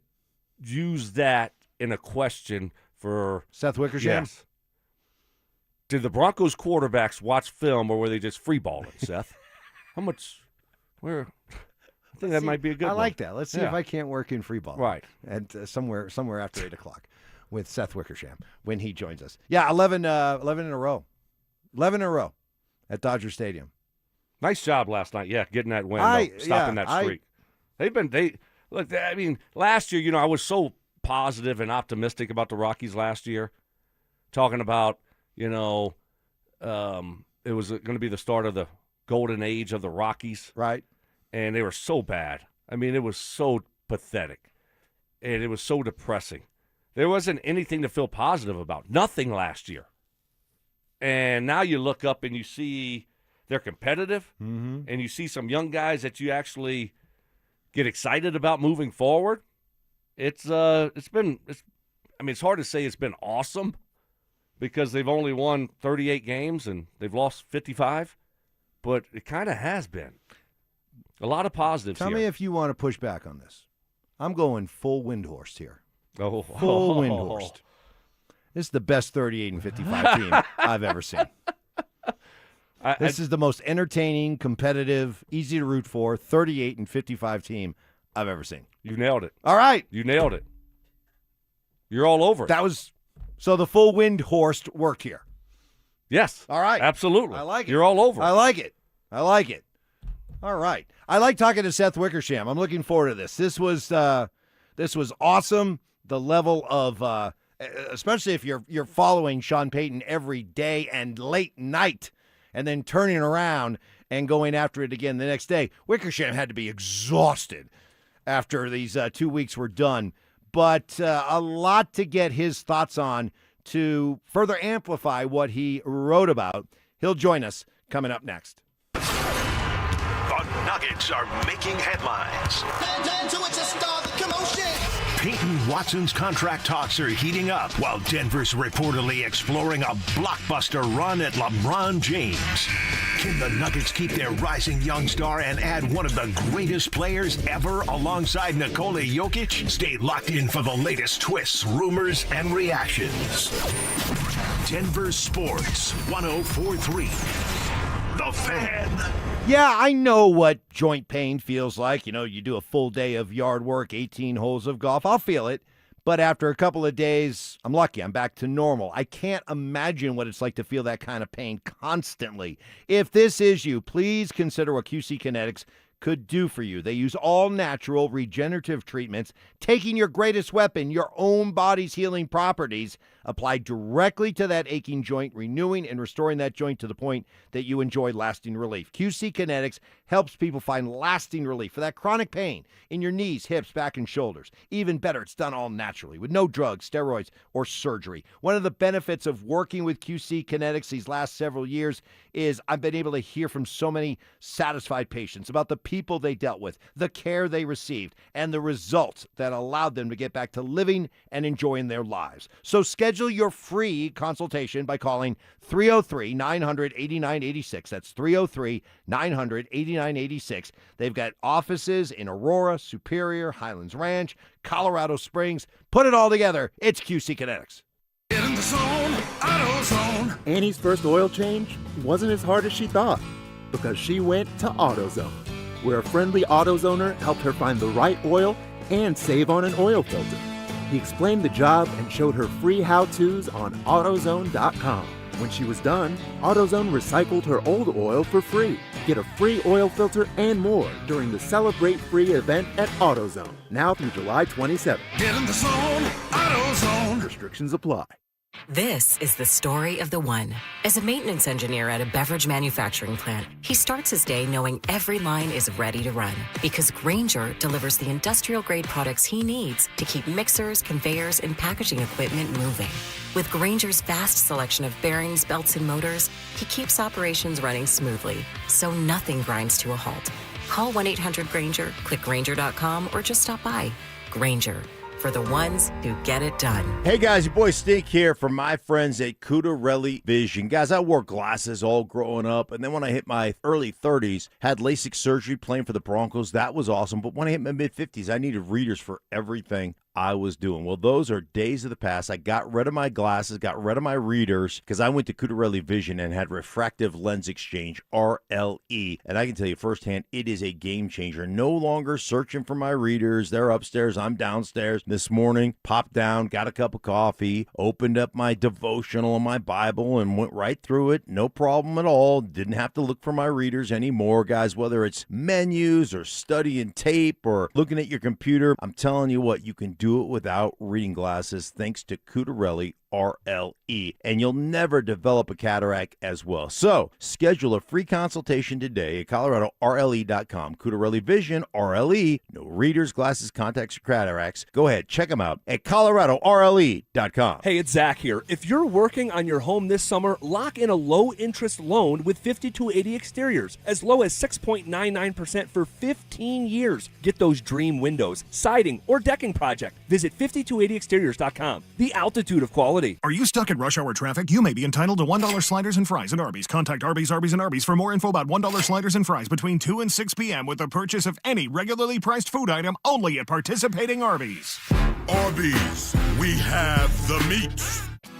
use that in a question for Seth Wickersham? Yes. Did the Broncos quarterbacks watch film, or were they just free balling, Seth? How much? I think that might be a good one. I like that. Let's see if I can't work in free ball. Right. And somewhere after 8:00 with Seth Wickersham when he joins us. Yeah, 11 in a row. 11 in a row at Dodger Stadium. Nice job last night. Yeah, getting that win, stopping that streak. I mean, last year, I was so positive and optimistic about the Rockies last year, talking about, it was going to be the start of the golden age of the Rockies. Right. And they were so bad. I mean, it was so pathetic. And it was so depressing There wasn't anything to feel positive about. Nothing last year. And now you look up and you see they're competitive, and you see some young guys that you actually get excited about moving forward. It's hard to say it's been awesome because they've only won 38 games and they've lost 55, but it kind of has been. A lot of positives Tell here. me if you want to push back on this. I'm going full Windhorst here. Oh, full Windhorst. This is the best 38 and 55 team I've ever seen. This is the most entertaining, competitive, easy to root for 38 and 55 team I've ever seen. You nailed it. All right. You nailed it. You're all over it. So the full Windhorst worked here. Yes. All right. Absolutely. I like it. You're all over it. I like it. All right. I like talking to Seth Wickersham. I'm looking forward to this. This was awesome. The level of especially if you're following Sean Payton every day and late night and then turning around and going after it again the next day. Wickersham had to be exhausted after these 2 weeks were done. But a lot to get his thoughts on to further amplify what he wrote about. He'll join us coming up next. The Nuggets are making headlines. Peyton Watson's contract talks are heating up while Denver's reportedly exploring a blockbuster run at LeBron James. Can the Nuggets keep their rising young star and add one of the greatest players ever alongside Nikola Jokic? Stay locked in for the latest twists, rumors, and reactions. Denver Sports 104.3. The Fan. Yeah, I know what joint pain feels like. You know, you do a full day of yard work, 18 holes of golf. I'll feel it. But after a couple of days, I'm lucky. I'm back to normal. I can't imagine what it's like to feel that kind of pain constantly. If this is you, please consider what QC Kinetics could do for you. They use all natural regenerative treatments, taking your greatest weapon, your own body's healing properties, applied directly to that aching joint, renewing and restoring that joint to the point that you enjoy lasting relief. QC Kinetics helps people find lasting relief for that chronic pain in your knees, hips, back, and shoulders. Even better, it's done all naturally with no drugs, steroids, or surgery. One of the benefits of working with QC Kinetics these last several years is I've been able to hear from so many satisfied patients about the people they dealt with, the care they received, and the results that allowed them to get back to living and enjoying their lives. So schedule your free consultation by calling 303-900-8986. That's 303-900-8986. They've got offices in Aurora, Superior, Highlands Ranch, Colorado Springs. Put it all together. It's QC Kinetics. Get in the zone, AutoZone. Annie's first oil change wasn't as hard as she thought because she went to AutoZone, where a friendly AutoZoner helped her find the right oil and save on an oil filter. He explained the job and showed her free how-tos on AutoZone.com. When she was done, AutoZone recycled her old oil for free. Get a free oil filter and more during the Celebrate Free event at AutoZone, now through July 27th. Get in the zone, AutoZone. Restrictions apply. This is the story of the one. As a maintenance engineer at a beverage manufacturing plant, he starts his day knowing every line is ready to run because Grainger delivers the industrial-grade products he needs to keep mixers, conveyors, and packaging equipment moving. With Grainger's vast selection of bearings, belts, and motors, he keeps operations running smoothly, so nothing grinds to a halt. Call 1-800-GRAINGER, click Grainger.com, or just stop by. Grainger, for the ones who get it done. Hey guys, your boy Stink here from my friends at Cudarelli Vision. Guys, I wore glasses all growing up, and then when I hit my early 30s, had LASIK surgery playing for the Broncos. That was awesome. But when I hit my mid-50s, I needed readers for everything I was doing. Well, those are days of the past. I got rid of my glasses, got rid of my readers, because I went to Cudarelli Vision and had refractive lens exchange, RLE. And I can tell you firsthand, it is a game changer. No longer searching for my readers. They're upstairs, I'm downstairs. This morning, popped down, got a cup of coffee, opened up my devotional and my Bible, and went right through it. No problem at all. Didn't have to look for my readers anymore, guys. Whether it's menus or studying tape or looking at your computer, I'm telling you what, you can do it without reading glasses thanks to Cudarelli RLE, and you'll never develop a cataract as well. So schedule a free consultation today at ColoradoRLE.com. Cutarelli Vision, RLE, no readers, glasses, contacts, or cataracts. Go ahead, check them out at ColoradoRLE.com. Hey, it's Zach here. If you're working on your home this summer, lock in a low-interest loan with 5280 Exteriors, as low as 6.99% for 15 years. Get those dream windows, siding, or decking project. Visit 5280exteriors.com. The altitude of quality. Are you stuck in rush hour traffic? You may be entitled to $1 sliders and fries at Arby's. Contact Arby's, and Arby's for more info about $1 sliders and fries between 2 and 6 p.m. with the purchase of any regularly priced food item only at participating Arby's. Arby's, we have the meat.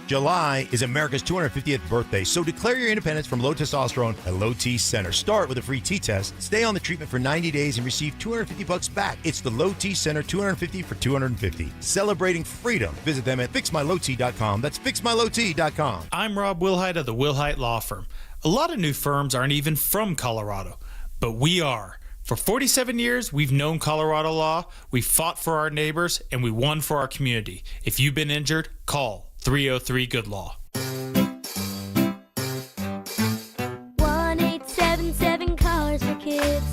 July is America's 250th birthday, so declare your independence from low testosterone at Low T Center. Start with a free T-test, stay on the treatment for 90 days, and receive $250 back. It's the Low T Center, 250 for 250. Celebrating freedom. Visit them at fixmylowt.com. That's fixmylowt.com. I'm Rob Wilhite of the Wilhite Law Firm. A lot of new firms aren't even from Colorado, but we are. For 47 years, we've known Colorado law, we fought for our neighbors, and we won for our community. If you've been injured, call 303 Good Law. 1-877 Cars for Kids.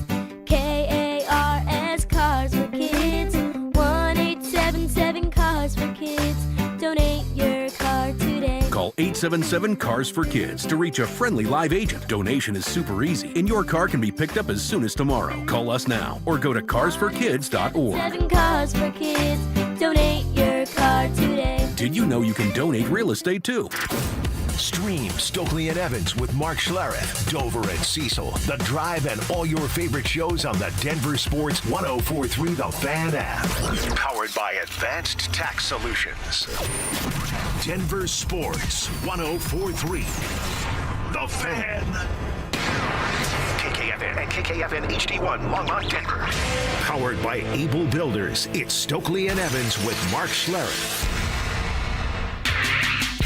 KARS Cars for Kids. 1-877 Cars for Kids. Donate your car today. Call 877 Cars for Kids to reach a friendly live agent. Donation is super easy, and your car can be picked up as soon as tomorrow. Call us now or go to carsforkids.org. 7 Cars for Kids. Donate your car today. Did you know you can donate real estate too? Stream Stokley and Evans with Mark Schlereth, Dover and Cecil, The Drive, and all your favorite shows on the Denver Sports 1043 The Fan app. Powered by Advanced Tax Solutions. Denver Sports 1043 The Fan. KKFN and KKFN HD1 Longmont, Denver. Powered by Able Builders, it's Stokley and Evans with Mark Schlereth.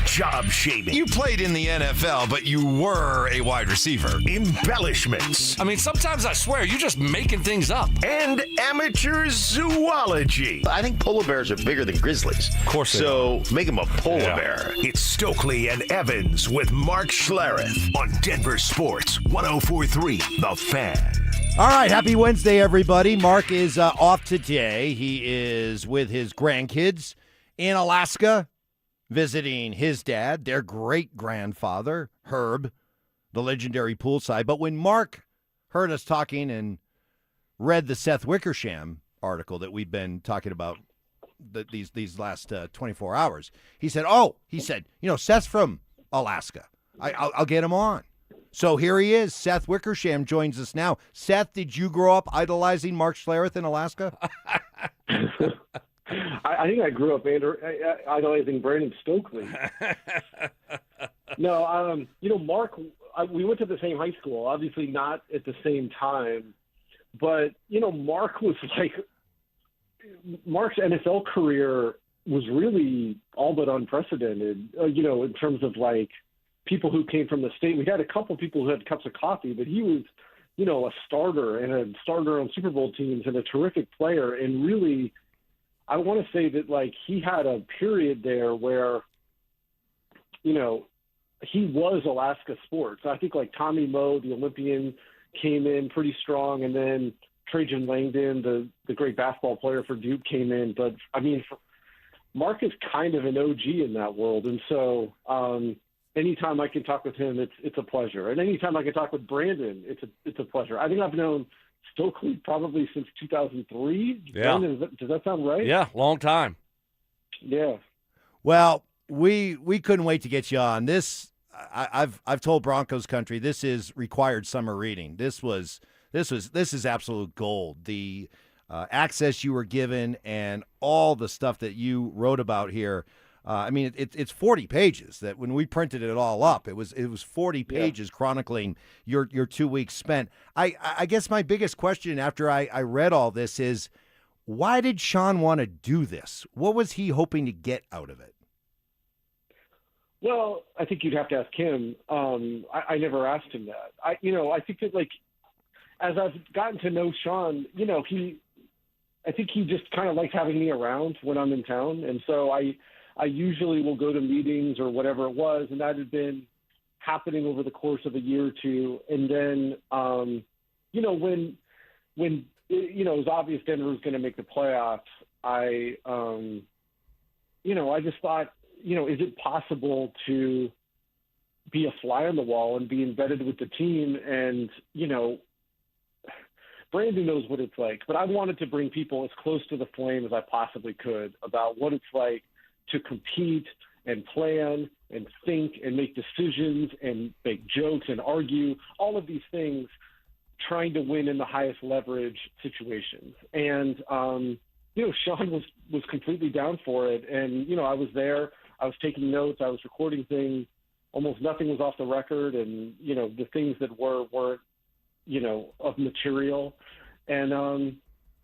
Job shaming. You played in the NFL, but you were a wide receiver. Embellishments. I mean, sometimes I swear you're just making things up. And amateur zoology. I think polar bears are bigger than grizzlies. Of course they So make them a polar bear. It's Stokley and Evans with Mark Schlereth on Denver Sports 1043 The Fan. All right, happy Wednesday, everybody. Mark is off today. He is with his grandkids in Alaska, visiting his dad, their great-grandfather, Herb, the legendary poolside. But when Mark heard us talking and read the Seth Wickersham article that we've been talking about these last 24 hours, he said, Seth's from Alaska. I'll get him on. So here he is. Seth Wickersham joins us now. Seth, did you grow up idolizing Mark Schlereth in Alaska? I think I grew up idolizing Brandon Stokley. No, Mark, we went to the same high school, obviously not at the same time, but, Mark was like, Mark's NFL career was really all but unprecedented, in terms of like people who came from the state. We had a couple people who had cups of coffee, but he was, a starter and a starter on Super Bowl teams and a terrific player. And really, I want to say that, like, he had a period there where, he was Alaska sports. I think, like, Tommy Moe, the Olympian, came in pretty strong, and then Trajan Langdon, the great basketball player for Duke, came in. But, I mean, Mark is kind of an OG in that world. And so anytime I can talk with him, it's a pleasure. And anytime I can talk with Brandon, it's a pleasure. I think I've known Stokley probably since 2003. Yeah. Brandon, does that sound right? Yeah, long time. Yeah. Well, we couldn't wait to get you on. This I've told Broncos country, this is required summer reading. This is absolute gold. The access you were given and all the stuff that you wrote about here. It's 40 pages. That when we printed it all up, it was 40 pages chronicling your 2 weeks spent. I guess my biggest question after I read all this is, why did Sean want to do this? What was he hoping to get out of it? Well, I think you'd have to ask him. I never asked him that. I think that, like, as I've gotten to know Sean, I think he just kind of likes having me around when I'm in town, and so I I usually will go to meetings or whatever it was, and that had been happening over the course of a year or two. And then, when it was obvious Denver was going to make the playoffs, I just thought, is it possible to be a fly on the wall and be embedded with the team? And, Brandon knows what it's like, but I wanted to bring people as close to the flame as I possibly could about what it's like to compete and plan and think and make decisions and make jokes and argue, all of these things, trying to win in the highest leverage situations. And, Sean was completely down for it. And, I was there, I was taking notes, I was recording things, almost nothing was off the record. And, the things that weren't, of material. And,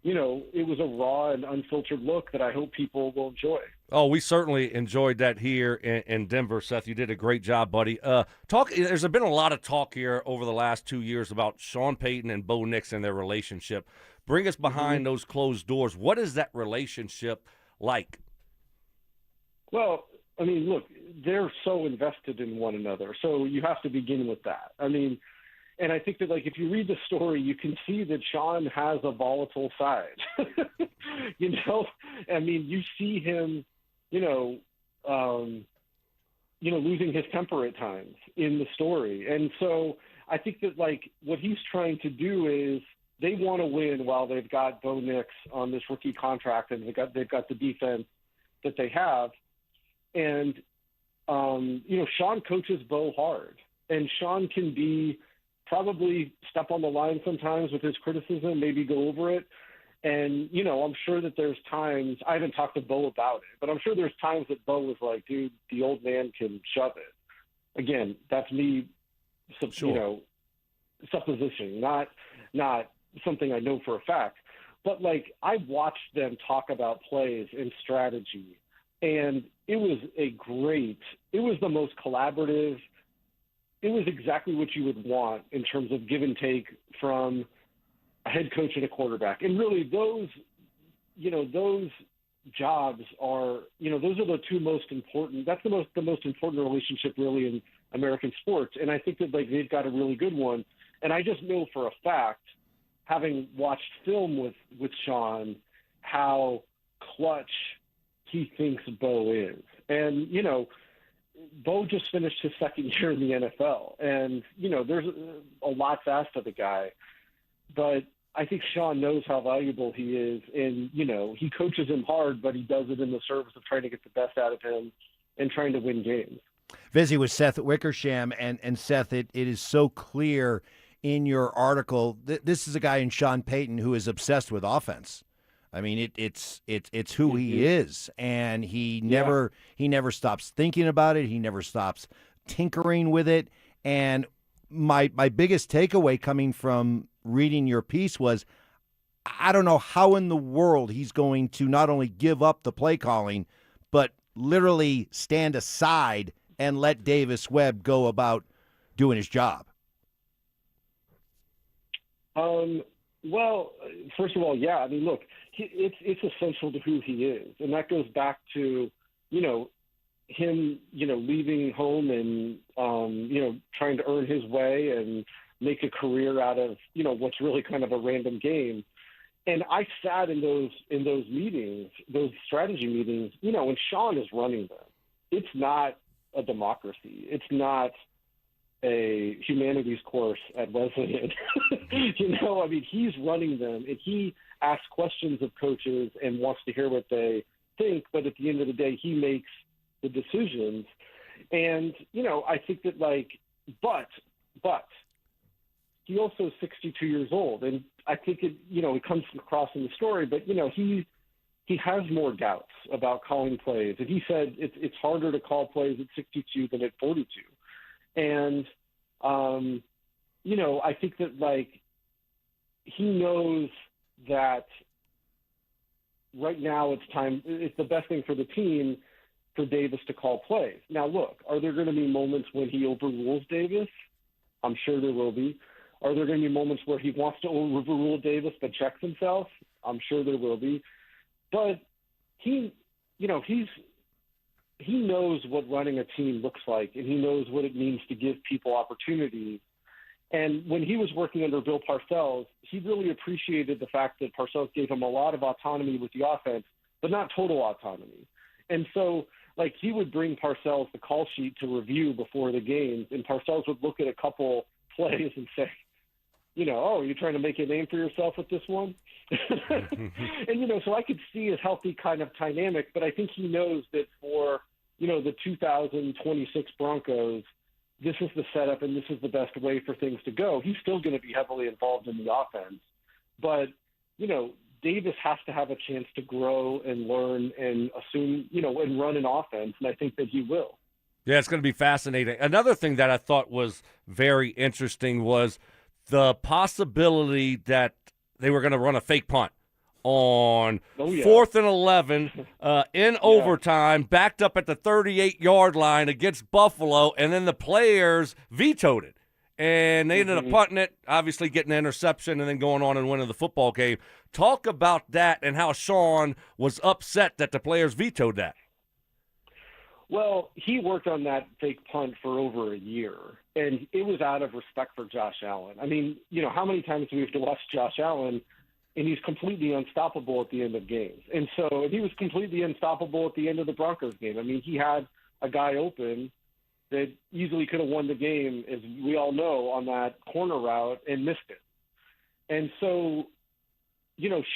it was a raw and unfiltered look that I hope people will enjoy. Oh, we certainly enjoyed that here in Denver, Seth. You did a great job, buddy. There's been a lot of talk here over the last 2 years about Sean Payton and Bo Nix and their relationship. Bring us behind those closed doors. What is that relationship like? Well, I mean, look, they're so invested in one another, so you have to begin with that. I mean, and I think that, if you read the story, you can see that Sean has a volatile side. I mean, you see him, losing his temper at times in the story. And so I think that, what he's trying to do is they want to win while they've got Bo Nix on this rookie contract and they've got the defense that they have. And, Sean coaches Bo hard. And Sean can probably step on the line sometimes with his criticism, maybe go over it. And, I'm sure that there's times, I haven't talked to Bo about it, but I'm sure there's times that Bo was like, dude, the old man can shove it. Again, that's me, supposition, not something I know for a fact. But, I watched them talk about plays and strategy, and it was the most collaborative. It was exactly what you would want in terms of give and take from a head coach and a quarterback. And really those jobs are, those are the two most important. That's the most important relationship really in American sports. And I think that they've got a really good one. And I just know for a fact, having watched film with Sean, how clutch he thinks Bo is. And, Bo just finished his second year in the NFL, and, there's a lot's asked of the guy, but I think Sean knows how valuable he is, and, he coaches him hard, but he does it in the service of trying to get the best out of him and trying to win games. Visiting with Seth Wickersham, and Seth, it is so clear in your article that this is a guy in Sean Payton who is obsessed with offense. I mean, it's who he is, and he never stops thinking about it. He never stops tinkering with it. And my biggest takeaway coming from reading your piece was, I don't know how in the world he's going to not only give up the play calling, but literally stand aside and let Davis Webb go about doing his job. Well, first of all, yeah. I mean, look, it's essential to who he is, and that goes back to, him, leaving home and trying to earn his way and make a career out of what's really kind of a random game. And I sat in those meetings, those strategy meetings, and Sean is running them. It's not a democracy. It's not a humanities course at Wesleyan. I mean, he's running them, and he asks questions of coaches and wants to hear what they think, but at the end of the day, he makes the decisions. And, I think that but he also is 62 years old, and I think it comes across in the story, but, he has more doubts about calling plays. And he said it's harder to call plays at 62 than at 42. And, I think that he knows that right now it's the best thing for the team for Davis to call plays. Now, look, are there going to be moments when he overrules Davis? I'm sure there will be. Are there going to be moments where he wants to overrule Davis but checks himself? I'm sure there will be. But he's he knows what running a team looks like, and he knows what it means to give people opportunities. And when he was working under Bill Parcells, he really appreciated the fact that Parcells gave him a lot of autonomy with the offense, but not total autonomy. And so, like, he would bring Parcells the call sheet to review before the games, and Parcells would look at a couple plays and say, oh, you're trying to make a name for yourself with this one? And, so I could see a healthy kind of dynamic, but I think he knows that for, the 2026 Broncos, this is the setup and this is the best way for things to go. He's still going to be heavily involved in the offense. But, Davis has to have a chance to grow and learn and assume, and run an offense, and I think that he will. Yeah, it's going to be fascinating. Another thing that I thought was very interesting was the possibility that they were going to run a fake punt on 4th and 11 in overtime, backed up at the 38-yard line against Buffalo, and then the players vetoed it. And they ended up punting it, obviously getting an interception, and then going on and winning the football game. Talk about that and how Sean was upset that the players vetoed that. Well, he worked on that fake punt for over a year, and it was out of respect for Josh Allen. I mean, how many times do we have to watch Josh Allen, and he's completely unstoppable at the end of games. And so he was completely unstoppable at the end of the Broncos game. I mean, he had a guy open that easily could have won the game, as we all know, on that corner route and missed it. And so,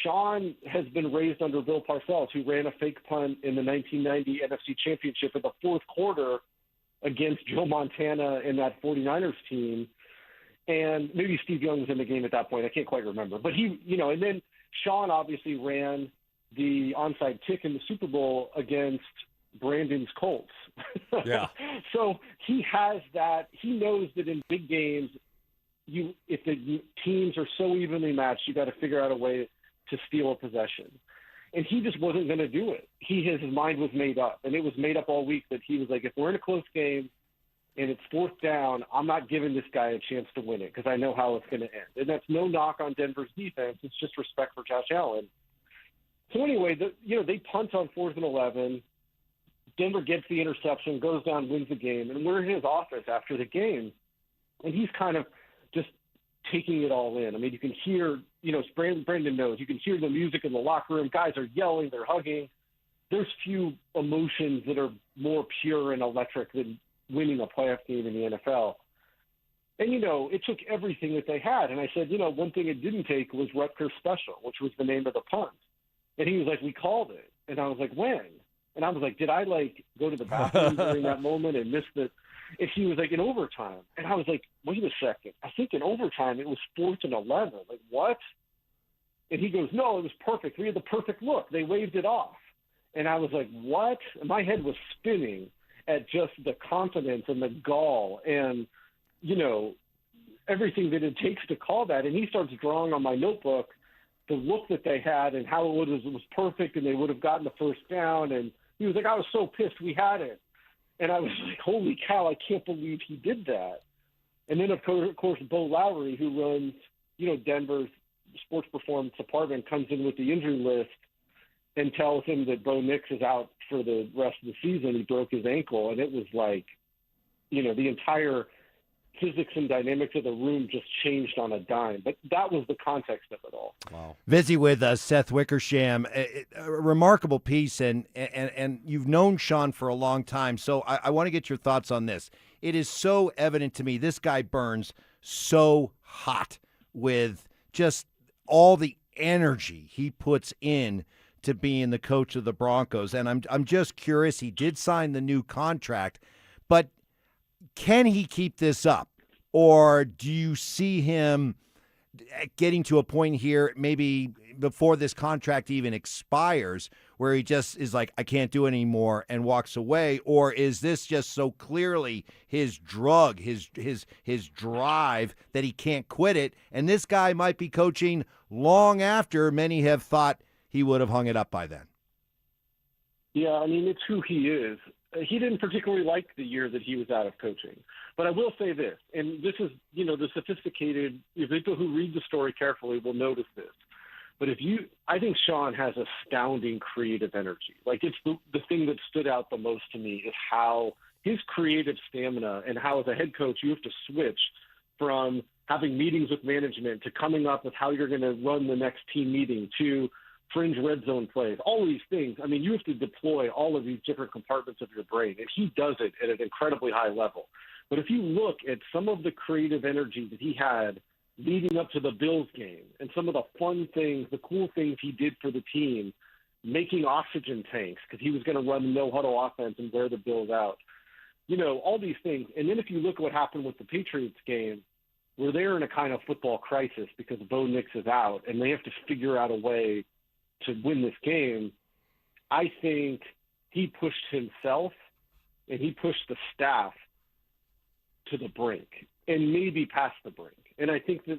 Sean has been raised under Bill Parcells, who ran a fake punt in the 1990 NFC Championship in the fourth quarter against Joe Montana and that 49ers team. And maybe Steve Young was in the game at that point. I can't quite remember. But he, and then Sean obviously ran the onside kick in the Super Bowl against Brandon's Colts. Yeah. So he has that. He knows that in big games, if the teams are so evenly matched, you got to figure out a way to steal a possession. And he just wasn't going to do it. His mind was made up, and it was made up all week that he was like, if we're in a close game and it's 4th down, I'm not giving this guy a chance to win it because I know how it's going to end. And that's no knock on Denver's defense. It's just respect for Josh Allen. So anyway, they punt on 4th and 11. Denver gets the interception, goes down, wins the game, and we're in his office after the game, and he's kind of just taking it all in. I mean, you can hear, Brandon knows, you can hear the music in the locker room. Guys are yelling, they're hugging. There's few emotions that are more pure and electric than winning a playoff game in the NFL. And, it took everything that they had. And I said, one thing it didn't take was Rutgers Special, which was the name of the punt. And he was like, we called it. And I was like, when? And I was like, did I, go to the bathroom during that moment and miss the – and he was like, in overtime. And I was like, wait a second. I think in overtime it was 4th and 11. Like, what? And he goes, no, it was perfect. We had the perfect look. They waved it off. And I was like, what? And my head was spinning at just the confidence and the gall and, everything that it takes to call that. And he starts drawing on my notebook the look that they had and how it was perfect and they would have gotten the first down. And he was like, I was so pissed we had it. And I was like, holy cow, I can't believe he did that. And then, of course, Bo Lowry, who runs, Denver's sports performance department, comes in with the injury list and tells him that Bo Nix is out for the rest of the season. He broke his ankle. And it was like, the entire physics and dynamics of the room just changed on a dime. But that was the context of it all. Wow. Busy with Seth Wickersham, a remarkable piece, and you've known Sean for a long time, so I want to get your thoughts on this. It is so evident to me this guy burns so hot with just all the energy he puts in to being the coach of the Broncos, and I'm just curious. He did sign the new contract, but can he keep this up, or do you see him getting to a point here maybe before this contract even expires where he just is like, I can't do it anymore and walks away? Or is this just so clearly his drug, his drive that he can't quit it? And this guy might be coaching long after many have thought he would have hung it up by then. Yeah, I mean, it's who he is. He didn't particularly like the year that he was out of coaching. But I will say this, and this is, the sophisticated, people who read the story carefully will notice this. But I think Sean has astounding creative energy. Like, it's the thing that stood out the most to me is how his creative stamina and how, as a head coach, you have to switch from having meetings with management to coming up with how you're going to run the next team meeting to fringe red zone plays, all these things. I mean, you have to deploy all of these different compartments of your brain, and he does it at an incredibly high level. But if you look at some of the creative energy that he had leading up to the Bills game and some of the fun things, the cool things he did for the team, making oxygen tanks because he was going to run no-huddle offense and wear the Bills out, all these things. And then if you look at what happened with the Patriots game, where they're in a kind of football crisis because Bo Nix is out and they have to figure out a way to win this game, I think he pushed himself and he pushed the staff to the brink and maybe past the brink. And I think that,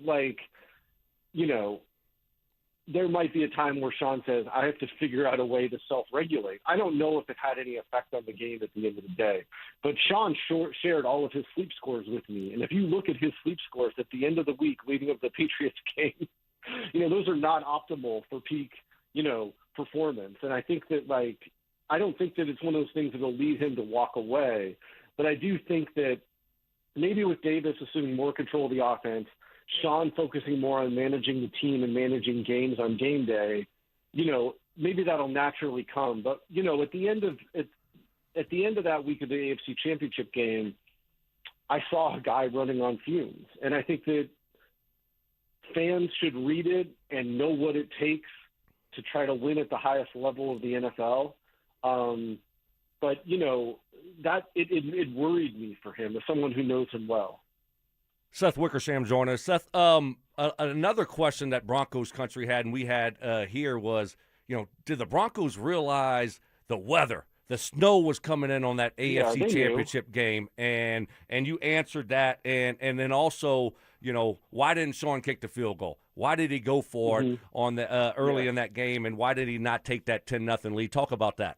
there might be a time where Sean says, I have to figure out a way to self-regulate. I don't know if it had any effect on the game at the end of the day. But Sean shared all of his sleep scores with me. And if you look at his sleep scores at the end of the week leading up to the Patriots game, those are not optimal for peak, performance. And I think that, I don't think that it's one of those things that will lead him to walk away. But I do think that maybe with Davis assuming more control of the offense, Sean focusing more on managing the team and managing games on game day, maybe that'll naturally come. But, at the end of that week of the AFC Championship game, I saw a guy running on fumes. And I think that fans should read it and know what it takes to try to win at the highest level of the NFL. But, that it worried me for him as someone who knows him well. Seth Wickersham joined us. Seth, another question that Broncos country had and we had here was, did the Broncos realize the weather? The snow was coming in on that AFC Championship game, and you answered that. And then also, why didn't Sean kick the field goal? Why did he go for it on the early in that game, and why did he not take that 10-0 lead? Talk about that.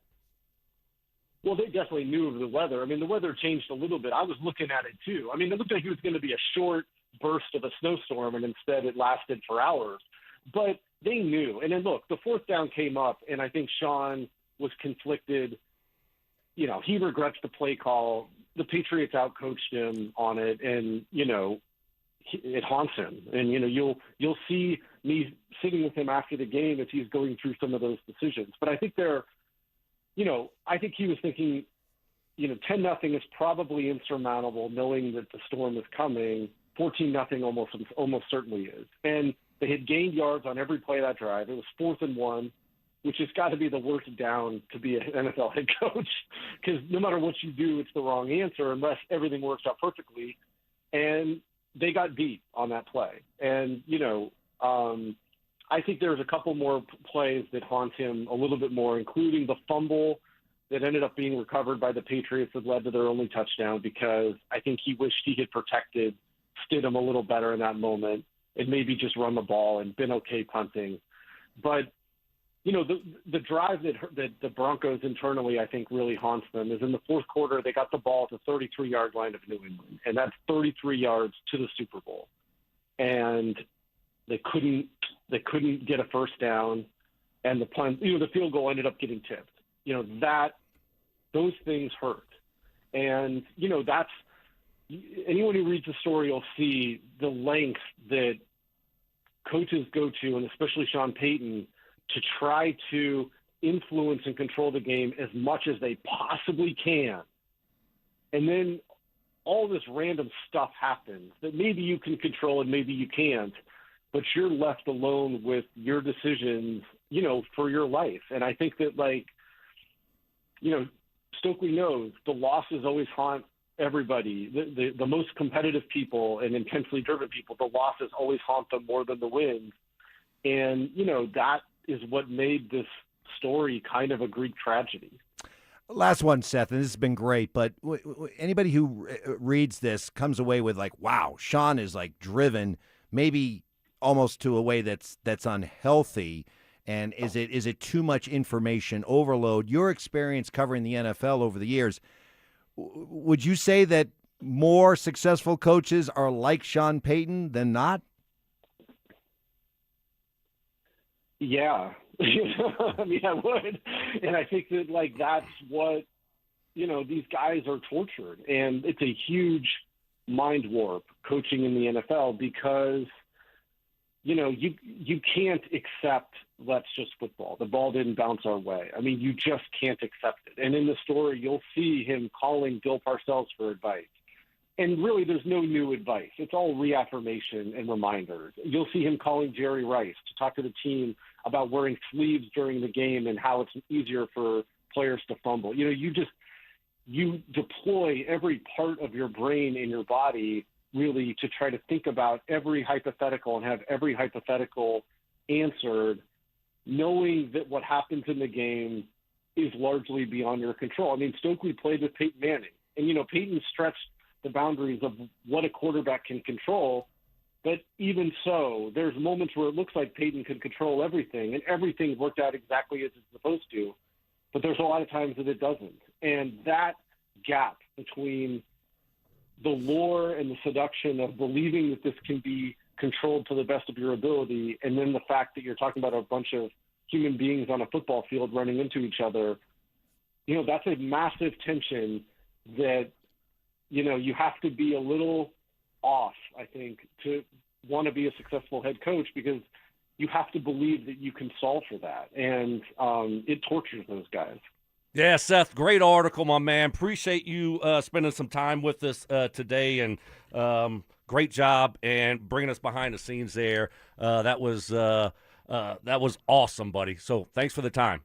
Well, they definitely knew of the weather. I mean, the weather changed a little bit. I was looking at it, too. I mean, it looked like it was going to be a short burst of a snowstorm, and instead it lasted for hours. But they knew. And then, look, the fourth down came up, and I think Sean was conflicted. He regrets the play call. The Patriots outcoached him on it, and, it haunts him. And, you'll see me sitting with him after the game as he's going through some of those decisions. But I think I think he was thinking, 10-0 is probably insurmountable, knowing that the storm is coming. 14-0 almost certainly is. And they had gained yards on every play of that drive. It was 4th and 1, which has got to be the worst down to be an NFL head coach, because no matter what you do, it's the wrong answer unless everything works out perfectly. And they got beat on that play. And, I think there's a couple more plays that haunt him a little bit more, including the fumble that ended up being recovered by the Patriots that led to their only touchdown, because I think he wished he had protected Stidham a little better in that moment and maybe just run the ball and been okay punting. But, the drive that the Broncos internally, I think, really haunts them is in the fourth quarter, they got the ball at the 33-yard line of New England, and that's 33 yards to the Super Bowl. And they couldn't get a first down, and the field goal ended up getting tipped. Those things hurt. And, that's anyone who reads the story will see the length that coaches go to, and especially Sean Payton, to try to influence and control the game as much as they possibly can. And then all this random stuff happens that maybe you can control and maybe you can't, but you're left alone with your decisions, for your life. And I think that, Stokley knows the losses always haunt everybody. The most competitive people and intensely driven people, the losses always haunt them more than the wins. And, that is what made this story kind of a Greek tragedy. Last one, Seth, and this has been great, but anybody who reads this comes away with wow, Sean is driven, maybe almost to a way that's unhealthy. And is it too much information overload? Your experience covering the NFL over the years, would you say that more successful coaches are like Sean Payton than not? Yeah. I mean, I would. And I think that, like, that's what, these guys are tortured. And it's a huge mind warp coaching in the NFL because, you can't accept let's just football. The ball didn't bounce our way. I mean, you just can't accept it. And in the story, you'll see him calling Bill Parcells for advice. And really, there's no new advice. It's all reaffirmation and reminders. You'll see him calling Jerry Rice to talk to the team about wearing sleeves during the game and how it's easier for players to fumble. You deploy every part of your brain in your body really to try to think about every hypothetical and have every hypothetical answered, knowing that what happens in the game is largely beyond your control. I mean, Stokley played with Peyton Manning, and, Peyton stretched the boundaries of what a quarterback can control. But even so, there's moments where it looks like Peyton could control everything, and everything worked out exactly as it's supposed to. But there's a lot of times that it doesn't. And that gap between the lore and the seduction of believing that this can be controlled to the best of your ability, and then the fact that you're talking about a bunch of human beings on a football field running into each other, that's a massive tension that, you have to be a little off, I think, to want to be a successful head coach, because you have to believe that you can solve for that. And it tortures those guys. Yeah, Seth, great article, my man. Appreciate you spending some time with us today, and great job and bringing us behind the scenes there. That was awesome, buddy. So thanks for the time.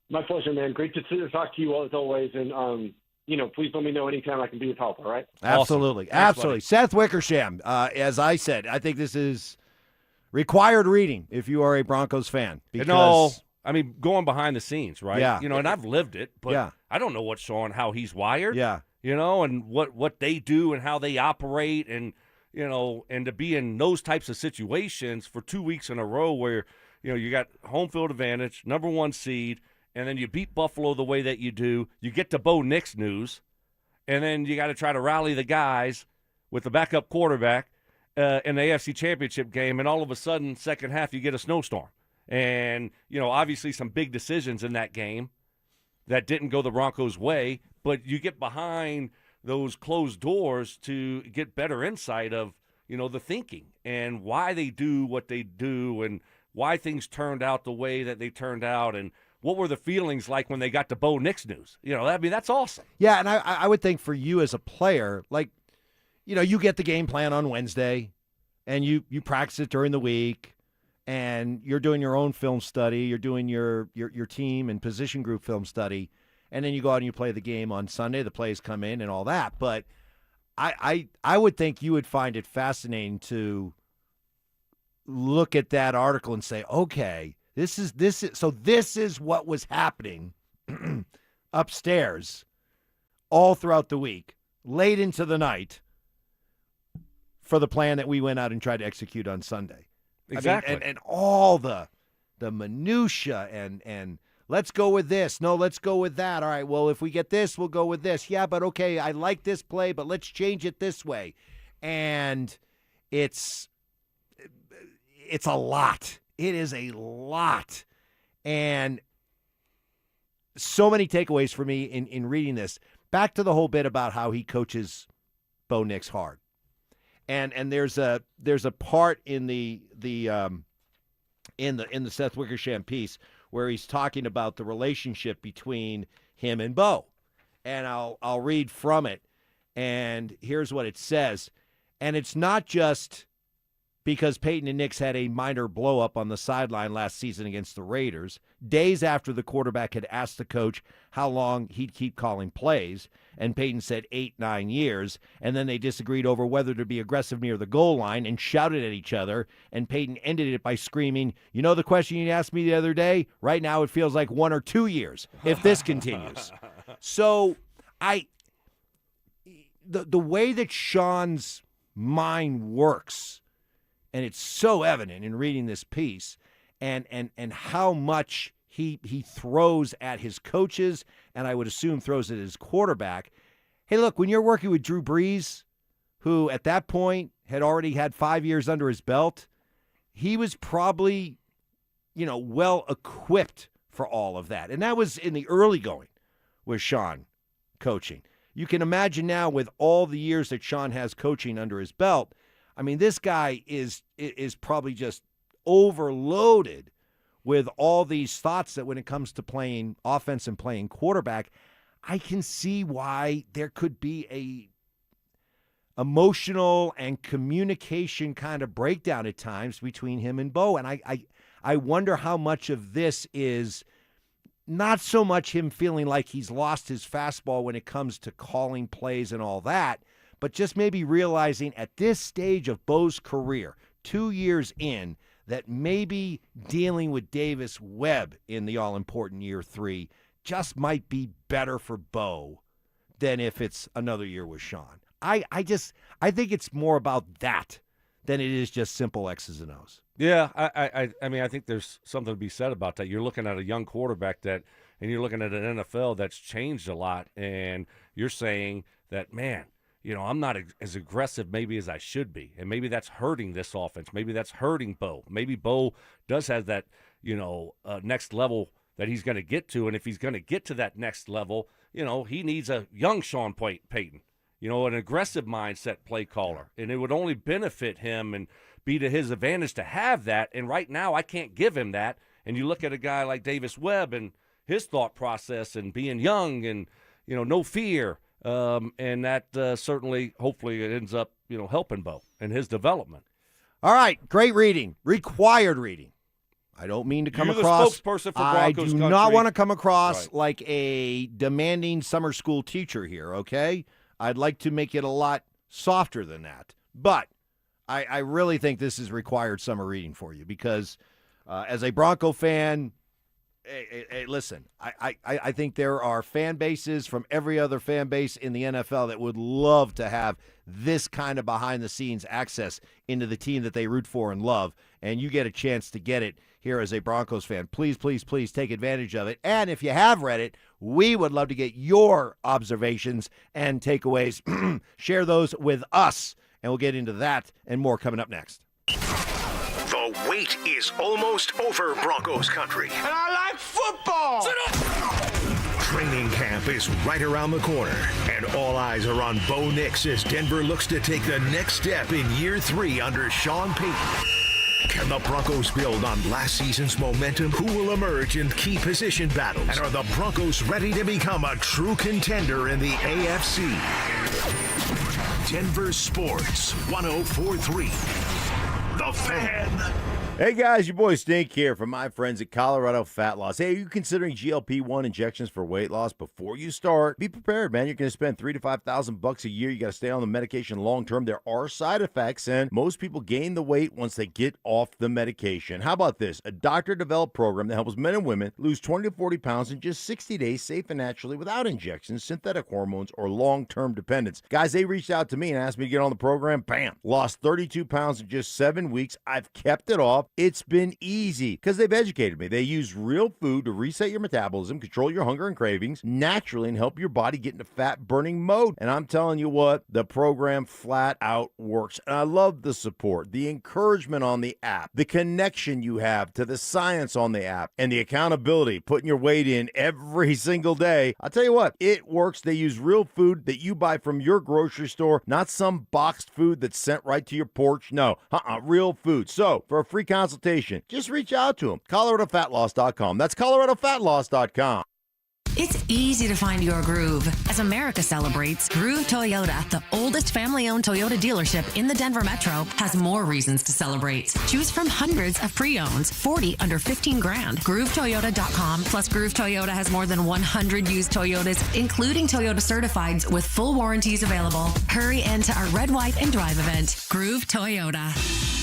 My pleasure, man. Great to talk to you as always. And, please let me know anytime I can be of help, all right? Absolutely. Awesome. Thanks, absolutely. buddy. Seth Wickersham, as I said, I think this is required reading if you are a Broncos fan. Because I mean, going behind the scenes, right? Yeah. And I've lived it, but Yeah. I don't know what's Sean, how he's wired. Yeah. And what they do and how they operate, and and to be in those types of situations for 2 weeks in a row where, you got home field advantage, number 1 seed, and then you beat Buffalo the way that you do. You get the Bo Nix news, and then you got to try to rally the guys with the backup quarterback in the AFC Championship game, and all of a sudden, second half, you get a snowstorm. And, obviously some big decisions in that game that didn't go the Broncos' way, but you get behind those closed doors to get better insight of, the thinking and why they do what they do and why things turned out the way that they turned out, and what were the feelings like when they got the Bo Nix news. That's awesome. Yeah, and I would think for you as a player, like, you get the game plan on Wednesday, and you practice it during the week, and you're doing your own film study, you're doing your team and position group film study, and then you go out and you play the game on Sunday, the plays come in and all that. But I would think you would find it fascinating to look at that article and say, okay, this is what was happening upstairs all throughout the week, late into the night, for the plan that we went out and tried to execute on Sunday. Exactly. I mean, and all the minutia and let's go with this. No, let's go with that. All right, well, if we get this, we'll go with this. Yeah, but okay, I like this play, but let's change it this way. And it's a lot. It is a lot. And so many takeaways for me in reading this. Back to the whole bit about how he coaches Bo Nix hard. And there's a part in the Seth Wickersham piece where he's talking about the relationship between him and Bo. And I'll read from it. And here's what it says. And it's not just because Payton and Nix had a minor blow-up on the sideline last season against the Raiders, days after the quarterback had asked the coach how long he'd keep calling plays, and Payton said 8-9 years, and then they disagreed over whether to be aggressive near the goal line and shouted at each other, and Payton ended it by screaming, "You know the question you asked me the other day? Right now it feels like 1 or 2 years if this continues." So the way that Sean's mind works, and it's so evident in reading this piece, and how much he throws at his coaches, and I would assume throws at his quarterback. Hey, look, when you're working with Drew Brees, who at that point had already had 5 years under his belt, he was probably well equipped for all of that. And that was in the early going with Sean coaching. You can imagine now with all the years that Sean has coaching under his belt, I mean, this guy is probably just overloaded with all these thoughts that when it comes to playing offense and playing quarterback, I can see why there could be a emotional and communication kind of breakdown at times between him and Bo. And I wonder how much of this is not so much him feeling like he's lost his fastball when it comes to calling plays and all that, but just maybe realizing at this stage of Bo's career, 2 years in, that maybe dealing with Davis Webb in the all-important year 3 just might be better for Bo than if it's another year with Sean. I think it's more about that than it is just simple X's and O's. Yeah, I mean, I think there's something to be said about that. You're looking at a young quarterback and you're looking at an NFL that's changed a lot, and you're saying that, man, I'm not as aggressive maybe as I should be, and maybe that's hurting this offense. Maybe that's hurting Bo. Maybe Bo does have that, next level that he's going to get to, and if he's going to get to that next level, he needs a young Sean Payton, an aggressive mindset play caller, and it would only benefit him and be to his advantage to have that, and right now I can't give him that. And you look at a guy like Davis Webb and his thought process and being young and, no fear, and that certainly, hopefully, it ends up, helping Bo and his development. All right, great reading, required reading. I don't mean to come You're across. The spokesperson for I Broncos do country. not want to come across Right. like a demanding summer school teacher here. Okay, I'd like to make it a lot softer than that, but I really think this is required summer reading for you because as a Bronco fan. Hey, listen, I think there are fan bases from every other fan base in the NFL that would love to have this kind of behind-the-scenes access into the team that they root for and love, and you get a chance to get it here as a Broncos fan. Please, please, please take advantage of it. And if you have read it, we would love to get your observations and takeaways. Share those with us, and we'll get into that and more coming up next. The wait is almost over, Broncos country. And I like football! Training camp is right around the corner, and all eyes are on Bo Nix as Denver looks to take the next step in year 3 under Sean Payton. Can the Broncos build on last season's momentum? Who will emerge in key position battles? And are the Broncos ready to become a true contender in the AFC? Denver Sports 104.3. The Fan. Hey guys, your boy Stink here from my friends at Colorado Fat Loss. Hey, are you considering GLP-1 injections for weight loss? Before you start, be prepared, man. You're going to spend $3,000 to $5,000 a year. You got to stay on the medication long term. There are side effects, and most people gain the weight once they get off the medication. How about this? A doctor-developed program that helps men and women lose 20 to 40 pounds in just 60 days, safe and naturally, without injections, synthetic hormones, or long-term dependence. Guys, they reached out to me and asked me to get on the program. Bam! Lost 32 pounds in just 7 weeks. I've kept it off. It's been easy because they've educated me. They use real food to reset your metabolism, control your hunger and cravings naturally, and help your body get into fat-burning mode. And I'm telling you what, the program flat out works. And I love the support, the encouragement on the app, the connection you have to the science on the app, and the accountability, putting your weight in every single day. I'll tell you what, it works. They use real food that you buy from your grocery store, not some boxed food that's sent right to your porch. No, real food. So, for a free consultation, just reach out to them. ColoradoFatLoss.com. That's ColoradoFatLoss.com. It's easy to find your groove. As America celebrates, Groove Toyota, the oldest family-owned Toyota dealership in the Denver metro, has more reasons to celebrate. Choose from hundreds of pre-owns, 40 under 15 grand. GrooveToyota.com. Plus, Groove Toyota has more than 100 used Toyotas, including Toyota Certifieds, with full warranties available. Hurry into our Red, White, and Drive event. Groove Toyota.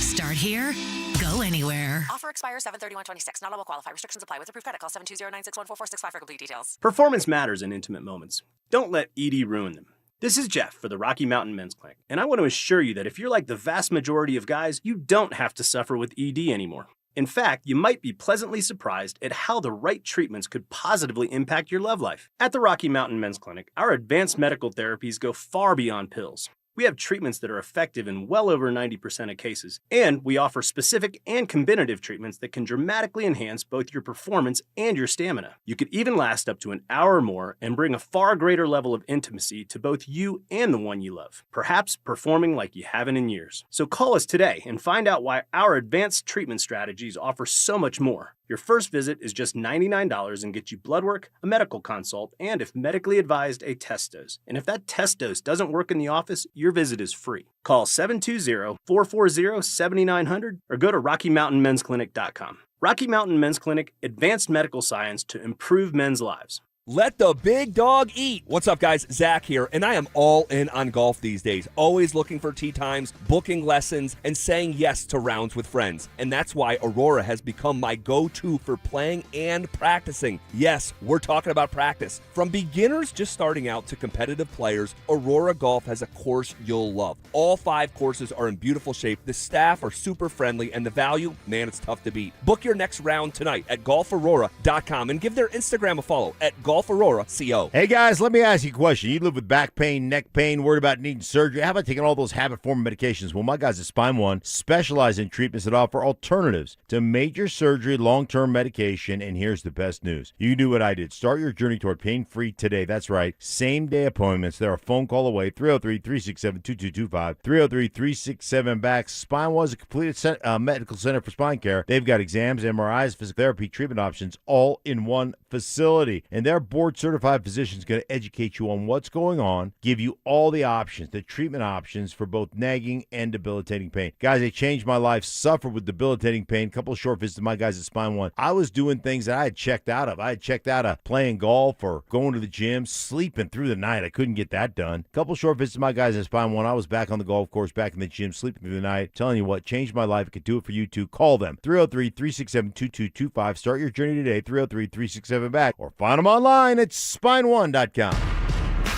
Start here, go anywhere. Offer expires 7/31/26. Not all will qualify. Restrictions apply. With approved credit, call 720-961-4465 for complete details. Performance matters in intimate moments. Don't let ED ruin them. This is Jeff for the Rocky Mountain Men's Clinic, and I want to assure you that if you're like the vast majority of guys, you don't have to suffer with ED anymore. In fact, you might be pleasantly surprised at how the right treatments could positively impact your love life. At the Rocky Mountain Men's Clinic, our advanced medical therapies go far beyond pills. We have treatments that are effective in well over 90% of cases, and we offer specific and combinative treatments that can dramatically enhance both your performance and your stamina. You could even last up to an hour or more and bring a far greater level of intimacy to both you and the one you love, perhaps performing like you haven't in years. So call us today and find out why our advanced treatment strategies offer so much more. Your first visit is just $99 and gets you blood work, a medical consult, and if medically advised, a test dose. And if that test dose doesn't work in the office, your visit is free. Call 720-440-7900 or go to RockyMountainMen'sClinic.com. Rocky Mountain Men's Clinic, advanced medical science to improve men's lives. Let the big dog eat. What's up, guys? Zach here, and I am all in on golf these days. Always looking for tee times, booking lessons, and saying yes to rounds with friends. And that's why Aurora has become my go-to for playing and practicing. Yes, we're talking about practice. From beginners just starting out to competitive players, Aurora Golf has a course you'll love. All 5 courses are in beautiful shape. The staff are super friendly, and the value, man, it's tough to beat. Book your next round tonight at golfaurora.com and give their Instagram a follow at Golf Aurora CO. Hey guys, let me ask you a question. You live with back pain, neck pain, worried about needing surgery. How about taking all those habit-forming medications? Well, my guys at Spine One specialize in treatments that offer alternatives to major surgery, long-term medication, and here's the best news. You can do what I did. Start your journey toward pain-free today. That's right. Same-day appointments. They're a phone call away. 303-367-2225. 303-367-BACK. Spine One is a complete medical center for spine care. They've got exams, MRIs, physical therapy, treatment options, all in one facility. And their board-certified physicians going to educate you on what's going on, give you all the options, the treatment options for both nagging and debilitating pain. Guys, they changed my life, suffered with debilitating pain. A couple of short visits to my guys at Spine One. I was doing things that I had checked out of. I had checked out of playing golf or going to the gym, sleeping through the night. I couldn't get that done. A couple of short visits to my guys at Spine One. I was back on the golf course, back in the gym, sleeping through the night. Telling you what, changed my life. It could do it for you too. Call them. 303-367-2225. Start your journey today. 303-367-BACK. Or find them online at spine1.com.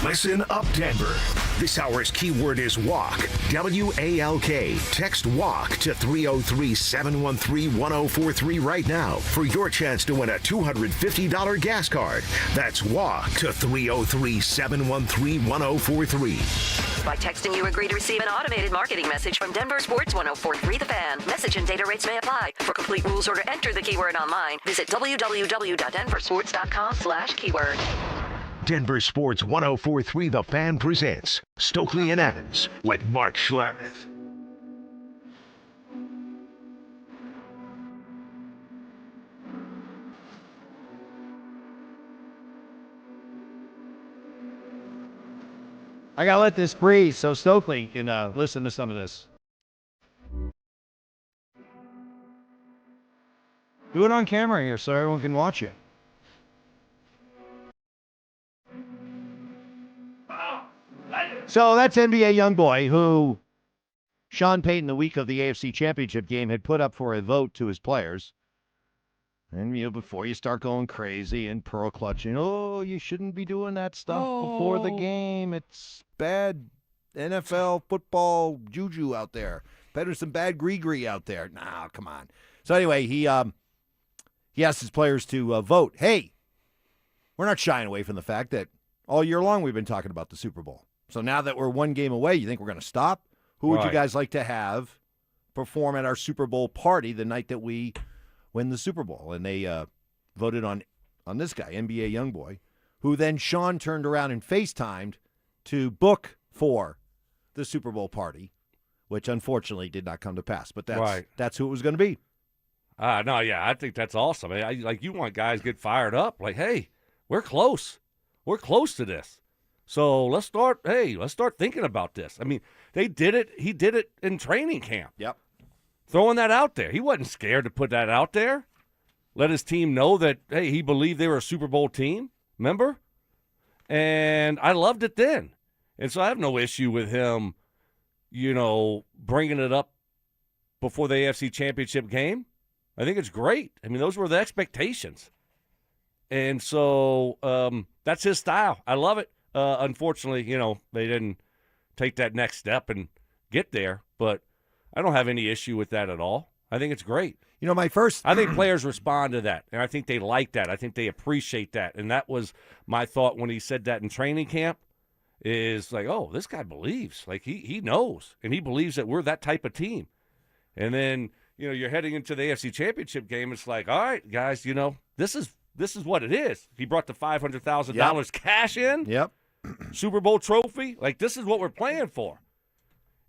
Listen up, Denver. This hour's keyword is walk. W-A-L-K. Text walk to 303-713-1043 right now for your chance to win a $250 gas card. That's walk to 303-713-1043. By texting, you agree to receive an automated marketing message from DenverSports 104.3 The Fan. Message and data rates may apply. For complete rules or to enter the keyword online, visit www.denversports.com/keyword. Denver Sports 104.3 The Fan presents Stokley and Evans with Mark Schlereth. I gotta let this breathe so Stokley can listen to some of this. Do it on camera here so everyone can watch it. So that's NBA Youngboy, who Sean Payton, the week of the AFC Championship game, had put up for a vote to his players. And, before you start going crazy and pearl clutching, oh, you shouldn't be doing that stuff before the game. It's bad NFL football juju out there. Better some bad gree-gree out there. Nah, come on. So anyway, he asked his players to vote. Hey, we're not shying away from the fact that all year long we've been talking about the Super Bowl. So now that we're one game away, you think we're going to stop? Who would you guys like to have perform at our Super Bowl party the night that we win the Super Bowl? And they voted on this guy, NBA Youngboy, who then Sean turned around and FaceTimed to book for the Super Bowl party, which unfortunately did not come to pass. But that's who it was going to be. No, yeah, I think that's awesome. You want guys to get fired up. Like, hey, we're close. We're close to this. So let's start thinking about this. I mean, they did it. He did it in training camp. Yep. Throwing that out there. He wasn't scared to put that out there. Let his team know that, hey, he believed they were a Super Bowl team. Remember? And I loved it then. And so I have no issue with him, bringing it up before the AFC Championship game. I think it's great. I mean, those were the expectations. And so that's his style. I love it. Unfortunately, they didn't take that next step and get there, but I don't have any issue with that at all. I think it's great. I think players respond to that, and I think they like that. I think they appreciate that, and that was my thought when he said that in training camp, is like, oh, this guy believes. Like, he knows, and he believes that we're that type of team. And then, you're heading into the AFC Championship game. It's like, all right, guys, this is what it is. He brought the $500,000 cash in. Yep. Super Bowl trophy. Like, this is what we're playing for.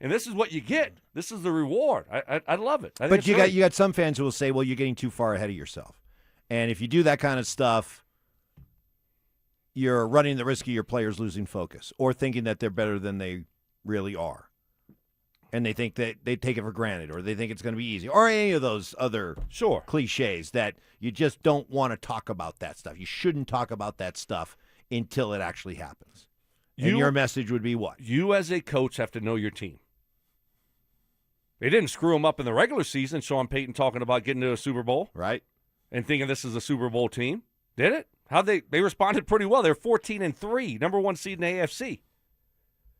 And this is what you get. This is the reward. I love it. I think But you got some fans who will say, well, you're getting too far ahead of yourself. And if you do that kind of stuff, you're running the risk of your players losing focus or thinking that they're better than they really are. And they think that they take it for granted, or they think it's going to be easy, or any of those other cliches that you just don't want to talk about that stuff. You shouldn't talk about that stuff until it actually happens. And your message would be what? You as a coach have to know your team. They didn't screw them up in the regular season, Sean Payton talking about getting to a Super Bowl. Right. And thinking this is a Super Bowl team. Did it? They responded pretty well. They're 14-3, number 1 seed in the AFC.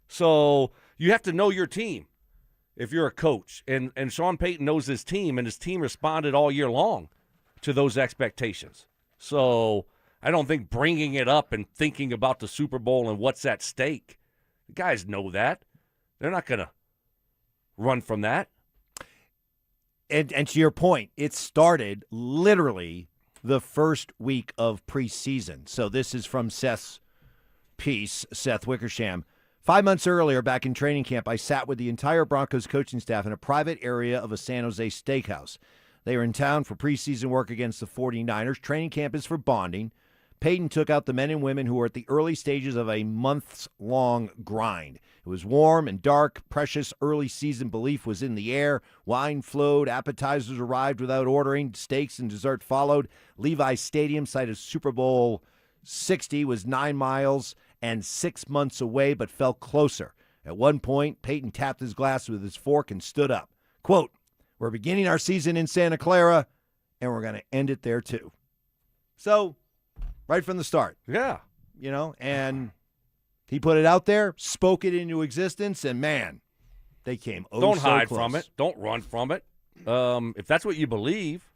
So you have to know your team if you're a coach. And Sean Payton knows his team, and his team responded all year long to those expectations. So I don't think bringing it up and thinking about the Super Bowl and what's at stake, the guys know that. They're not going to run from that. And to your point, it started literally the first week of preseason. So this is from Seth's piece, Seth Wickersham. 5 months earlier, back in training camp, I sat with the entire Broncos coaching staff in a private area of a San Jose steakhouse. They were in town for preseason work against the 49ers. Training camp is for bonding. Payton took out the men and women who were at the early stages of a months-long grind. It was warm and dark. Precious early season belief was in the air. Wine flowed. Appetizers arrived without ordering. Steaks and dessert followed. Levi's Stadium, site of Super Bowl 60, was 9 miles and 6 months away, but felt closer. At one point, Payton tapped his glass with his fork and stood up. Quote, "We're beginning our season in Santa Clara, and we're going to end it there too." So, right from the start. Yeah. And he put it out there, spoke it into existence, and man, they came Don't so hide close. from it. Don't run from it. If that's what you believe,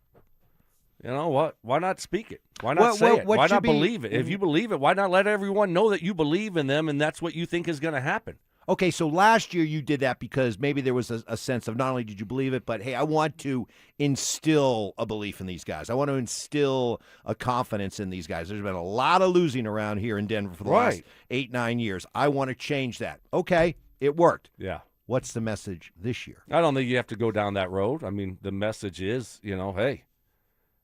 what? Why not speak it? Why not say it? Why not believe it? If you believe it, why not let everyone know that you believe in them and that's what you think is going to happen? Okay, so last year you did that because maybe there was a sense of not only did you believe it, but, hey, I want to instill a belief in these guys. I want to instill a confidence in these guys. There's been a lot of losing around here in Denver for the last 8-9 years. I want to change that. Okay, it worked. Yeah. What's the message this year? I don't think you have to go down that road. I mean, the message is, hey,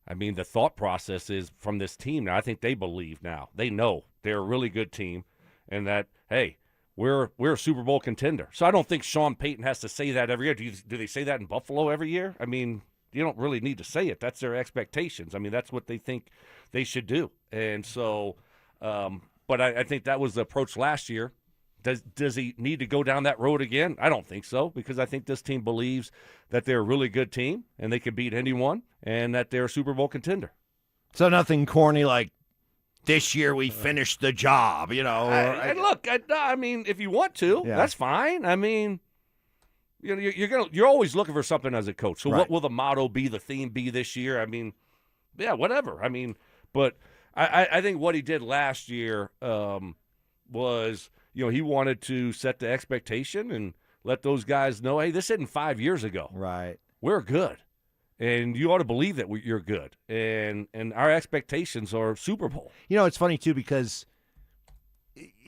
the thought process is from this team now. I think they believe now. They know they're a really good team and that, hey, we're a Super Bowl contender. So I don't think Sean Payton has to say that every year. Do they say that in Buffalo every year? You don't really need to say it. That's their expectations. That's what they think they should do. And so, but I think that was the approach last year. Does he need to go down that road again? I don't think so, because I think this team believes that they're a really good team and they can beat anyone and that they're a Super Bowl contender. So nothing corny like, this year we finished the job, Look, if you want to, that's fine. You're always looking for something as a coach. So what will the motto be, the theme be this year? Whatever. But I think what he did last year was, he wanted to set the expectation and let those guys know, hey, this isn't 5 years ago. Right. We're good. And you ought to believe that you're good. And our expectations are Super Bowl. It's funny, too, because,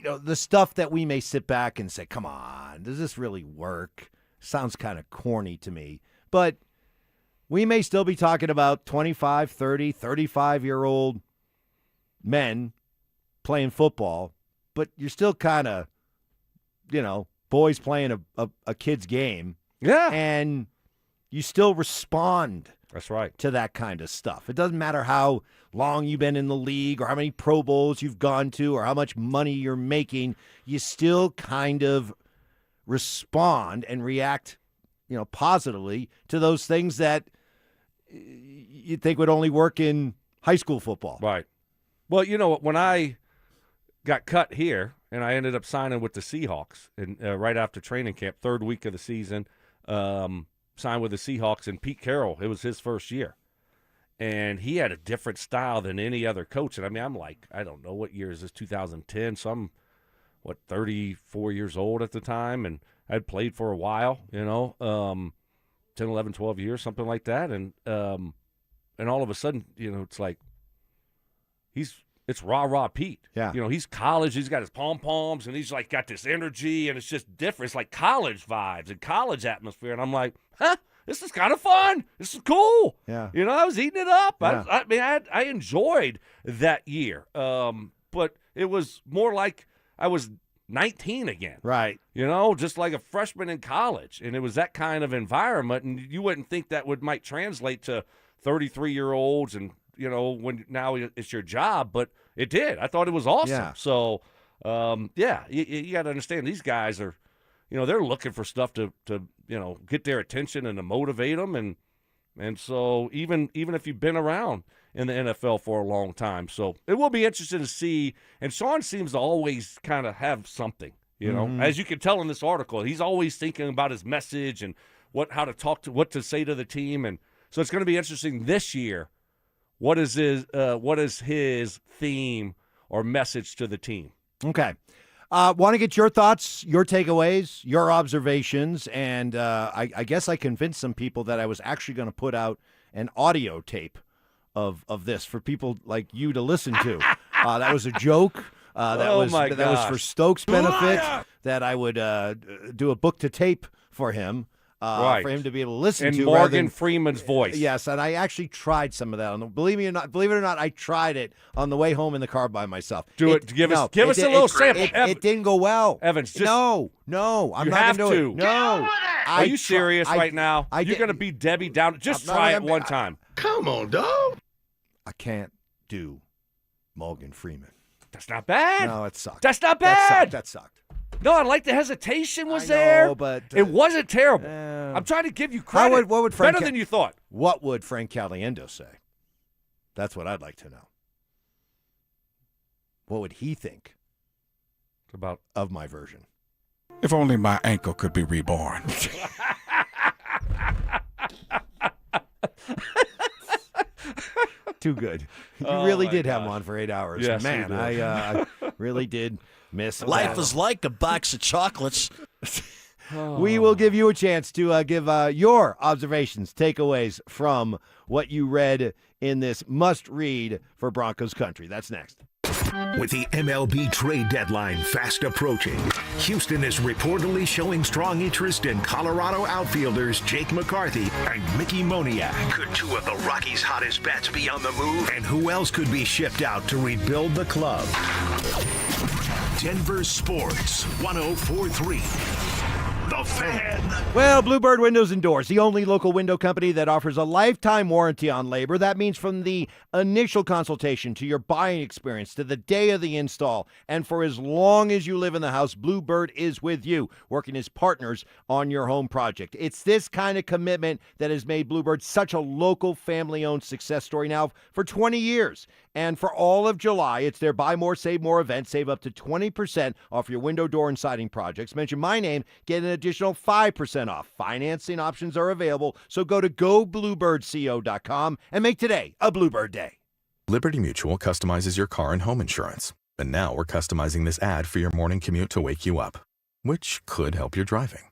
the stuff that we may sit back and say, come on, does this really work? Sounds kind of corny to me. But we may still be talking about 25, 30, 35-year-old men playing football, but you're still kind of, boys playing a kid's game. Yeah. And you still respond. That's right. To that kind of stuff. It doesn't matter how long you've been in the league or how many Pro Bowls you've gone to or how much money you're making. You still kind of respond and react, positively to those things that you think would only work in high school football. Right. Well, when I got cut here and I ended up signing with the Seahawks and right after training camp, third week of the season, signed with the Seahawks, and Pete Carroll, it was his first year. And he had a different style than any other coach. And I'm like, I don't know, what year is this, 2010? So I'm 34 years old at the time, and I'd played for a while, 10, 11, 12 years, something like that. And all of a sudden, it's like it's rah-rah Pete. Yeah. He's college. He's got his pom-poms, and he's like got this energy, and it's just different. It's like college vibes and college atmosphere. And I'm like, this is kind of fun. This is cool. Yeah. I was eating it up. Yeah. I mean, I enjoyed that year. But it was more like I was 19 again. Right. Just like a freshman in college. And it was that kind of environment, and you wouldn't think that might translate to 33-year-olds and, when now it's your job, but it did. I thought it was awesome. Yeah. So, you got to understand these guys are, they're looking for stuff to get their attention and to motivate them. And so even if you've been around in the NFL for a long time. So it will be interesting to see. And Sean seems to always kind of have something, as you can tell in this article, he's always thinking about his message and what to say to the team. And so it's going to be interesting this year. What is his theme or message to the team? Okay. Want to get your thoughts, your takeaways, your observations, and I guess I convinced some people that I was actually going to put out an audio tape of this for people like you to listen to. That was a joke. That was for Stokes' benefit. That I would do a book to tape for him. Right. For him to be able to listen to. In Morgan Freeman's voice. Yes, and I actually tried some of that. Believe it or not, I tried it on the way home in the car by myself. Give us a little sample. It didn't go well. Evans, no, I'm not going to do it. No. Are you serious right now? You're going to be Debbie Downer. Just try it one time. Come on, dog. I can't do Morgan Freeman. That's not bad. No, it sucked. That's not bad. That sucked. No, I like the hesitation was there. But it wasn't terrible. I'm trying to give you credit. What would Frank better than you thought. What would Frank Caliendo say? That's what I'd like to know. What would he think of my version? If only my ankle could be reborn. Too good. You really did have him on for 8 hours. Yes, man, I really did miss Life that. is like a box of chocolates. We will give you a chance to give your observations, takeaways from what you read in this must-read for Broncos country. That's next. With the MLB trade deadline fast approaching, Houston is reportedly showing strong interest in Colorado outfielders Jake McCarthy and Mickey Moniak. Could two of the Rockies' hottest bats be on the move? And who else could be shipped out to rebuild the club? Denver Sports 104.3. The Fan. Well, Bluebird Windows and Doors, the only local window company that offers a lifetime warranty on labor. That means from the initial consultation to your buying experience to the day of the install. And for as long as you live in the house, Bluebird is with you, working as partners on your home project. It's this kind of commitment that has made Bluebird such a local family-owned success story now for 20 years. And for all of July, it's their Buy More, Save More event. Save up to 20% off your window, door, and siding projects. Mention my name, get an additional 5% off. Financing options are available, so go to gobluebirdco.com and make today a Bluebird Day. Liberty Mutual customizes your car and home insurance. And now we're customizing this ad for your morning commute to wake you up, which could help your driving.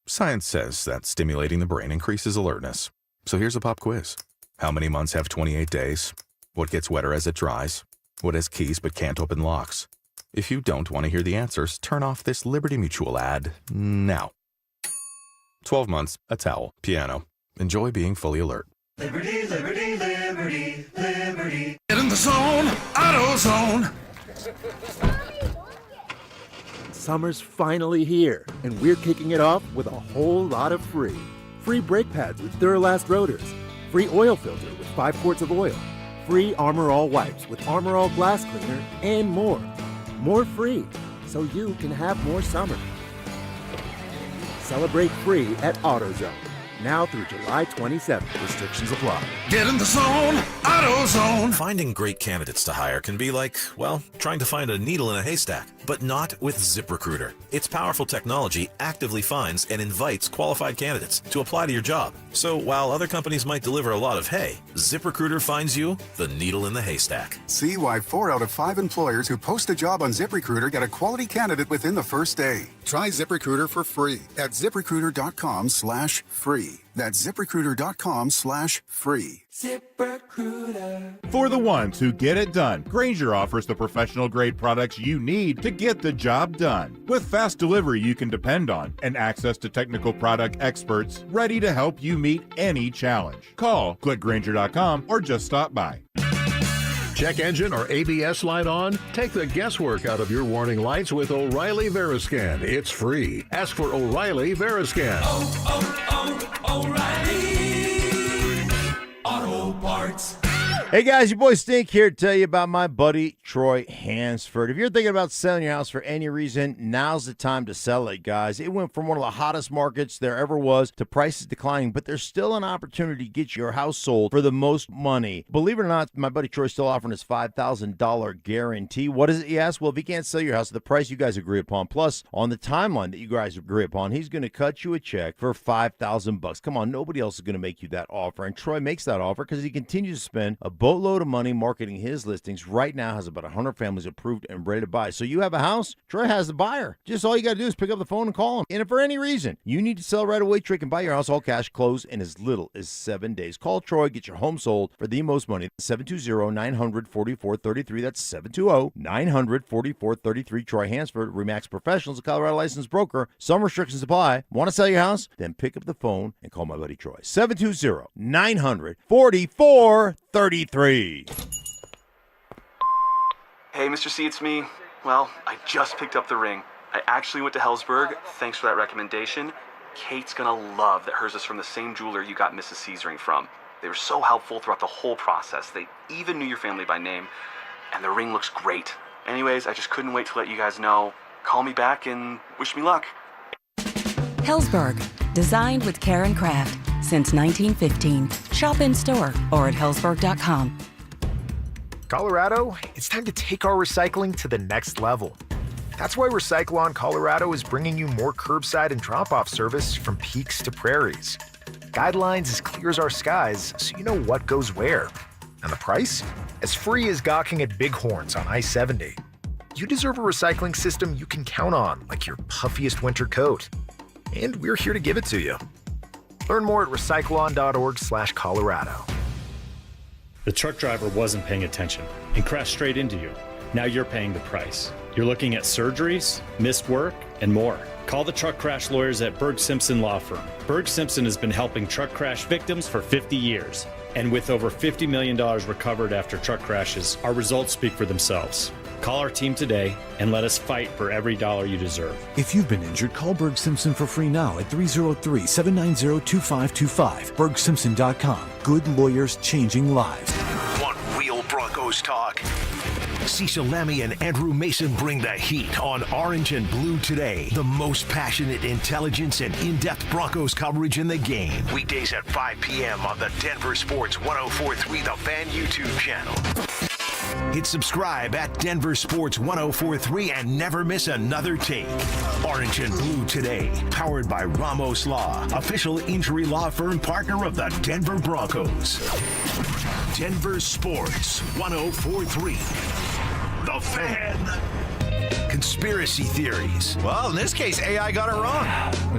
Science says that stimulating the brain increases alertness. So here's a pop quiz. How many months have 28 days? What gets wetter as it dries? What has keys but can't open locks? If you don't want to hear the answers, turn off this Liberty Mutual ad now. 12 months, a towel, piano. Enjoy being fully alert. Liberty, liberty, liberty, liberty. Get in the zone, AutoZone. Summer's finally here, and we're kicking it off with a whole lot of free. Free brake pads with Duralast rotors. Free oil filter with 5 quarts of oil. Free Armor All wipes with Armor All glass cleaner, and more. More free, so you can have more summer. Celebrate free at AutoZone. now through July 27th. Restrictions apply. Get in the zone, AutoZone. Finding great candidates to hire can be like, well, trying to find a needle in a haystack, but not with ZipRecruiter. Its powerful technology actively finds and invites qualified candidates to apply to your job. So while other companies might deliver a lot of hay, ZipRecruiter finds you the needle in the haystack. See why 4 out of 5 employers who post a job on ZipRecruiter get a quality candidate within the first day. Try ZipRecruiter for free at ZipRecruiter.com/free. That's ZipRecruiter.com/free. ZipRecruiter. For the ones who get it done, Grainger offers the professional grade products you need to get the job done. With fast delivery you can depend on and access to technical product experts ready to help you meet any challenge. Call, click Grainger.com, or just stop by. Check engine or ABS light on? Take the guesswork out of your warning lights with O'Reilly Veriscan. It's free. Ask for O'Reilly Veriscan. O'Reilly Auto Parts. Hey guys, your boy Stink here to tell you about my buddy Troy Hansford. If you're thinking about selling your house for any reason, now's the time to sell it, guys. It went from one of the hottest markets there ever was to prices declining, but there's still an opportunity to get your house sold for the most money. Believe it or not, my buddy Troy's still offering his $5,000 guarantee. What is it, you ask? Well, if he can't sell your house at the price you guys agree upon, plus on the timeline that you guys agree upon, he's going to cut you a check for $5,000. Come on, nobody else is going to make you that offer, and Troy makes that offer because he continues to spend a boatload of money marketing his listings. Right now has about 100 families approved and ready to buy. So you have a house, Troy has the buyer. Just all you got to do is pick up the phone and call him. And if for any reason you need to sell right away, Troy can buy your house all cash, close in as little as 7 days. Call Troy, get your home sold for the most money. 720-900-4433. That's 720-900-4433. Troy Hansford, RE/MAX Professionals, a Colorado licensed broker. Some restrictions apply. Want to sell your house? Then pick up the phone and call my buddy Troy. 720-900-4433. Hey, Mr. C, it's me. Well, I just picked up the ring. I actually went to Hellsberg. Thanks for that recommendation. Kate's gonna love that hers is from the same jeweler you got Mrs. C's ring from. They were so helpful throughout the whole process. They even knew your family by name, and the ring looks great. Anyways, I just couldn't wait to let you guys know. Call me back and wish me luck. Hellsberg, designed with care and craft since 1915. Shop in store or at hellsberg.com. Colorado, it's time to take our recycling to the next level. That's why Recycle-On Colorado is bringing you more curbside and drop-off service from peaks to prairies. Guidelines as clear as our skies, so you know what goes where. And the price? As free as gawking at bighorns on I-70. You deserve a recycling system you can count on, like your puffiest winter coat. And we're here to give it to you. Learn more at recycleon.org/Colorado. The truck driver wasn't paying attention and crashed straight into you. Now you're paying the price. You're looking at surgeries, missed work, and more. Call the truck crash lawyers at Berg Simpson Law Firm. Berg Simpson has been helping truck crash victims for 50 years. And with over $50 million recovered after truck crashes, our results speak for themselves. Call our team today and let us fight for every dollar you deserve. If you've been injured, call Berg Simpson for free now at 303-790-2525. BergSimpson.com. Good lawyers changing lives. Want real Broncos talk? Cecil Lammy and Andrew Mason bring the heat on Orange and Blue Today. The most passionate intelligence and in-depth Broncos coverage in the game. Weekdays at 5 p.m. on the Denver Sports 104.3 The Fan YouTube channel. Hit subscribe at Denver Sports 104.3 and never miss another take. Orange and Blue Today, powered by Ramos Law, official injury law firm partner of the Denver Broncos. Denver Sports 104.3. The Fan. Conspiracy theories. Well, in this case, AI got it wrong.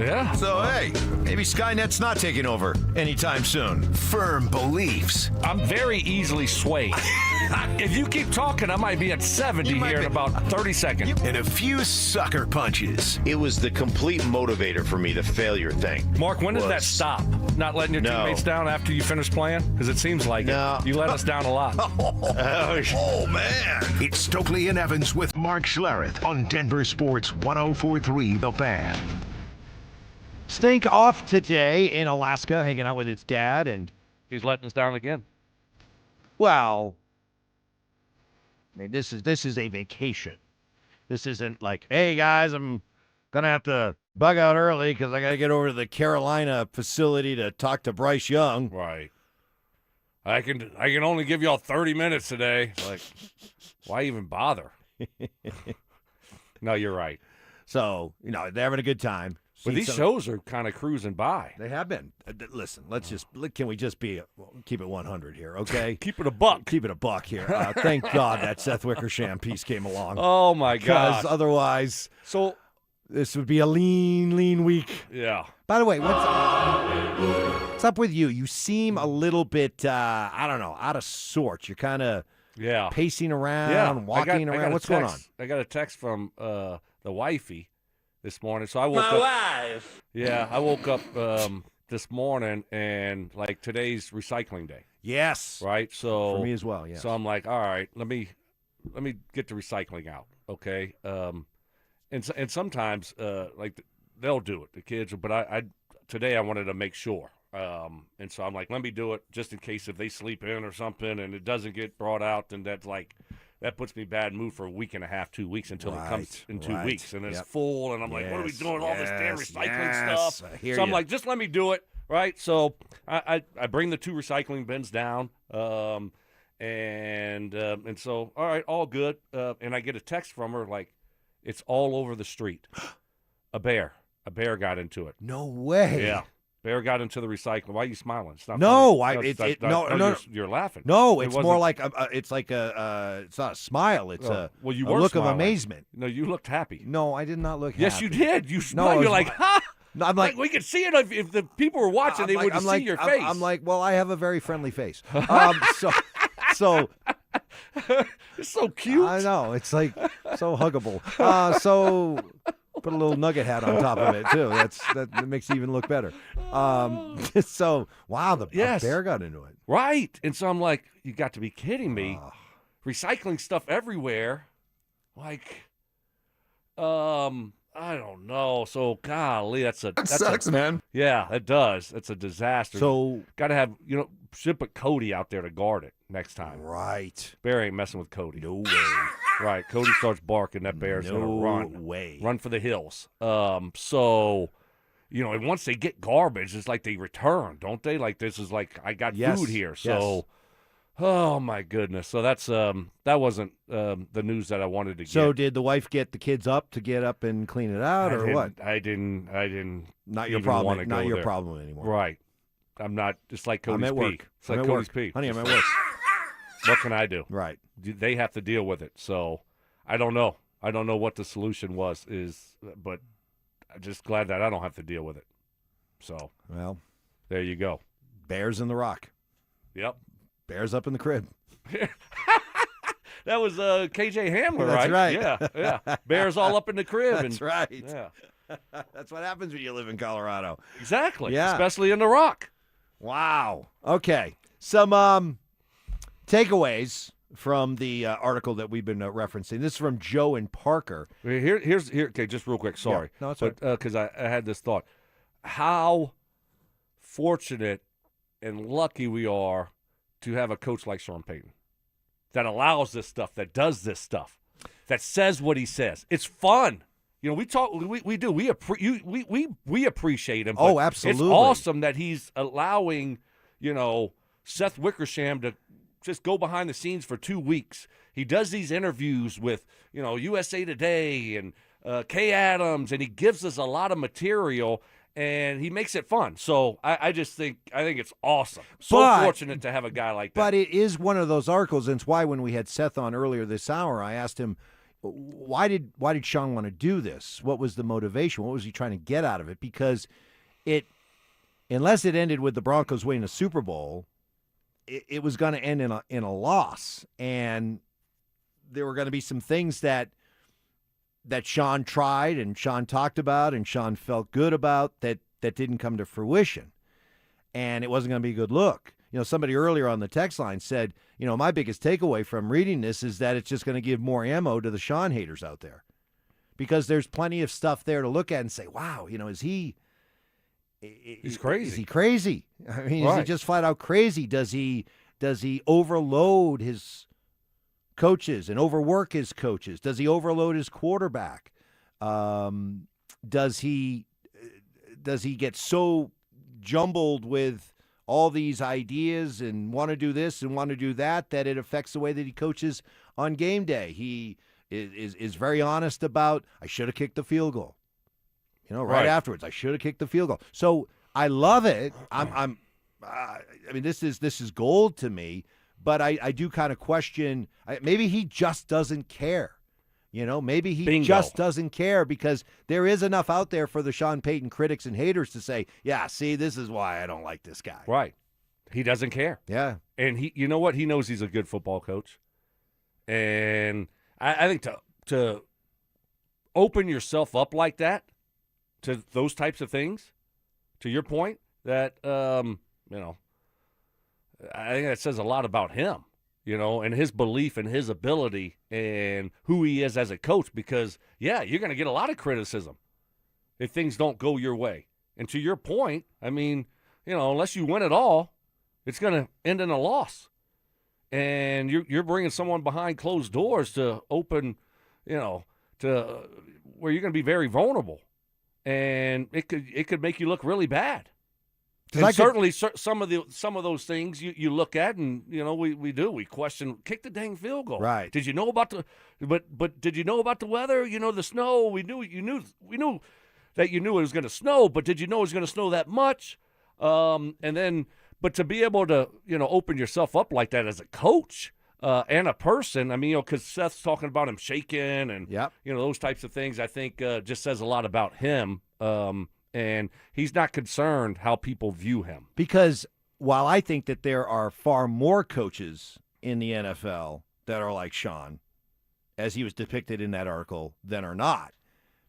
Yeah. So, hey, maybe Skynet's not taking over anytime soon. Firm beliefs. I'm very easily swayed. If you keep talking, I might be at 70 here in about 30 seconds. And a few sucker punches. It was the complete motivator for me, the failure thing. Mark, when does that stop? Not letting your teammates down after you finish playing? Because it seems like it. You let us down a lot. Oh, man. It's Stokley and Evans with Mark Schlereth on Denver Sports 104.3 The Fan. Stink off today in Alaska, hanging out with his dad, and he's letting us down again. Well, I mean, this is a vacation. This isn't like, hey guys, I'm gonna have to Bug out early because I got to get over to the Carolina facility to talk to Bryce Young. Right. I can only give y'all 30 minutes today. Like, why even bother? No, you're right. So, they're having a good time. But these shows are kind of cruising by. They have been. Listen, can we just keep it 100 here, okay? Keep it a buck. Keep it a buck here. Thank God that Seth Wickersham piece came along. Oh, my God. Because otherwise, this would be a lean week. Yeah. By the way, what's up with you? You seem a little bit, I don't know, out of sorts. You're kind of pacing around, walking around. What's going on? I got a text from the wifey this morning. So I woke up. wife. Yeah, I woke up this morning and today's recycling day. Yes. Right. So for me as well. Yeah. So I'm like, all right, let me get the recycling out. Okay. And sometimes they'll do it, the kids. But today I wanted to make sure. And so I'm like, let me do it just in case if they sleep in or something and it doesn't get brought out, then that puts me bad mood for a week and a half, 2 weeks until it comes in 2 weeks. And it's full. And I'm like, what are we doing with all this damn recycling stuff? So I'm like, just let me do it. Right. So I bring the 2 recycling bins down. And so, all right, all good. And I get a text from her like, it's all over the street. A bear got into it. No way. Yeah. Bear got into the recycling. Why are you smiling? It's not no, funny. No. You're laughing. No, it's more like it's not a smile. It's a look of amazement. No, you looked happy. No, I did not look yes, happy. Yes, you did. You smiled. You're like, ha! No, I'm like, we could see it if the people were watching. They would see your face. I'm like, well, I have a very friendly face. So it's so cute. I know. It's like so huggable. So put a little nugget hat on top of it too. That makes it even look better. So wow, the bear got into it. Right. And so I'm like, you got to be kidding me. Recycling stuff everywhere. Like, I don't know. So golly, that sucks, man. Yeah, it does. It's a disaster. So got to have, should put Cody out there to guard it next time. Right. Bear ain't messing with Cody. No way. Right. Cody starts barking, that bear's going to run. No way. Run for the hills. So, and once they get garbage, it's like they return, don't they? Like this is like, I got food here. So, oh my goodness. So that's, that wasn't the news that I wanted to get. So did the wife get the kids up to get up and clean it out what? I didn't. Not your problem. Not your problem anymore. Right. I'm not. It's like Cody's I'm at work. pee. It's like Cody's pee. Honey, I'm at work. What can I do? Right. They have to deal with it. So I don't know. I don't know what the solution but I'm just glad that I don't have to deal with it. So, well, there you go. Bears in the rock. Yep. Bears up in the crib. That was KJ Hamler, That's right. Yeah. Bears all up in the crib. That's right. Yeah. That's what happens when you live in Colorado. Exactly. Yeah. Especially in the rock. Wow. Okay. Some takeaways from the article that we've been referencing. This is from Joe and Parker. Here's okay, just real quick. Sorry. Yeah. No, it's right. Because I had this thought. How fortunate and lucky we are to have a coach like Sean Payton that allows this stuff, that does this stuff, that says what he says. It's fun. We talk. We do. We appreciate him. Oh, absolutely. It's awesome that he's allowing Seth Wickersham to just go behind the scenes for 2 weeks. He does these interviews with USA Today and Kay Adams, and he gives us a lot of material. And he makes it fun. So I think it's awesome. Fortunate to have a guy like that. But it is one of those articles, and it's why when we had Seth on earlier this hour, I asked him, why did Sean want to do this? What was the motivation? What was he trying to get out of it? Because unless it ended with the Broncos winning a Super Bowl, it was going to end in a loss. And there were going to be some things that Sean tried and Sean talked about and Sean felt good about that didn't come to fruition. And it wasn't going to be a good look. Somebody earlier on the text line said, my biggest takeaway from reading this is that it's just going to give more ammo to the Sean haters out there. Because there's plenty of stuff there to look at and say, wow, he's crazy. Is he crazy? I mean, right. Is he just flat out crazy? Does he overload his coaches and overwork his coaches? Does he overload his quarterback? does he get so jumbled with all these ideas and want to do this and want to do that it affects the way that he coaches on game day? He is very honest about, I should have kicked the field goal. Right afterwards, I should have kicked the field goal. So I love it. I mean, this is gold to me. But I do kind of question. Maybe he just doesn't care. Maybe he just doesn't care, because there is enough out there for the Sean Payton critics and haters to say, yeah, see, this is why I don't like this guy. Right. He doesn't care. Yeah. And you know what? He knows he's a good football coach. And I think to open yourself up like that to those types of things, to your point, that, I think that says a lot about him. And his belief and his ability and who he is as a coach, because, yeah, you're going to get a lot of criticism if things don't go your way. And to your point, I mean, unless you win it all, it's going to end in a loss. And you're bringing someone behind closed doors to open, to where you're going to be very vulnerable. And it could make you look really bad. And certainly some of those things you look at, and we question, kick the dang field goal. Right. Did you know about but did you know about the weather? The snow. We knew that you knew it was going to snow, but did you know it was going to snow that much? But to be able to open yourself up like that as a coach and a person, I mean, because Seth's talking about him shaking and those types of things, I think just says a lot about him. And he's not concerned how people view him. Because while I think that there are far more coaches in the NFL that are like Sean, as he was depicted in that article, than are not.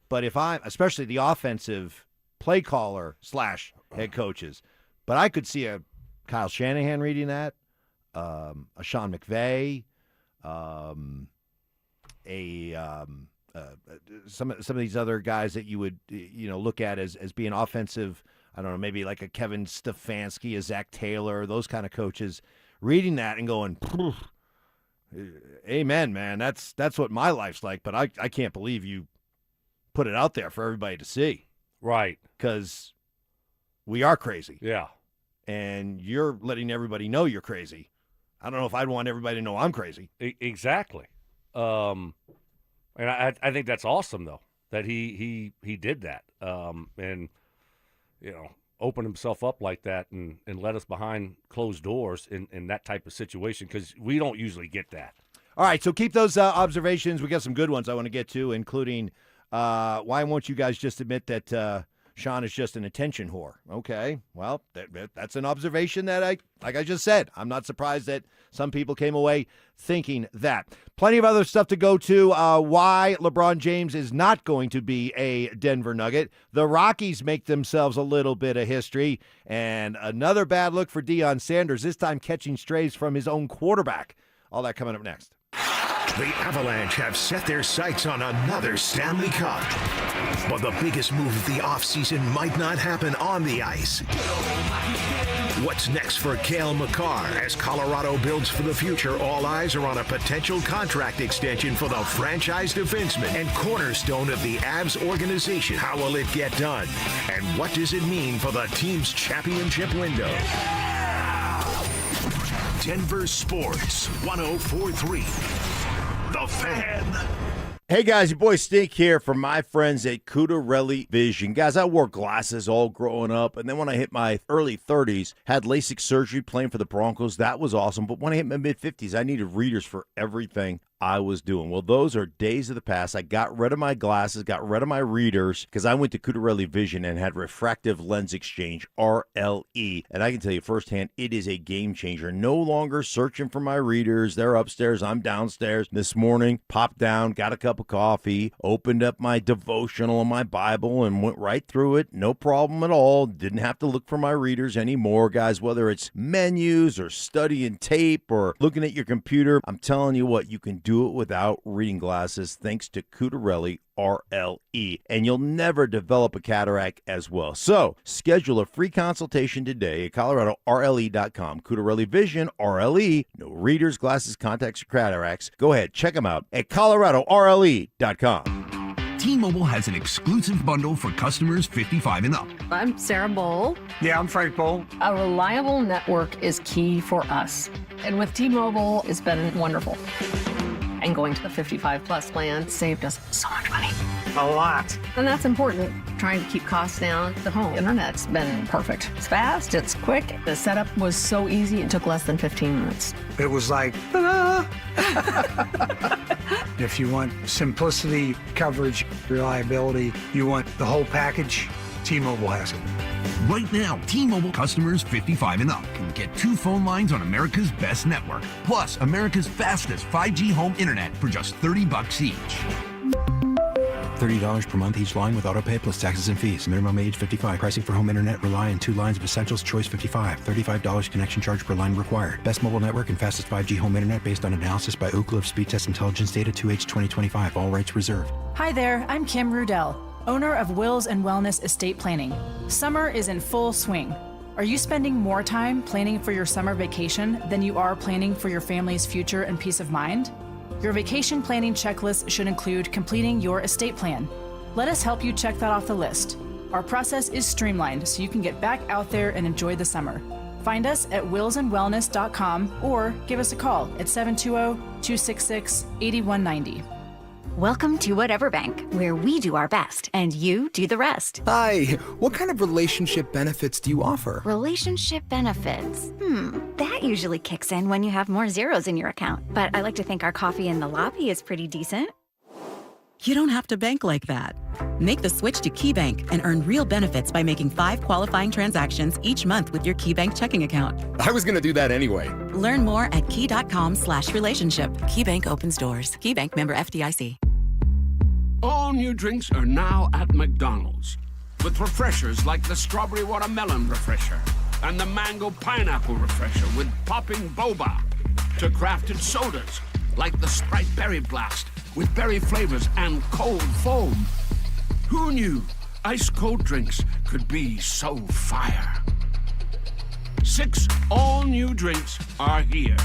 But if especially the offensive play caller / head coaches, but I could see a Kyle Shanahan reading that, a Sean McVay, some of these other guys that you would look at as being offensive. I don't know, maybe like a Kevin Stefanski, a Zach Taylor, those kind of coaches, reading that and going, "Amen, man. That's what my life's like." But I can't believe you put it out there for everybody to see, right? Because we are crazy. Yeah, and you're letting everybody know you're crazy. I don't know if I'd want everybody to know I'm crazy. Exactly. And I think that's awesome, though, that he did that and, opened himself up like that and let us behind closed doors in that type of situation, because we don't usually get that. All right, so keep those observations. We got some good ones I want to get to, including why won't you guys just admit that Sean is just an attention whore? Okay, well, that's an observation that like I just said, I'm not surprised that some people came away thinking that. Plenty of other stuff to go to. Why LeBron James is not going to be a Denver Nugget. The Rockies make themselves a little bit of history. And another bad look for Deion Sanders, this time catching strays from his own quarterback. All that coming up next. The Avalanche have set their sights on another Stanley Cup. But the biggest move of the offseason might not happen on the ice. What's next for Cale Makar as Colorado builds for the future? All eyes are on a potential contract extension for the franchise defenseman and cornerstone of the Avs organization. How will it get done? And what does it mean for the team's championship window? Denver Sports 104.3. The Fan. Hey guys, your boy Stink here from my friends at Cudarelli Vision. Guys, I wore glasses all growing up, and then when I hit my early 30s, had LASIK surgery playing for the Broncos. That was awesome. But when I hit my mid-50s, I needed readers for everything I was doing. Well, those are days of the past. I got rid of my glasses, got rid of my readers, because I went to Cudarelli Vision and had refractive lens exchange, RLE. And I can tell you firsthand, it is a game changer. No longer searching for my readers. They're upstairs. I'm downstairs. This morning, popped down, got a cup of coffee, opened up my devotional and my Bible, and went right through it. No problem at all. Didn't have to look for my readers anymore, guys, whether it's menus or studying tape or looking at your computer. I'm telling you what, you can do it without reading glasses thanks to Cudarelli RLE, and you'll never develop a cataract as well. So schedule a free consultation today at ColoradoRLE.com. Cudarelli Vision, RLE, no readers, glasses, contacts, or cataracts. Go ahead, check them out at ColoradoRLE.com. T-Mobile has an exclusive bundle for customers 55 and up. I'm Sarah Bowl. Yeah, I'm Frank Bowl. A reliable network is key for us. And with T-Mobile, it's been wonderful. And going to the 55 plus plan saved us so much money. A lot. And that's important. Trying to keep costs down. The home internet's been perfect. It's fast, it's quick. The setup was so easy, it took less than 15 minutes. It was like, ta-da! If you want simplicity, coverage, reliability, you want the whole package, T-Mobile has it. Right now, T-Mobile customers 55 and up can get 2 phone lines on America's best network, plus America's fastest 5G home internet for just $30 each. $30 per month each line with autopay plus taxes and fees. Minimum age 55. Pricing for home internet rely on 2 lines of essentials. Choice 55. $35 connection charge per line required. Best mobile network and fastest 5G home internet based on analysis by Ookla of Speed Test Intelligence Data 2H 2025. All rights reserved. Hi there, I'm Kim Rudell, owner of Wills and Wellness Estate Planning. Summer is in full swing. Are you spending more time planning for your summer vacation than you are planning for your family's future and peace of mind? Your vacation planning checklist should include completing your estate plan. Let us help you check that off the list. Our process is streamlined so you can get back out there and enjoy the summer. Find us at willsandwellness.com or give us a call at 720-266-8190. Welcome to Whatever Bank, where we do our best and you do the rest. Hi, what kind of relationship benefits do you offer? Relationship benefits? That usually kicks in when you have more zeros in your account. But I like to think our coffee in the lobby is pretty decent. You don't have to bank like that. Make the switch to KeyBank and earn real benefits by making 5 qualifying transactions each month with your KeyBank checking account. I was going to do that anyway. Learn more at key.com/relationship. KeyBank opens doors. KeyBank member FDIC. All new drinks are now at McDonald's. With refreshers like the Strawberry Watermelon Refresher and the Mango Pineapple Refresher with popping boba. To crafted sodas like the Sprite Berry Blast with berry flavors and cold foam. Who knew ice-cold drinks could be so fire? 6 all-new drinks are here.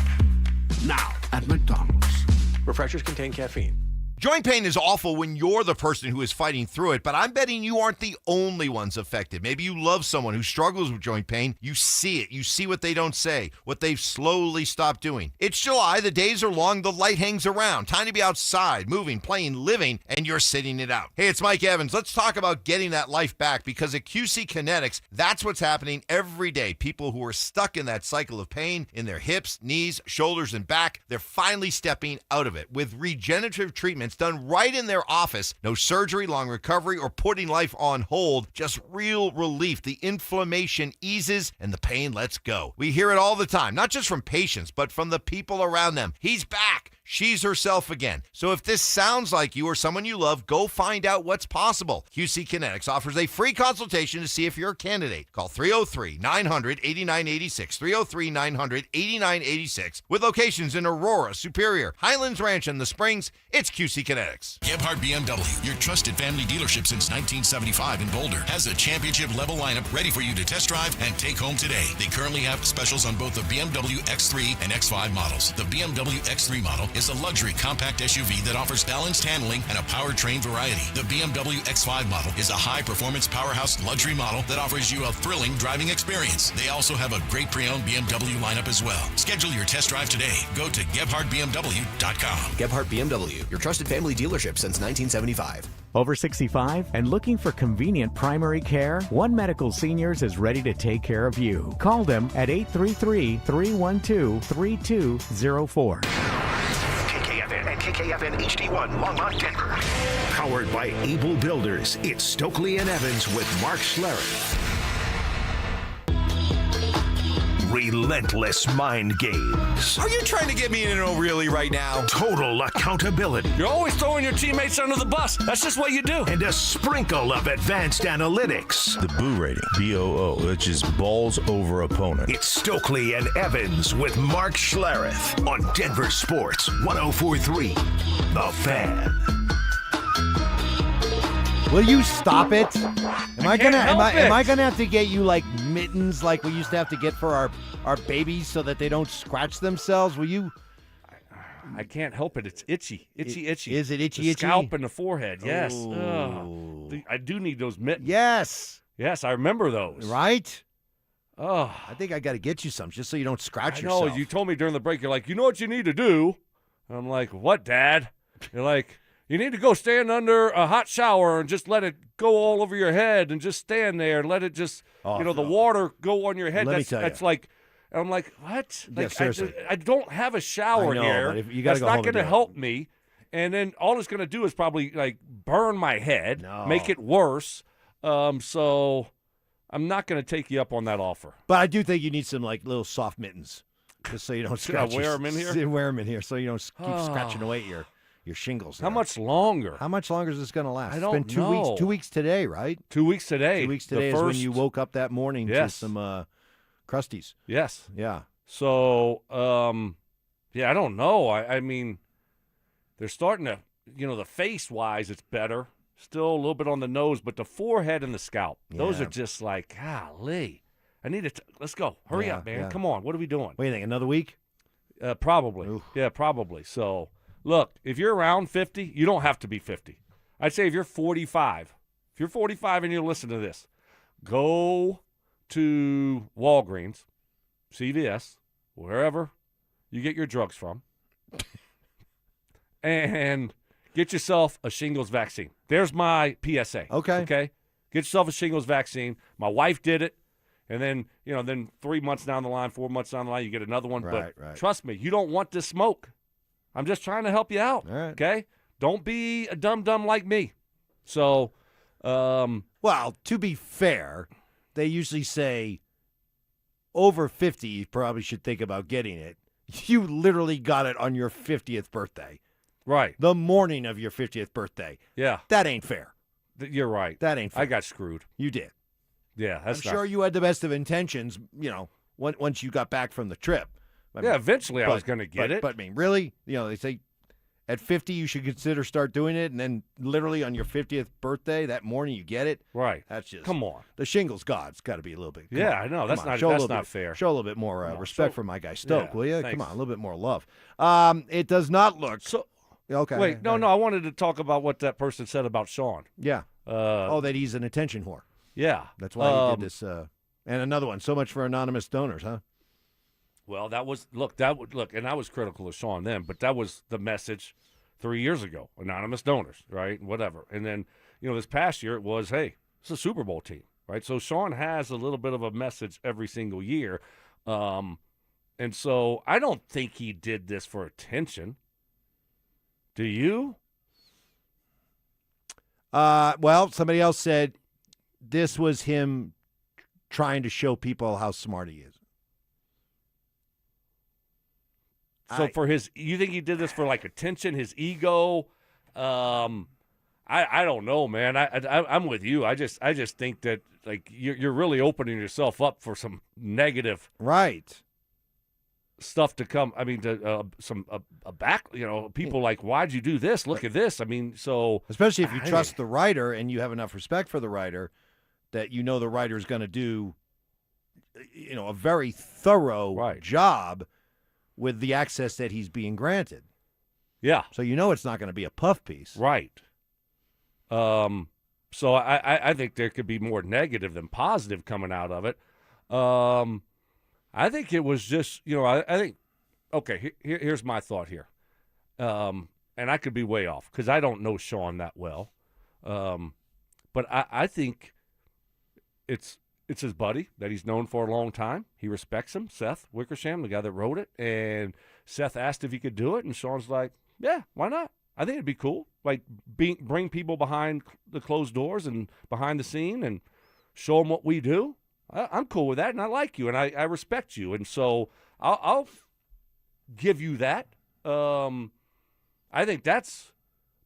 Now at McDonald's. Refreshers contain caffeine. Joint pain is awful when you're the person who is fighting through it, but I'm betting you aren't the only ones affected. Maybe you love someone who struggles with joint pain. You see it. You see what they don't say, what they've slowly stopped doing. It's July. The days are long. The light hangs around. Time to be outside, moving, playing, living, and you're sitting it out. Hey, it's Mike Evans. Let's talk about getting that life back because at QC Kinetics, that's what's happening every day. People who are stuck in that cycle of pain in their hips, knees, shoulders, and back, they're finally stepping out of it with regenerative treatments done right in their office. No surgery, long recovery, or putting life on hold. Just real relief. The inflammation eases and the pain lets go. We hear it all the time, not just from patients, but from the people around them. He's back. She's herself again. So if this sounds like you or someone you love, go find out what's possible. QC Kinetics offers a free consultation to see if you're a candidate. Call 303-900-8986, 303-900-8986, with locations in Aurora, Superior, Highlands Ranch, and The Springs. It's QC Kinetics. Gebhardt BMW, your trusted family dealership since 1975 in Boulder, has a championship-level lineup ready for you to test drive and take home today. They currently have specials on both the BMW X3 and X5 models. The BMW X3 model is a luxury compact SUV that offers balanced handling and a powertrain variety. The BMW X5 model is a high-performance powerhouse luxury model that offers you a thrilling driving experience. They also have a great pre-owned BMW lineup as well. Schedule your test drive today. Go to GebhardtBMW.com. Gebhardt BMW, your trusted family dealership since 1975. Over 65 and looking for convenient primary care? One Medical Seniors is ready to take care of you. Call them at 833-312-3204. And KKFN HD1, Longmont, Denver. Powered by Able Builders, it's Stokley and Evans with Mark Schlereth. Relentless mind games. Are you trying to get me in an O'Reilly right now? Total accountability. You're always throwing your teammates under the bus. That's just what you do. And a sprinkle of advanced analytics. The Boo rating, BOO, which is balls over opponent. It's Stokley and Evans with Mark Schlereth on Denver Sports 104.3. The Fan. Will you stop it? Am I gonna have to get you like mittens like we used to have to get for our babies so that they don't scratch themselves? Will you I can't help it. It's itchy. Is it itchy? The scalp and the forehead. Yes. I do need those mittens. Yes. Yes, I remember those. Right? Oh, I think I got to get you some just so you don't scratch I know. yourself. You told me during the break, you're like, you know what you need to do? And I'm like, what, Dad? You're like, you need to go stand under a hot shower and just let it go all over your head and just stand there and let it just, the water go on your head. Let me tell that's you. like, and I'm like, what? Yeah, Like, seriously. I don't have a shower I know, here. but if you gotta that's go not home and going to do it. help me. And then all it's going to do is probably like burn my head, make it worse. So I'm not going to take you up on that offer. But I do think you need some like little soft mittens, just so you don't scratch. wear 'em in here? Wear them in here so you don't keep scratching away at your shingles. How much longer? How much longer is this going to last? I don't It's been 2 know. weeks. 2 weeks today, right? 2 weeks today. 2 weeks today is when you woke up that morning to some crusties. Yes. Yeah. So, I don't know. I mean, they're starting to, the face-wise, it's better. Still a little bit on the nose, but the forehead and the scalp, those Yeah. are just like, golly. I need to let's go. Hurry Yeah, up, man. yeah. Come on. What are we doing? What do you think, another week? Probably. Oof. Yeah, probably. So, look, if you're around 50, you don't have to be 50. I'd say if you're 45, and you listen to this, go to Walgreens, CVS, wherever you get your drugs from, and get yourself a shingles vaccine. There's my PSA. Okay. Okay? Get yourself a shingles vaccine. My wife did it. And then, then 3 months down the line, 4 months down the line, you get another one. Right, but right. trust me, you don't want this smoke. I'm just trying to help you out. All right. Okay? Don't be a dum-dum like me. So, well, to be fair, they usually say over 50, you probably should think about getting it. You literally got it on your 50th birthday. Right. The morning of your 50th birthday. Yeah. That ain't fair. You're right. That ain't fair. I got screwed. You did. Yeah, that's I'm sure you had the best of intentions, once you got back from the trip. Eventually I was going to get it. But, I mean, really? They say at 50 you should consider start doing it, and then literally on your 50th birthday, that morning you get it? Right. That's just... Come on. The shingles god's got to be a little bit... Yeah, I know. That's not fair. Show a little bit more respect for my guy Stoke, will you? Thanks. Come on, a little bit more love. It does not look... So, okay. Wait, no, I wanted to talk about what that person said about Sean. Yeah. That he's an attention whore. Yeah. That's why he did this. And another one. So much for anonymous donors, huh? Well, and I was critical of Sean then, but that was the message 3 years ago. Anonymous donors, right? Whatever. And then, this past year it was, hey, it's a Super Bowl team, right? So Sean has a little bit of a message every single year. And so I don't think he did this for attention. Do you? Well, somebody else said this was him trying to show people how smart he is. So you think he did this for like attention, his ego? I don't know, man. I'm with you. I just think that like you're really opening yourself up for some negative stuff to come. I mean, people like, why'd you do this? Look at this. I mean, so especially if you trust the writer and you have enough respect for the writer that the writer is going to do, a very thorough job with the access that he's being granted. Yeah. So it's not going to be a puff piece. Right. So I think there could be more negative than positive coming out of it. I think it was just, I think, okay, here's my thought here. And I could be way off because I don't know Sean that well. But I think it's his buddy that he's known for a long time. He respects him, Seth Wickersham, the guy that wrote it. And Seth asked if he could do it, and Sean's like, yeah, why not? I think it'd be cool. Like, bring people behind the closed doors and behind the scene and show them what we do. I'm cool with that, and I like you, and I respect you. And so I'll give you that. I think that's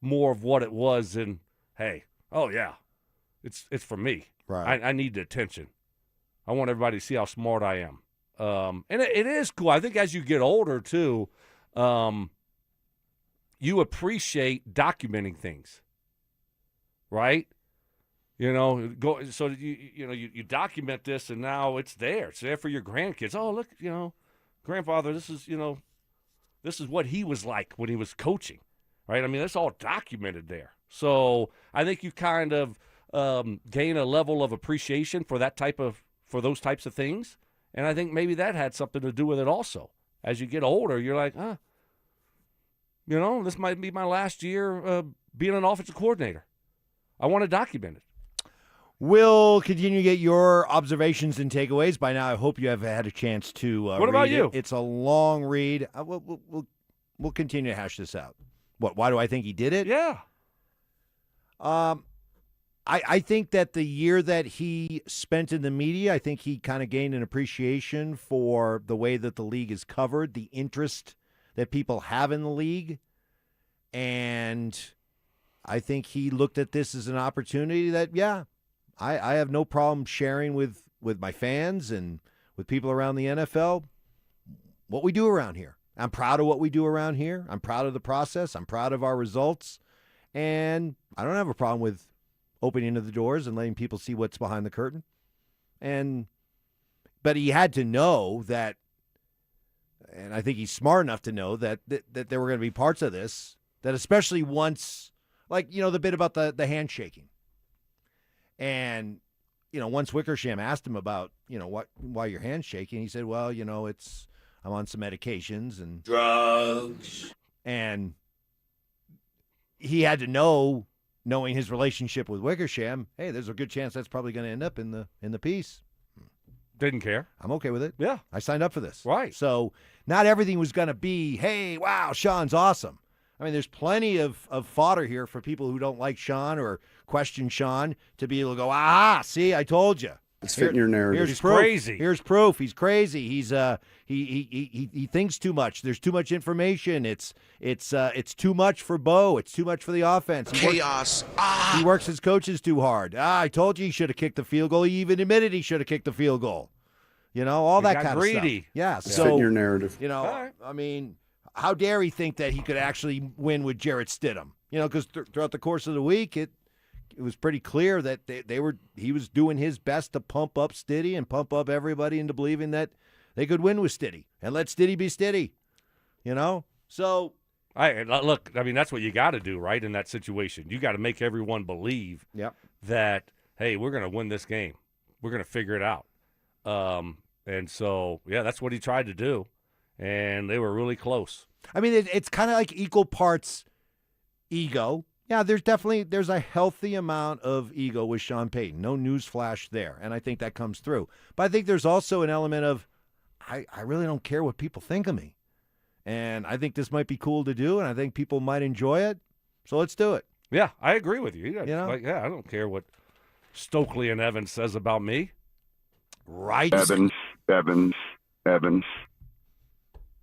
more of what it was than, hey, oh, yeah, it's for me. Right. I need the attention. I want everybody to see how smart I am. And it is cool. I think as you get older, too, you appreciate documenting things, right? You document this, and now it's there. It's there for your grandkids. Oh, look, grandfather, this is, this is what he was like when he was coaching, right? I mean, that's all documented there. So I think you kind of gain a level of appreciation for those types of things, and I think maybe that had something to do with it also. As you get older, you're like, this might be my last year being an offensive coordinator. I want to document it. We'll continue to get your observations and takeaways. By now, I hope you have had a chance to What about read you? It's a long read. We'll continue to hash this out. What? Why do I think he did it? Yeah. I think that the year that he spent in the media, I think he kind of gained an appreciation for the way that the league is covered, the interest that people have in the league. And I think he looked at this as an opportunity that, I have no problem sharing with my fans and with people around the NFL what we do around here. I'm proud of what we do around here. I'm proud of the process. I'm proud of our results. And I don't have a problem with opening the doors and letting people see what's behind the curtain. But he had to know that, and I think he's smart enough to know that there were going to be parts of this that, especially once, the bit about the handshaking. And, once Wickersham asked him about, why your hand's shaking, he said, well, I'm on some medications and drugs. And he had to know, knowing his relationship with Wickersham, hey, there's a good chance that's probably going to end up in the piece. Didn't care. I'm okay with it. Yeah. I signed up for this. Right. So not everything was going to be, hey, wow, Sean's awesome. I mean, there's plenty of fodder here for people who don't like Sean or question Sean to be able to go, see, I told you. It's fitting your narrative. Here's proof. Crazy. Here's proof. He's crazy. He's he thinks too much. There's too much information. It's too much for Bo. It's too much for the offense. Chaos. He works his coaches too hard. I told you he should have kicked the field goal. He even admitted he should have kicked the field goal. All He that got kind greedy. of stuff. Yeah. It's So fitting your narrative. right. I mean, how dare he think that he could actually win with Jarrett Stidham? Because throughout the course of the week, it was pretty clear that he was doing his best to pump up Stiddy and pump up everybody into believing that they could win with Stiddy and let Stiddy be Stiddy. So Look, I mean, that's what you got to do, right, in that situation. You got to make everyone believe that, hey, we're going to win this game. We're going to figure it out. And so, that's what he tried to do, and they were really close. I mean, it's kind of like equal parts ego. Yeah, there's a healthy amount of ego with Sean Payton. No newsflash there, and I think that comes through. But I think there's also an element of, I really don't care what people think of me. And I think this might be cool to do, and I think people might enjoy it. So let's do it. Yeah, I agree with you. I don't care what Stokley and Evans says about me. Right. Evans.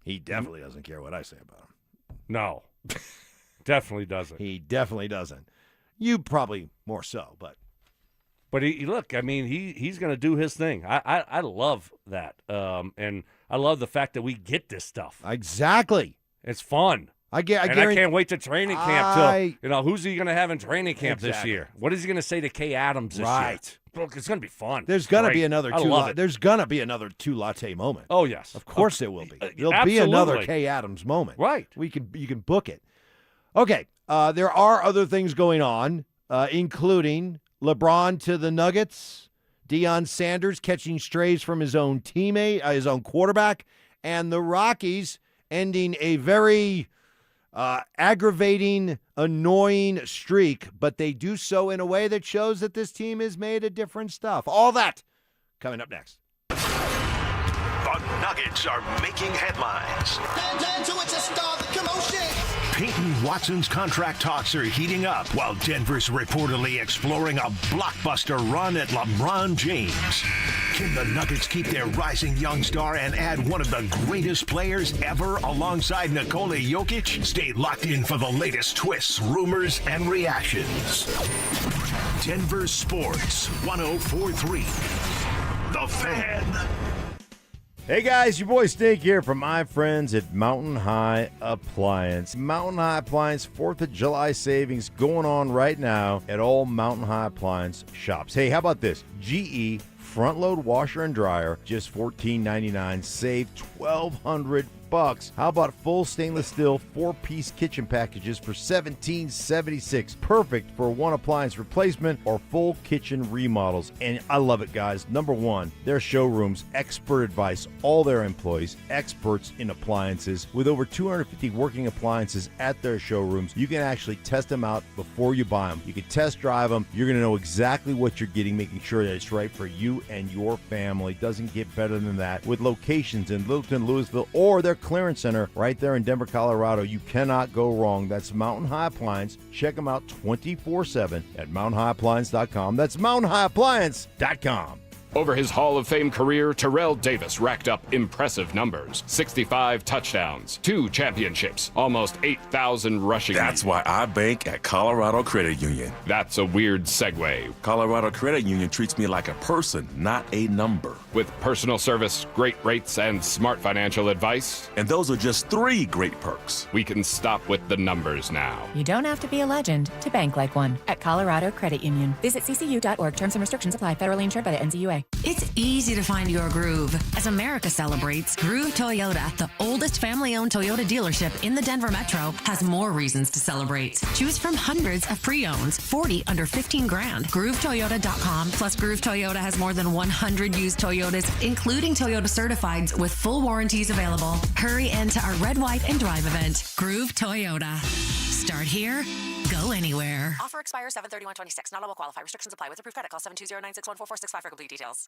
He definitely doesn't care what I say about him. No, definitely doesn't. He definitely doesn't. You probably more so, but look, I mean, he's going to do his thing. I love that, and I love the fact that we get this stuff. Exactly, it's fun. I can't wait to training camp. Who's he going to have in training camp this year? What is he going to say to Kay Adams this year? Look, it's going to be fun. There's going to be another There's going to be another two latte moment. Oh yes, of course there will be. There'll absolutely be another Kay Adams moment. Right. You can book it. Okay. There are other things going on, including LeBron to the Nuggets, Deion Sanders catching strays from his own teammate, his own quarterback, and the Rockies ending a very aggravating, annoying streak, but they do so in a way that shows that this team is made of different stuff. All that coming up next. The Nuggets are making headlines. Peyton Watson's contract talks are heating up, while Denver's reportedly exploring a blockbuster run at LeBron James. Can the Nuggets keep their rising young star and add one of the greatest players ever alongside Nikola Jokic? Stay locked in for the latest twists, rumors, and reactions. Denver Sports 104.3. The Fan. Hey guys, your boy Stink here from my friends at Mountain High Appliance. Mountain High Appliance 4th of July savings going on right now at all Mountain High Appliance shops. Hey, how about this? GE front load washer and dryer, just $14.99. Save $1,200 $8. How about full stainless steel 4-piece kitchen packages for $17.76? Perfect for one appliance replacement or full kitchen remodels. And I love it, guys. Number one, their showrooms, expert advice, all their employees, experts in appliances. With over 250 working appliances at their showrooms, you can actually test them out before you buy them. You can test drive them. You're going to know exactly what you're getting, making sure that it's right for you and your family. Doesn't get better than that. With locations in Littleton, Louisville, or their clearance center right there in Denver, Colorado, you cannot go wrong. That's Mountain High Appliance. Check them out 24/7 at mountainhighappliance.com. That's mountainhighappliance.com. Over his Hall of Fame career, Terrell Davis racked up impressive numbers. 65 touchdowns, 2 championships, almost 8,000 rushing. That's why I bank at Colorado Credit Union. That's a weird segue. Colorado Credit Union treats me like a person, not a number. With personal service, great rates, and smart financial advice. And those are just 3 great perks. We can stop with the numbers now. You don't have to be a legend to bank like one at Colorado Credit Union. Visit ccu.org. Terms and restrictions apply. Federally insured by the NCUA. It's easy to find your groove. As America celebrates, Groove Toyota, the oldest family-owned Toyota dealership in the Denver metro, has more reasons to celebrate. Choose from hundreds of pre-owns, 40 under 15 grand. GrooveToyota.com. Plus, Groove Toyota has more than 100 used Toyotas, including Toyota Certifieds, with full warranties available. Hurry into our Red, White, and Drive event. Groove Toyota. Start here, go anywhere. Offer expires 7/31/26. Not all will qualify. Restrictions apply. With approved credit, call 720-961-4465 for complete details.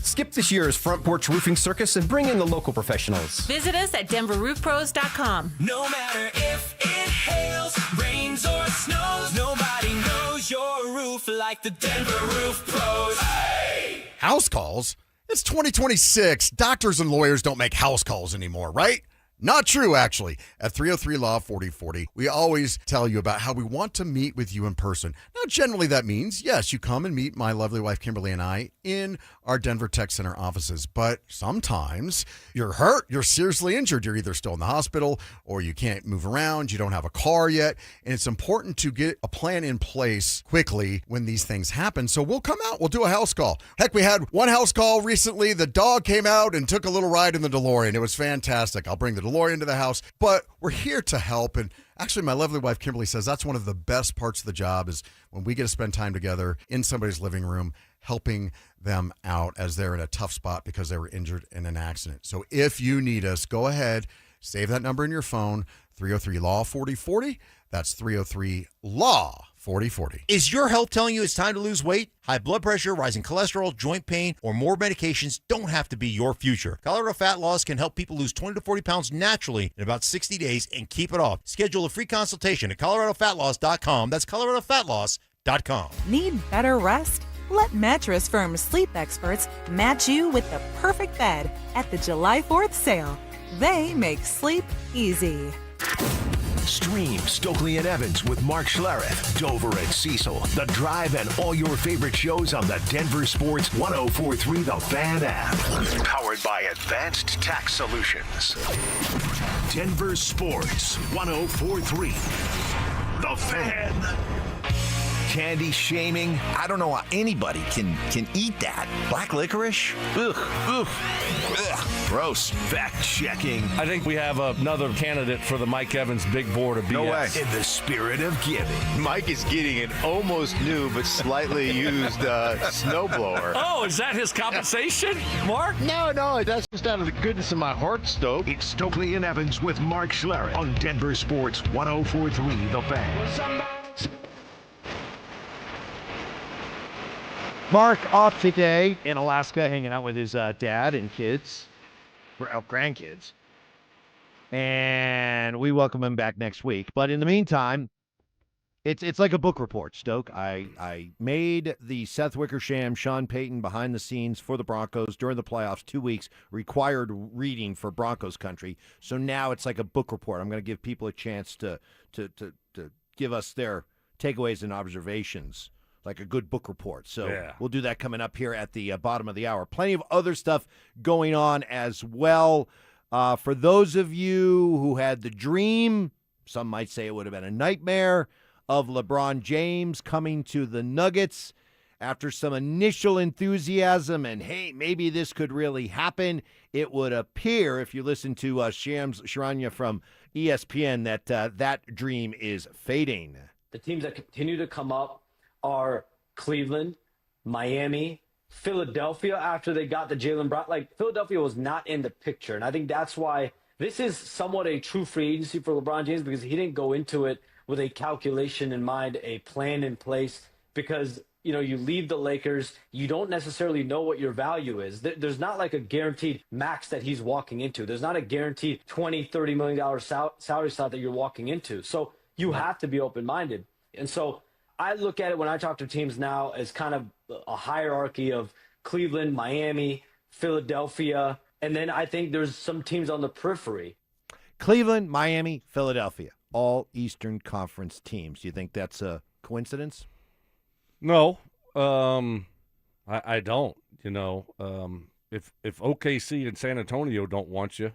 Skip this year's Front Porch Roofing Circus and bring in the local professionals. Visit us at DenverRoofPros.com. No matter if it hails, rains, or snows, nobody knows your roof like the Denver Roof Pros. Hey! House calls? It's 2026. Doctors and lawyers don't make house calls anymore, right? Not true, actually. At 303 Law 4040, we always tell you about how we want to meet with you in person. Now, generally that means, yes, you come and meet my lovely wife, Kimberly, and I in our Denver Tech Center offices. But sometimes you're hurt, you're seriously injured. You're either still in the hospital or you can't move around, you don't have a car yet. And it's important to get a plan in place quickly when these things happen. So we'll come out, we'll do a house call. Heck, we had one house call recently. The dog came out and took a little ride in the DeLorean. It was fantastic. I'll bring the DeLorean to the house, but we're here to help. And actually, my lovely wife, Kimberly, says that's one of the best parts of the job is when we get to spend time together in somebody's living room, helping them out as they're in a tough spot because they were injured in an accident. So if you need us, go ahead, save that number in your phone, 303 Law 4040. That's 303 Law 4040. Is your health telling you it's time to lose weight? High blood pressure, rising cholesterol, joint pain, or more medications don't have to be your future. Colorado Fat Loss can help people lose 20 to 40 pounds naturally in about 60 days and keep it off. Schedule a free consultation at coloradofatloss.com. That's coloradofatloss.com. Need better rest? Let Mattress Firm's sleep experts match you with the perfect bed at the July 4th sale. They make sleep easy. Stream Stokley and Evans with Mark Schlereth, Dover and Cecil, The Drive, and all your favorite shows on the Denver Sports 104.3 The Fan app. Powered by Advanced Tax Solutions. Denver Sports 104.3 The Fan. Candy shaming? I don't know how anybody can eat that. Black licorice? Ugh. Ugh. Ugh. Gross. Fact checking. I think we have another candidate for the Mike Evans Big Board of BS. No way. In the spirit of giving. Mike is getting an almost new but slightly used snowblower. Oh, is that his compensation, Mark? No, that's just out of the goodness of my heart, Stoke. It's Stokley and Evans with Mark Schlereth on Denver Sports 104.3 The Fan. Mark off today in Alaska, hanging out with his dad and kids, grandkids. And we welcome him back next week. But in the meantime, it's like a book report, Stoke. I made the Seth Wickersham, Sean Payton behind the scenes for the Broncos during the playoffs, 2 weeks, required reading for Broncos country. So now it's like a book report. I'm going to give people a chance to give us their takeaways and observations, like a good book report. So We'll do that coming up here at the bottom of the hour. Plenty of other stuff going on as well. For those of you who had the dream, some might say it would have been a nightmare, of LeBron James coming to the Nuggets after some initial enthusiasm and, hey, maybe this could really happen, it would appear, if you listen to Shams Charania from ESPN, that that dream is fading. The teams that continue to come up are Cleveland, Miami, Philadelphia after they got the Jaylen Brown. Like, Philadelphia was not in the picture, and I think that's why this is somewhat a true free agency for LeBron James, because he didn't go into it with a calculation in mind, a plan in place, because, you know, you leave the Lakers, you don't necessarily know what your value is. There's not like a guaranteed max that he's walking into. There's not a guaranteed $20, $30 million salary slot that you're walking into. So you have to be open-minded. And so I look at it when I talk to teams now as kind of a hierarchy of Cleveland, Miami, Philadelphia, and then I think there's some teams on the periphery. Cleveland, Miami, Philadelphia, all Eastern Conference teams. Do you think that's a coincidence? No, I don't. You know, if OKC and San Antonio don't want you,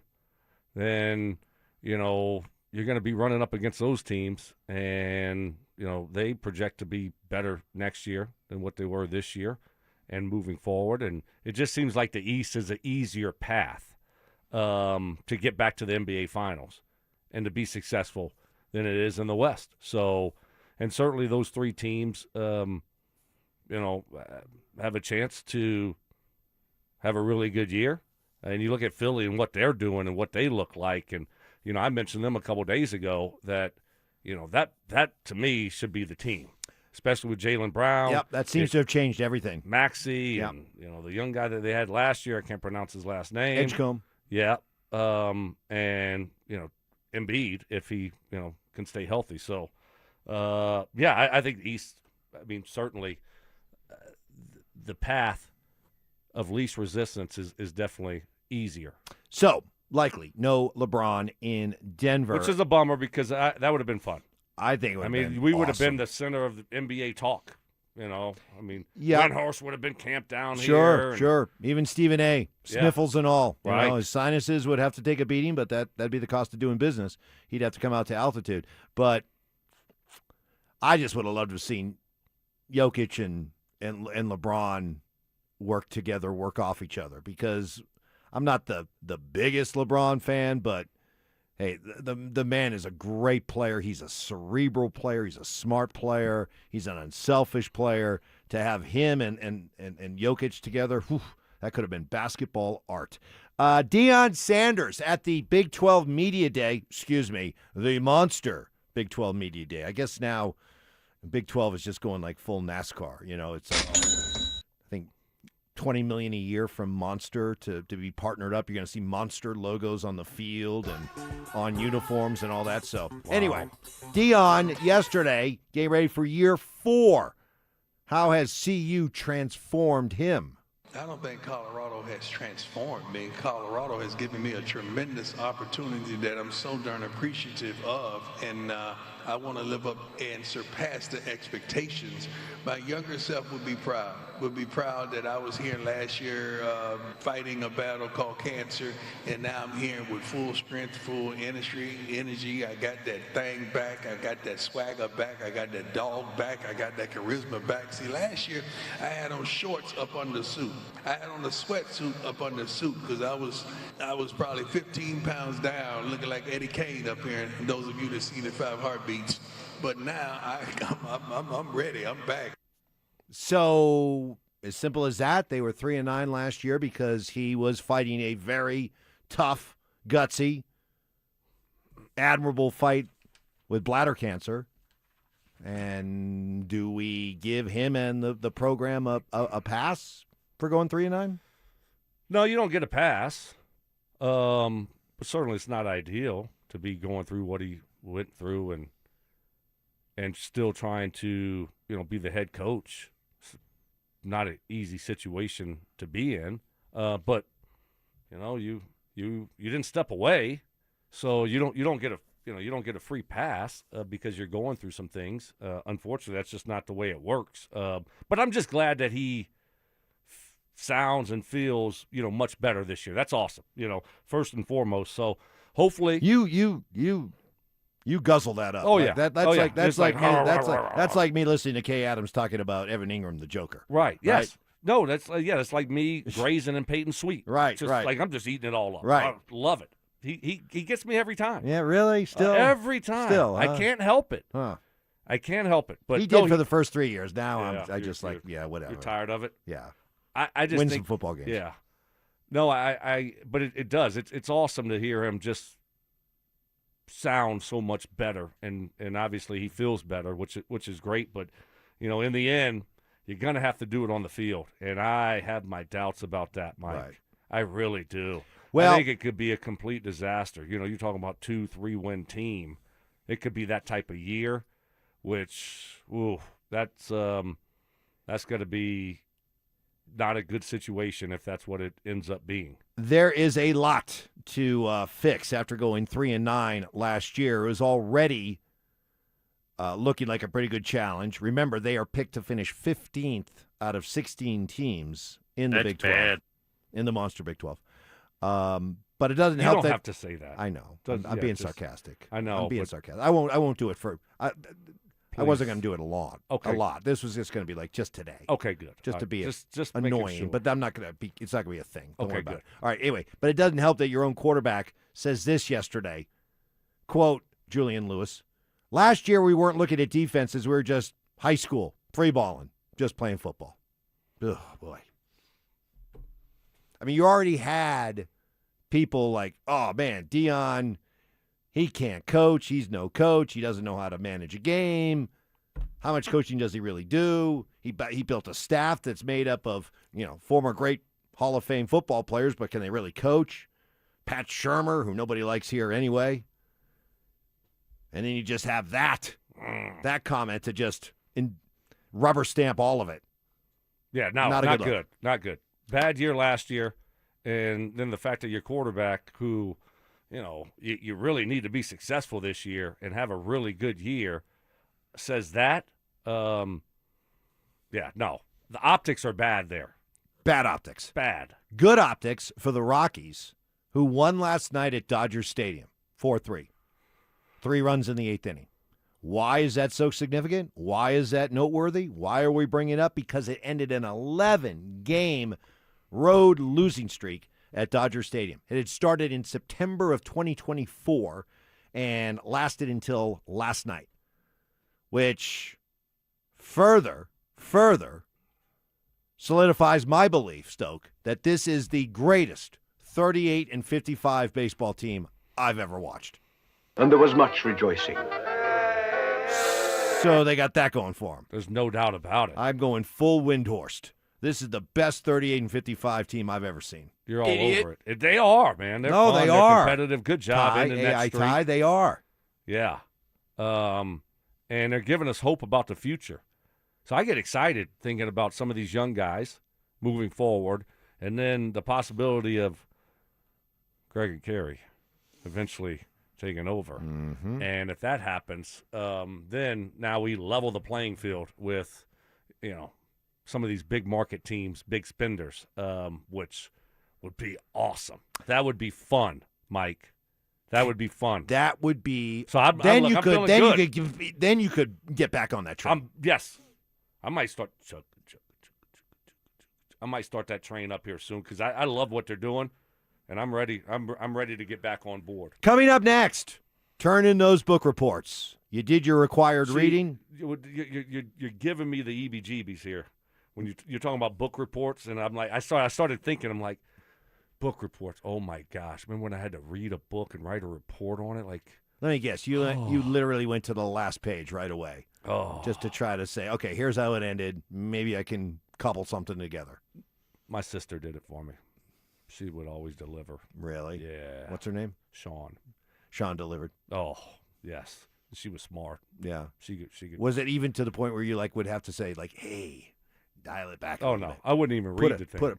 then, you know, you're going to be running up against those teams, and, you know, they project to be better next year than what they were this year and moving forward. And it just seems like the East is an easier path to get back to the NBA Finals and to be successful than it is in the West. So, and certainly those three teams, you know, have a chance to have a really good year. And you look at Philly and what they're doing and what they look like. And, you know, I mentioned them a couple days ago that, you know, that to me should be the team, especially with Jaylen Brown. Yep, that seems to have changed everything. Maxey, Yep. and, you know, the young guy that they had last year, I can't pronounce his last name. Edgecombe. Yeah. And, you know, Embiid, if he, you know, can stay healthy. So, yeah, I think the East, I mean, certainly the path of least resistance is definitely easier. So, likely, no LeBron in Denver. Which is a bummer, because that would have been fun. I think it would have been we would have awesome. been the center of the NBA talk. You know, I mean, Yeah. Windhorst would have been camped down Sure, here. sure. Even Stephen A. Sniffles and all. You Right. know, his sinuses would have to take a beating, but that'd be the cost of doing business. He'd have to come out to altitude. But I just would have loved to have seen Jokic and LeBron work together, work off each other, because I'm not the biggest LeBron fan, but hey, the man is a great player. He's a cerebral player. He's a smart player. He's an unselfish player. To have him and Jokic together, whew, that could have been basketball art. Deion Sanders at the Big 12 Media Day, the Monster Big 12 Media Day. I guess now Big 12 is just going like full NASCAR. You know, it's I think $20 million a year from Monster to be partnered up. You're going to see Monster logos on the field and on uniforms and all that. So anyway, Deion yesterday getting ready for year 4. How has CU transformed him? I don't think Colorado has transformed me. Colorado has given me a tremendous opportunity that I'm so darn appreciative of, and I want to live up and surpass the expectations. My younger self would be proud that I was here last year fighting a battle called cancer, and now I'm here with full strength, full energy. I got that thing back. I got that swagger back. I got that dog back. I got that charisma back. See, last year I had on shorts up under the suit. I had on a sweatsuit up under the suit because I was probably 15 pounds down, looking like Eddie Kane up here, and those of you that see the 5 Heartbeats. But now I'm ready. I'm back. So, as simple as that, they were 3-9 last year because he was fighting a very tough, gutsy, admirable fight with bladder cancer. And do we give him and the program a pass for going 3-9? No, you don't get a pass. But certainly it's not ideal to be going through what he went through and still trying to, you know, be the head coach. It's not an easy situation to be in. But you know, you didn't step away, so you don't get a free pass because you're going through some things. Unfortunately, that's just not the way it works. But I'm just glad that he sounds and feels, you know, much better this year. That's awesome. You know, first and foremost. So hopefully you You guzzle that up. Oh, Like, yeah. That's like me listening to Kay Adams talking about Evan Ingram, the Joker. Right. Yes. No, that's like me grazing and Payton sweet. Right. Just right. like I'm just eating it all up. Right. I love it. He gets me every time. Yeah, really? Still? Every time. Still, huh? I can't help it. Huh. I can't help it. But he did for the first 3 years. Now Yeah, I just like, yeah, whatever. You're tired of it? Yeah. I just Win think some football games. Yeah. No, but it does. It's awesome to hear him just sound so much better, and obviously he feels better, which is great. But in the end, you're gonna have to do it on the field, and I have my doubts about that, Mike. Right. I really do. Well, I think it could be a complete disaster. You're talking about 2-3 win team. It could be that type of year, which that's going to be not a good situation if that's what it ends up being. There is a lot to fix after going 3-9 last year. It was already looking like a pretty good challenge. Remember, they are picked to finish 15th out of 16 teams in the Big 12, in the Monster Big 12. But it doesn't help. You don't have to say that. I know. I'm being sarcastic. I know. I'm being sarcastic. I won't do it for. I wasn't going to do it a lot. Okay. A lot. This was just going to be like just today. Okay, good. Just to be just annoying, sure. but I'm not going to be. It's not going to be a thing. Don't worry about good. it. All right. Anyway, but it doesn't help that your own quarterback says this yesterday. Quote Julian Lewis. Last year we weren't looking at defenses. We were just high school free balling, just playing football. Oh boy. I mean, you already had people like, oh man, Dion. He can't coach. He's no coach. He doesn't know how to manage a game. How much coaching does he really do? He built a staff that's made up of, former great Hall of Fame football players, but can they really coach? Pat Shurmur, who nobody likes here anyway. And then you just have that comment to just rubber stamp all of it. Yeah, no, Not good. Not good. Bad year last year, and then the fact that your quarterback who – you really need to be successful this year and have a really good year, says that, no. The optics are bad there. Bad optics. Bad. Good optics for the Rockies, who won last night at Dodger Stadium, 4-3. 3 runs in the 8th inning. Why is that so significant? Why is that noteworthy? Why are we bringing it up? Because it ended an 11-game road losing streak at Dodger Stadium. It had started in September of 2024 and lasted until last night, which further solidifies my belief, Stoke, that this is the greatest 38-55 baseball team I've ever watched. And there was much rejoicing. So they got that going for them. There's no doubt about it. I'm going full Windhorst. This is the best 38-55 team I've ever seen. You're all over it. They are, man. They're no, fun. they They're are competitive. Good job ending that streak. Ty, they are. Yeah. And they're giving us hope about the future. So I get excited thinking about some of these young guys moving forward, and then the possibility of Greg and Carey eventually taking over. Mm-hmm. And if that happens, then now we level the playing field with, some of these big market teams, big spenders, which would be awesome. That would be fun, Mike. That would be fun. That would be. So then you could get back on that train. Yes, I might start. I might start that train up here soon because I love what they're doing, and I'm ready. I'm ready to get back on board. Coming up next, turn in those book reports. You did your required reading. You're giving me the EBGBs here. When you're talking about book reports, and I'm like, I started thinking, I'm like, book reports. Oh my gosh! Remember when I had to read a book and write a report on it? Like, let me guess, you literally went to the last page right away, just to try to say, okay, here's how it ended. Maybe I can cobble something together. My sister did it for me. She would always deliver. Really? Yeah. What's her name? Sean. Sean delivered. Oh yes, she was smart. Yeah. She could. Was it even to the point where you would have to say hey? Dial it back. Oh no, I wouldn't even read the thing.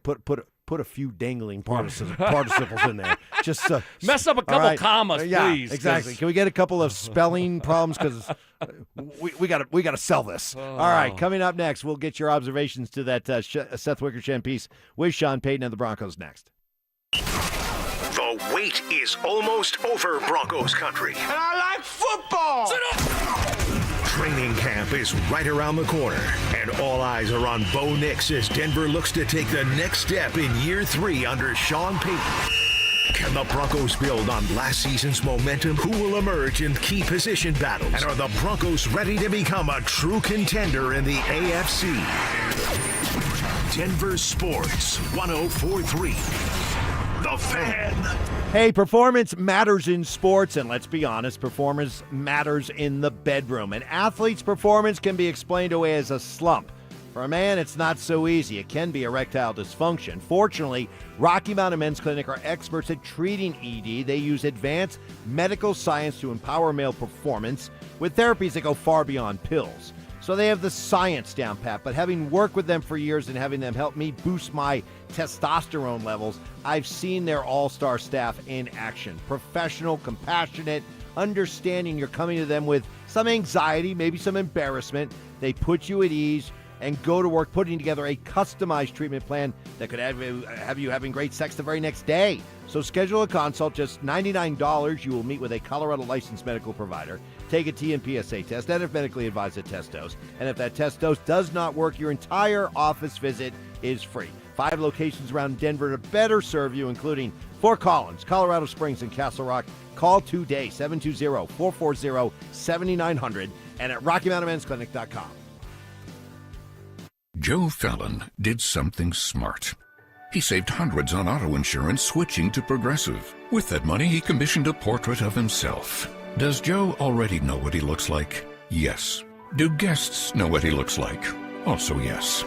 Put a few dangling participles in there. Just mess up a couple commas, yeah, please. Exactly. Can we get a couple of spelling problems? Because we got to sell this. All right. Coming up next, we'll get your observations to that Seth Wickersham piece with Sean Payton and the Broncos next. The wait is almost over, Broncos country. And I like football. camp is right around the corner, and all eyes are on Bo Nix as Denver looks to take the next step in year 3 under Sean Payton. Can the Broncos build on last season's momentum? Who will emerge in key position battles? And are the Broncos ready to become a true contender in the AFC? Denver Sports 104.3. The Fan. Hey, performance matters in sports, and let's be honest, performance matters in the bedroom. An athlete's performance can be explained away as a slump. For a man, it's not so easy. It can be erectile dysfunction. Fortunately, Rocky Mountain Men's Clinic are experts at treating ED. They use advanced medical science to empower male performance with therapies that go far beyond pills. So they have the science down pat, but having worked with them for years and having them help me boost my testosterone levels, I've seen their all-star staff in action. Professional, compassionate, understanding you're coming to them with some anxiety, maybe some embarrassment. They put you at ease and go to work putting together a customized treatment plan that could have you having great sex the very next day. So schedule a consult, just $99. You will meet with a Colorado licensed medical provider, take a TNPSA test, and if medically advised, a test dose. And if that test dose does not work, your entire office visit is free. 5 locations around Denver to better serve you, including Fort Collins, Colorado Springs, and Castle Rock. Call today, 720-440-7900, and at RockyMountainMen'sClinic.com. Joe Fallon did something smart. He saved hundreds on auto insurance switching to Progressive. With that money, he commissioned a portrait of himself. Does Joe already know what he looks like? Yes. Do guests know what he looks like? Also yes.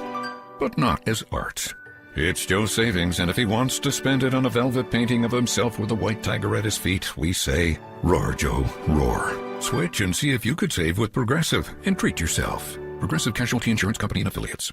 But not as art. It's Joe's savings, and if he wants to spend it on a velvet painting of himself with a white tiger at his feet, we say, roar, Joe, roar. Switch and see if you could save with Progressive and treat yourself. Progressive Casualty Insurance Company and Affiliates.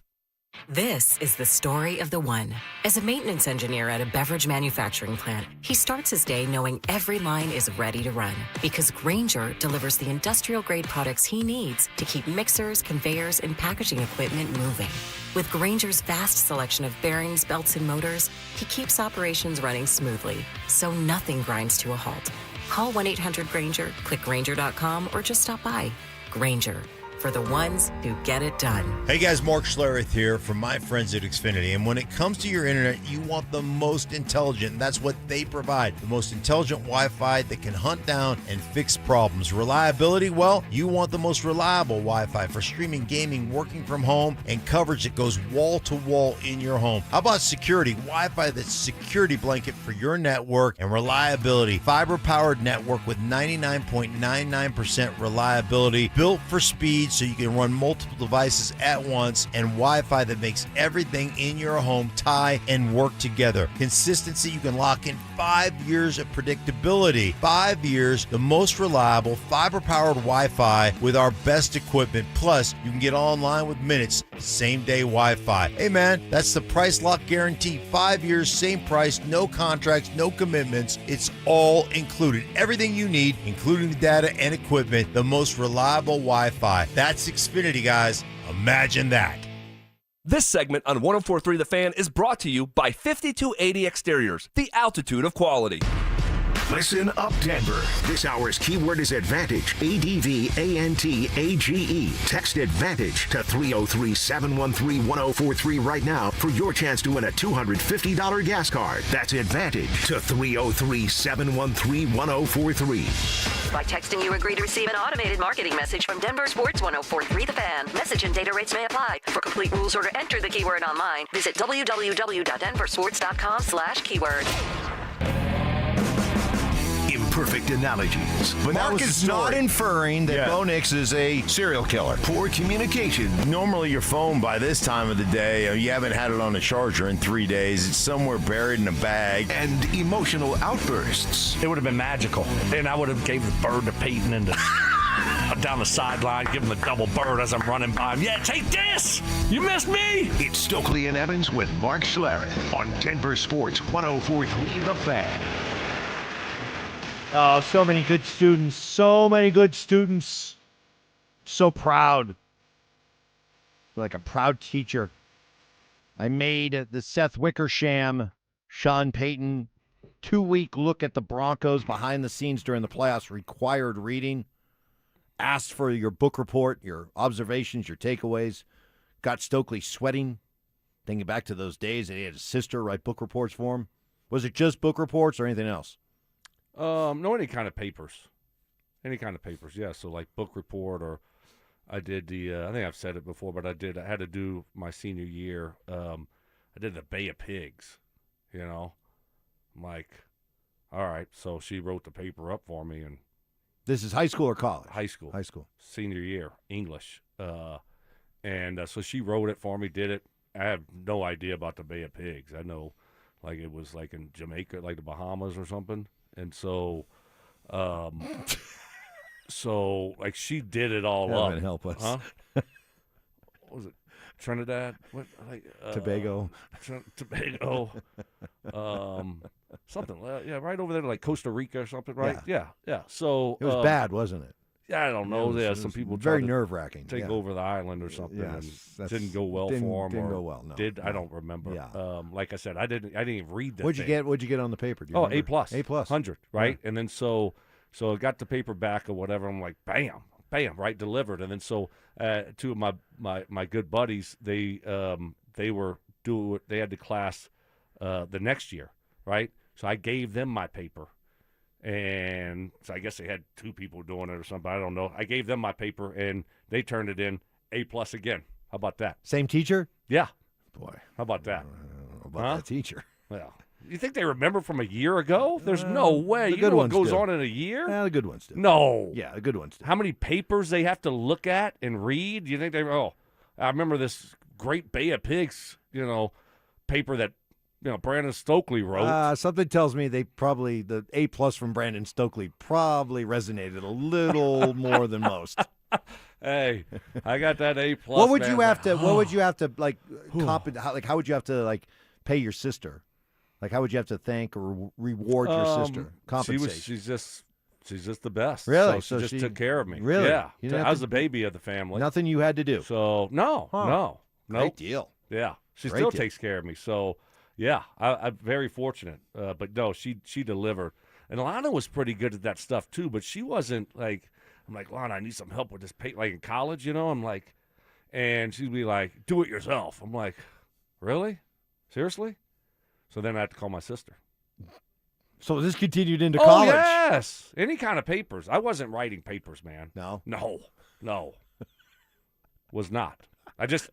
This is the story of the one. As a maintenance engineer at a beverage manufacturing plant, he starts his day knowing every line is ready to run because Grainger delivers the industrial-grade products he needs to keep mixers, conveyors, and packaging equipment moving. With Grainger's vast selection of bearings, belts, and motors, he keeps operations running smoothly, so nothing grinds to a halt. Call 1-800-GRAINGER, click Grainger.com, or just stop by. Grainger, for the ones who get it done. Hey guys, Mark Schlereth here from my friends at Xfinity. And when it comes to your internet, you want the most intelligent, and that's what they provide. The most intelligent Wi-Fi that can hunt down and fix problems. Reliability, well, you want the most reliable Wi-Fi for streaming, gaming, working from home, and coverage that goes wall to wall in your home. How about security? Wi-Fi that's security blanket for your network and reliability. Fiber-powered network with 99.99% reliability, built for speed, so you can run multiple devices at once, and Wi-Fi that makes everything in your home tie and work together. Consistency, you can lock in 5 years of predictability. 5 years, the most reliable fiber-powered Wi-Fi with our best equipment. Plus, you can get online with minutes, same-day Wi-Fi. Hey man, that's the price lock guarantee. 5 years, same price, no contracts, no commitments. It's all included. Everything you need, including the data and equipment, the most reliable Wi-Fi. That's Xfinity, guys. Imagine that. This segment on 104.3 The Fan is brought to you by 5280 Exteriors, the altitude of quality. Listen up, Denver. This hour's keyword is advantage. ADVANTAGE. Text advantage to 303-713-1043 right now for your chance to win a $250 gas card. That's advantage to 303-713-1043. By texting, you agree to receive an automated marketing message from Denver Sports 104.3 The Fan. Message and data rates may apply. For complete rules or to enter the keyword online, visit www.denversports.com/keyword. Imperfect analogies. But Mark is not inferring that Bo Nix is a serial killer. Poor communication. Normally your phone by this time of the day, you haven't had it on a charger in 3 days. It's somewhere buried in a bag. And emotional outbursts. It would have been magical. And I would have gave the bird to Payton and down the sideline, give him the double bird as I'm running by him. Yeah, take this! You missed me! It's Stokley and Evans with Mark Schlereth on Denver Sports 104.3 The Fan. Oh, so many good students. So many good students. So proud. Like a proud teacher. I made the Seth Wickersham, Sean Payton 2-week look at the Broncos behind the scenes during the playoffs required reading. asked for your book report, your observations, your takeaways. Got Stokley sweating, thinking back to those days that he had his sister write book reports for him. Was it just book reports or anything else? No, any kind of papers. Any kind of papers, yeah. So like book report, or I did I think I've said it before, but I had to do my senior year. I did the Bay of Pigs, you know. I'm like, all right. So she wrote the paper up for me. And this is high school or college? High school. High school. Senior year, English. And so she wrote it for me, did it. I have no idea about the Bay of Pigs. I know, like, it was like in Jamaica, like the Bahamas or something. And so, like, she did it all up. Heaven help us. Huh? What was it? Trinidad? What? Like, Tobago. Tobago. Something. Yeah, right over there, like Costa Rica or something, right? Yeah. So it was bad, wasn't it? Yeah, I don't know. It was some people very tried to nerve-wracking. take over the island or something. Yes, and didn't go well for them. Didn't go well. No, I don't remember. Yeah. Like I said, I didn't even read the What'd you thing. get on the paper? Do you A+. remember? A+. 100, right? Yeah. And then so I got the paper back or whatever. I'm like, bam, right, delivered. And then so two of my good buddies, they had the class the next year, right? So I gave them my paper. And so I guess they had two people doing it or something. I don't know. I gave them my paper, and they turned it in A+ again. How about that? Same teacher? Yeah. Boy. How about that? About that teacher. Well, you think they remember from a year ago? There's no way. The You good know what ones goes do. on in a year? Yeah, the good ones do. No. Yeah, the good ones do. How many papers they have to look at and read? You think I remember this great Bay of Pigs, paper that Brandon Stokley wrote. Something tells me the A+ from Brandon Stokley probably resonated a little more than most. Hey, I got that A+. What would man. you have to? What would you have to like? How would you have to like pay your sister? Like, how would you have to thank or reward your sister? Compensate. She's just the best. Really? So she just took care of me. Really? Yeah. You didn't I have was to- the baby of the family. Nothing you had to do. So no. Great deal. Yeah, she Great still deal. takes care of me. So yeah, I'm very fortunate. But no, she delivered, and Lana was pretty good at that stuff too. But she wasn't like, I'm like, Lana, I need some help with this paper. Like in college, I'm like, and she'd be like, do it yourself. I'm like, really? Seriously? So then I had to call my sister. So this continued into college. Oh yes, any kind of papers. I wasn't writing papers, man. No. Was not. I just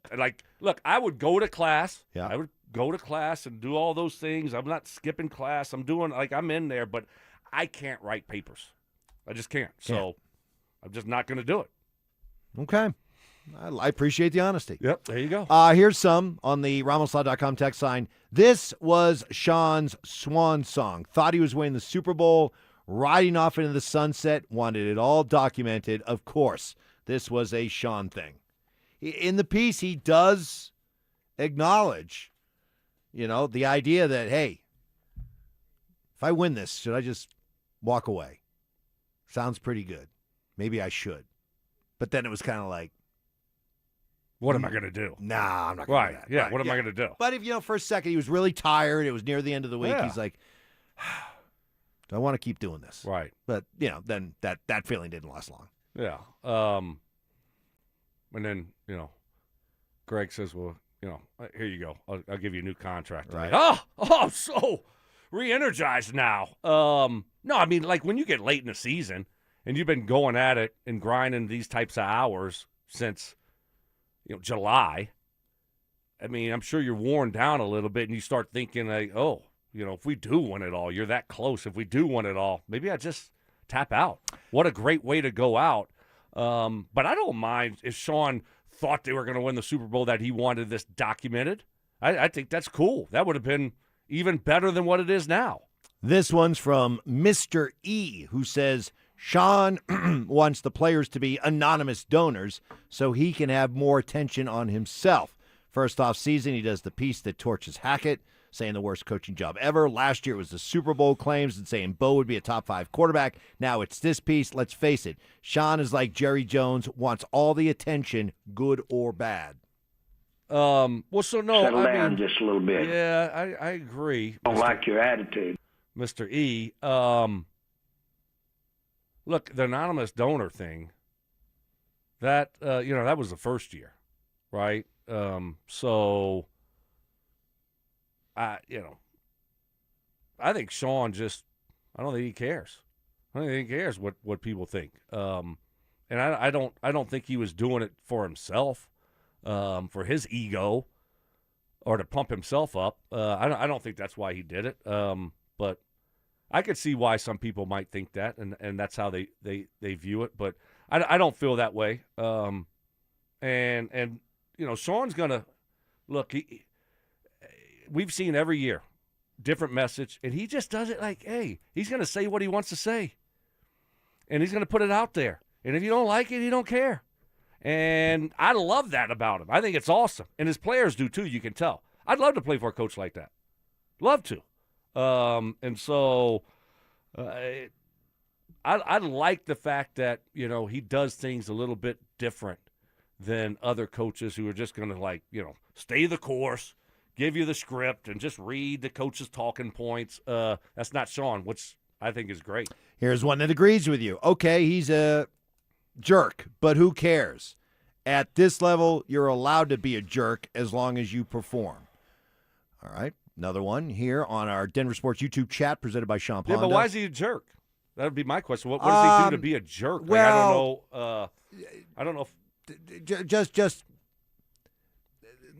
look, I would go to class. Yeah. I would go to class and do all those things. I'm not skipping class. I'm doing I'm in there, but I can't write papers. I just can't. So I'm just not going to do it. Okay. I appreciate the honesty. Yep, there you go. Here's some on the RamosLaw.com text line. This was Sean's swan song. Thought he was winning the Super Bowl, riding off into the sunset, wanted it all documented. Of course, this was a Sean thing. In the piece, he does acknowledge, the idea that, hey, if I win this, should I just walk away? Sounds pretty good. Maybe I should. But then it was kind of like, what am I going to do? Nah, I'm not going to do that. Yeah, Right, what am I going to do? But if, for a second, he was really tired. It was near the end of the week. Yeah. He's like, do I want to keep doing this? Right. But, then that feeling didn't last long. Yeah. And then, Greg says, well, here you go. I'll give you a new contract. Right. Oh, I'm so re-energized now. No, I mean, like when you get late in the season and you've been going at it and grinding these types of hours since, July, I mean, I'm sure you're worn down a little bit and you start thinking like, oh, if we do win it all, you're that close. If we do win it all, maybe I just tap out. What a great way to go out. But I don't mind if Sean thought they were going to win the Super Bowl, that he wanted this documented. I think that's cool. That would have been even better than what it is now. This one's from Mr. E, who says, Sean wants the players to be anonymous donors so he can have more attention on himself. First off season, he does the piece that torches Hackett, saying the worst coaching job ever. Last year it was the Super Bowl claims and saying Bo would be a top 5 quarterback. Now it's this piece. Let's face it. Sean is like Jerry Jones, wants all the attention, good or bad. Well, so no. Settle down just a little bit. Yeah, I agree. I don't like your attitude. Mr. E. Look, the anonymous donor thing, That that was the first year, right? So I think Sean I don't think he cares. I don't think he cares what people think. And I don't think he was doing it for himself, for his ego, or to pump himself up. I don't think that's why he did it. But I could see why some people might think that, and that's how they view it. But I don't feel that way. And Sean's gonna look. We've seen every year different message, and he just does it like, hey, he's gonna say what he wants to say, and he's gonna put it out there. And if you don't like it, he don't care. And I love that about him. I think it's awesome, and his players do too. You can tell. I'd love to play for a coach like that. Love to. And so I like the fact that, he does things a little bit different than other coaches who are just going to, stay the course, give you the script, and just read the coach's talking points. That's not Sean, which I think is great. Here's one that agrees with you. Okay, he's a jerk, but who cares? At this level, you're allowed to be a jerk as long as you perform. All right. Another one here on our Denver Sports YouTube chat presented by Sean Ponda. Yeah, but why is he a jerk? That would be my question. What does he do to be a jerk? Well, I don't know. Just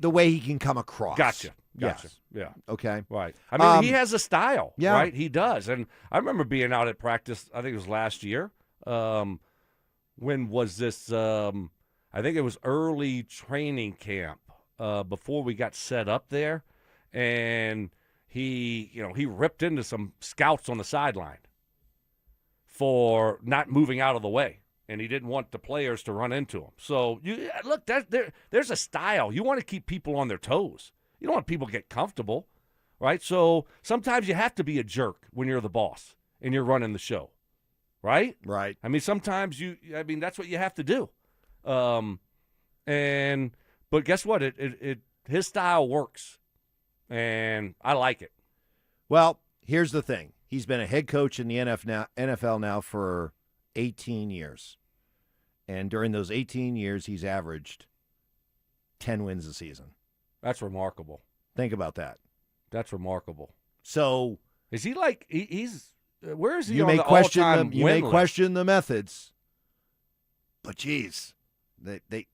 the way he can come across. Gotcha. Yes. Yeah. Okay. Right. I mean, he has a style. Yeah. Right. He does. And I remember being out at practice. I think it was last year. When was this? I think it was early training camp before we got set up there. And he ripped into some scouts on the sideline for not moving out of the way, and he didn't want the players to run into him. So look, there's a style. You want to keep people on their toes. You don't want people to get comfortable, right? So sometimes you have to be a jerk when you're the boss and you're running the show, right? Right. I mean, sometimes that's what you have to do. But guess what? His style works. And I like it. Well, here's the thing. He's been a head coach in the NFL now for 18 years. And during those 18 years, he's averaged 10 wins a season. That's remarkable. Think about that. That's remarkable. So is he like he's where is he you on may the question all-time you win may list? question the methods, but geez, they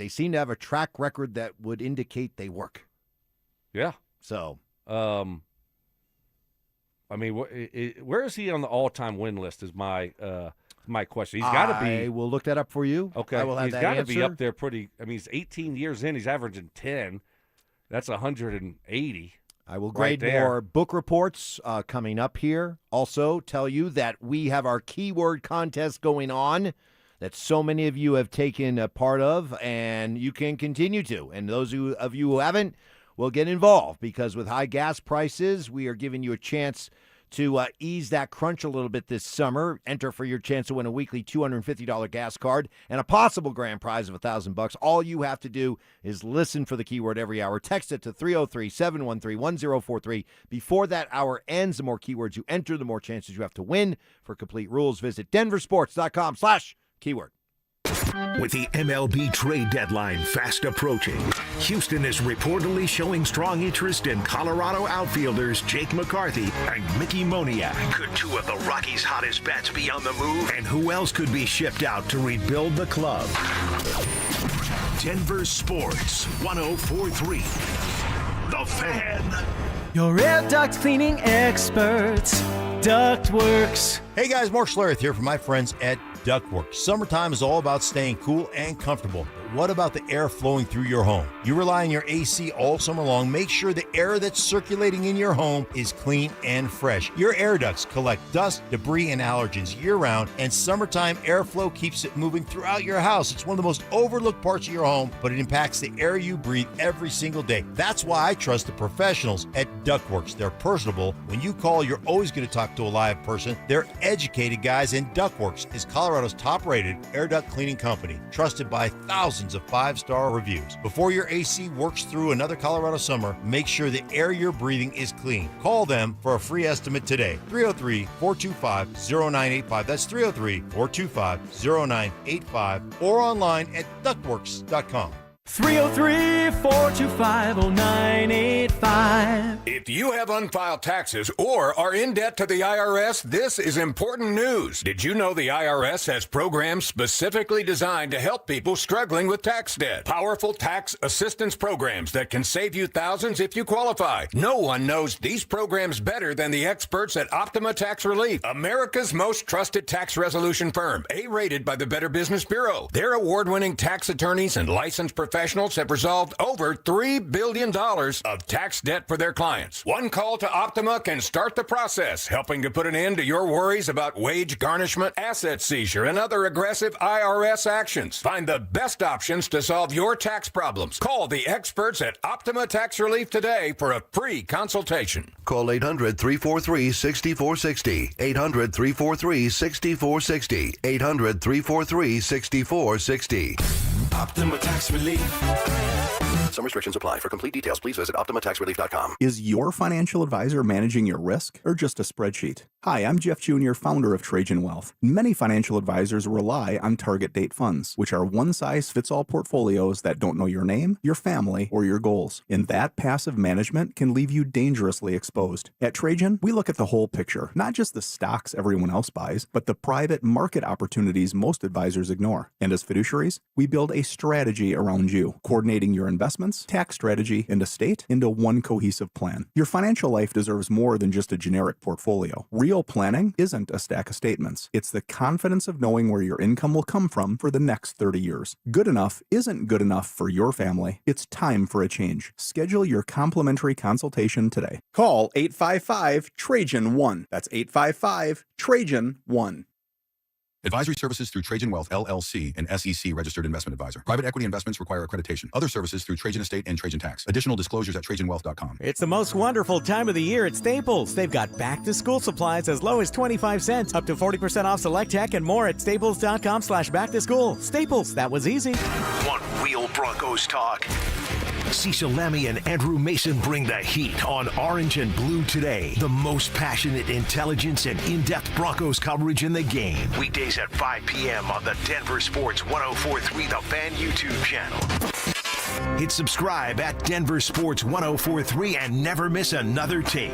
seem to have a track record that would indicate they work. Yeah. So, I mean, where is he on the all-time win list? Is my question. He's got to be. I will look that up for you. Okay. I will have he's that got to answer. be up there pretty. I mean, he's 18 years in. He's averaging 10. That's 180. I will grade more book reports coming up here. Also, tell you that we have our keyword contest going on that so many of you have taken a part of, and you can continue to. And those of you who haven't, will get involved because with high gas prices, we are giving you a chance to ease that crunch a little bit this summer. Enter for your chance to win a weekly $250 gas card and a possible grand prize of $1,000. All you have to do is listen for the keyword every hour. Text it to 303-713-1043. Before that hour ends, the more keywords you enter, the more chances you have to win. For complete rules, visit DenverSports.com/keyword. With the MLB trade deadline fast approaching, Houston is reportedly showing strong interest in Colorado outfielders Jake McCarthy and Mickey Moniak. Could two of the Rockies' hottest bats be on the move? And who else could be shipped out to rebuild the club? Denver Sports 104.3. The Fan. Your air duct cleaning experts, Ductworks. Hey guys, Mark Schlereth here from my friends at Ductworks. Summertime is all about staying cool and comfortable. But what about the air flowing through your home? You rely on your AC all summer long. Make sure the air that's circulating in your home is clean and fresh. Your air ducts collect dust, debris, and allergens year-round, and summertime airflow keeps it moving throughout your house. It's one of the most overlooked parts of your home, but it impacts the air you breathe every single day. That's why I trust the professionals at Ductworks. They're personable. When you call, you're always going to talk to a live person. They're educated guys, and Ductworks is Colorado's top-rated air duct cleaning company, trusted by thousands thousands of 5-star reviews. Before your AC works through another Colorado summer, make sure the air you're breathing is clean. Call them for a free estimate today. 303-425-0985. That's 303-425-0985 or online at ductworks.com. 303-425-0985. If you have unfiled taxes or are in debt to the IRS, this is important news. Did you know the IRS has programs specifically designed to help people struggling with tax debt? Powerful tax assistance programs that can save you thousands if you qualify. No one knows these programs better than the experts at Optima Tax Relief, America's most trusted tax resolution firm, A-rated by the Better Business Bureau. Their award-winning tax attorneys and licensed professionals have resolved over $3 billion of tax debt for their clients. One call to Optima can start the process, helping to put an end to your worries about wage garnishment, asset seizure, and other aggressive IRS actions. Find the best options to solve your tax problems. Call the experts at Optima Tax Relief today for a free consultation. Call 800-343-6460. 800-343-6460. 800-343-6460. Optima Tax Relief. Some restrictions apply. For complete details, please visit OptimaTaxRelief.com. Is your financial advisor managing your risk or just a spreadsheet? Hi, I'm Jeff Jr., founder of Trajan Wealth. Many financial advisors rely on target date funds, which are one-size-fits-all portfolios that don't know your name, your family, or your goals. And that passive management can leave you dangerously exposed. At Trajan, we look at the whole picture, not just the stocks everyone else buys, but the private market opportunities most advisors ignore. And as fiduciaries, we build a strategy around you, coordinating your investments, tax strategy, and estate into one cohesive plan. Your financial life deserves more than just a generic portfolio. Real planning isn't a stack of statements. It's the confidence of knowing where your income will come from for the next 30 years. Good enough isn't good enough for your family. It's time for a change. Schedule your complimentary consultation today. Call 855-TRAJAN-1. That's 855-TRAJAN-1. Advisory services through Trajan Wealth, LLC, an SEC registered investment advisor. Private equity investments require accreditation. Other services through Trajan Estate and Trajan Tax. Additional disclosures at TrajanWealth.com. It's the most wonderful time of the year at Staples. They've got back-to-school supplies as low as 25 cents, up to 40% off select tech, and more at staples.com/back-to-school. Staples, that was easy. Want real Broncos talk? Cecil Lammy and Andrew Mason bring the heat on Orange and Blue today. The most passionate intelligence and in-depth Broncos coverage in the game. Weekdays at 5 p.m. on the Denver Sports 104.3 The Fan YouTube channel. Hit subscribe at Denver Sports 104.3 and never miss another take.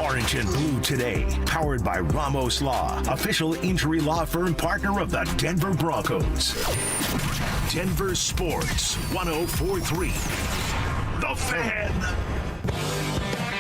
Orange and Blue today, powered by Ramos Law, official injury law firm partner of the Denver Broncos. Denver Sports 104.3 The Fan.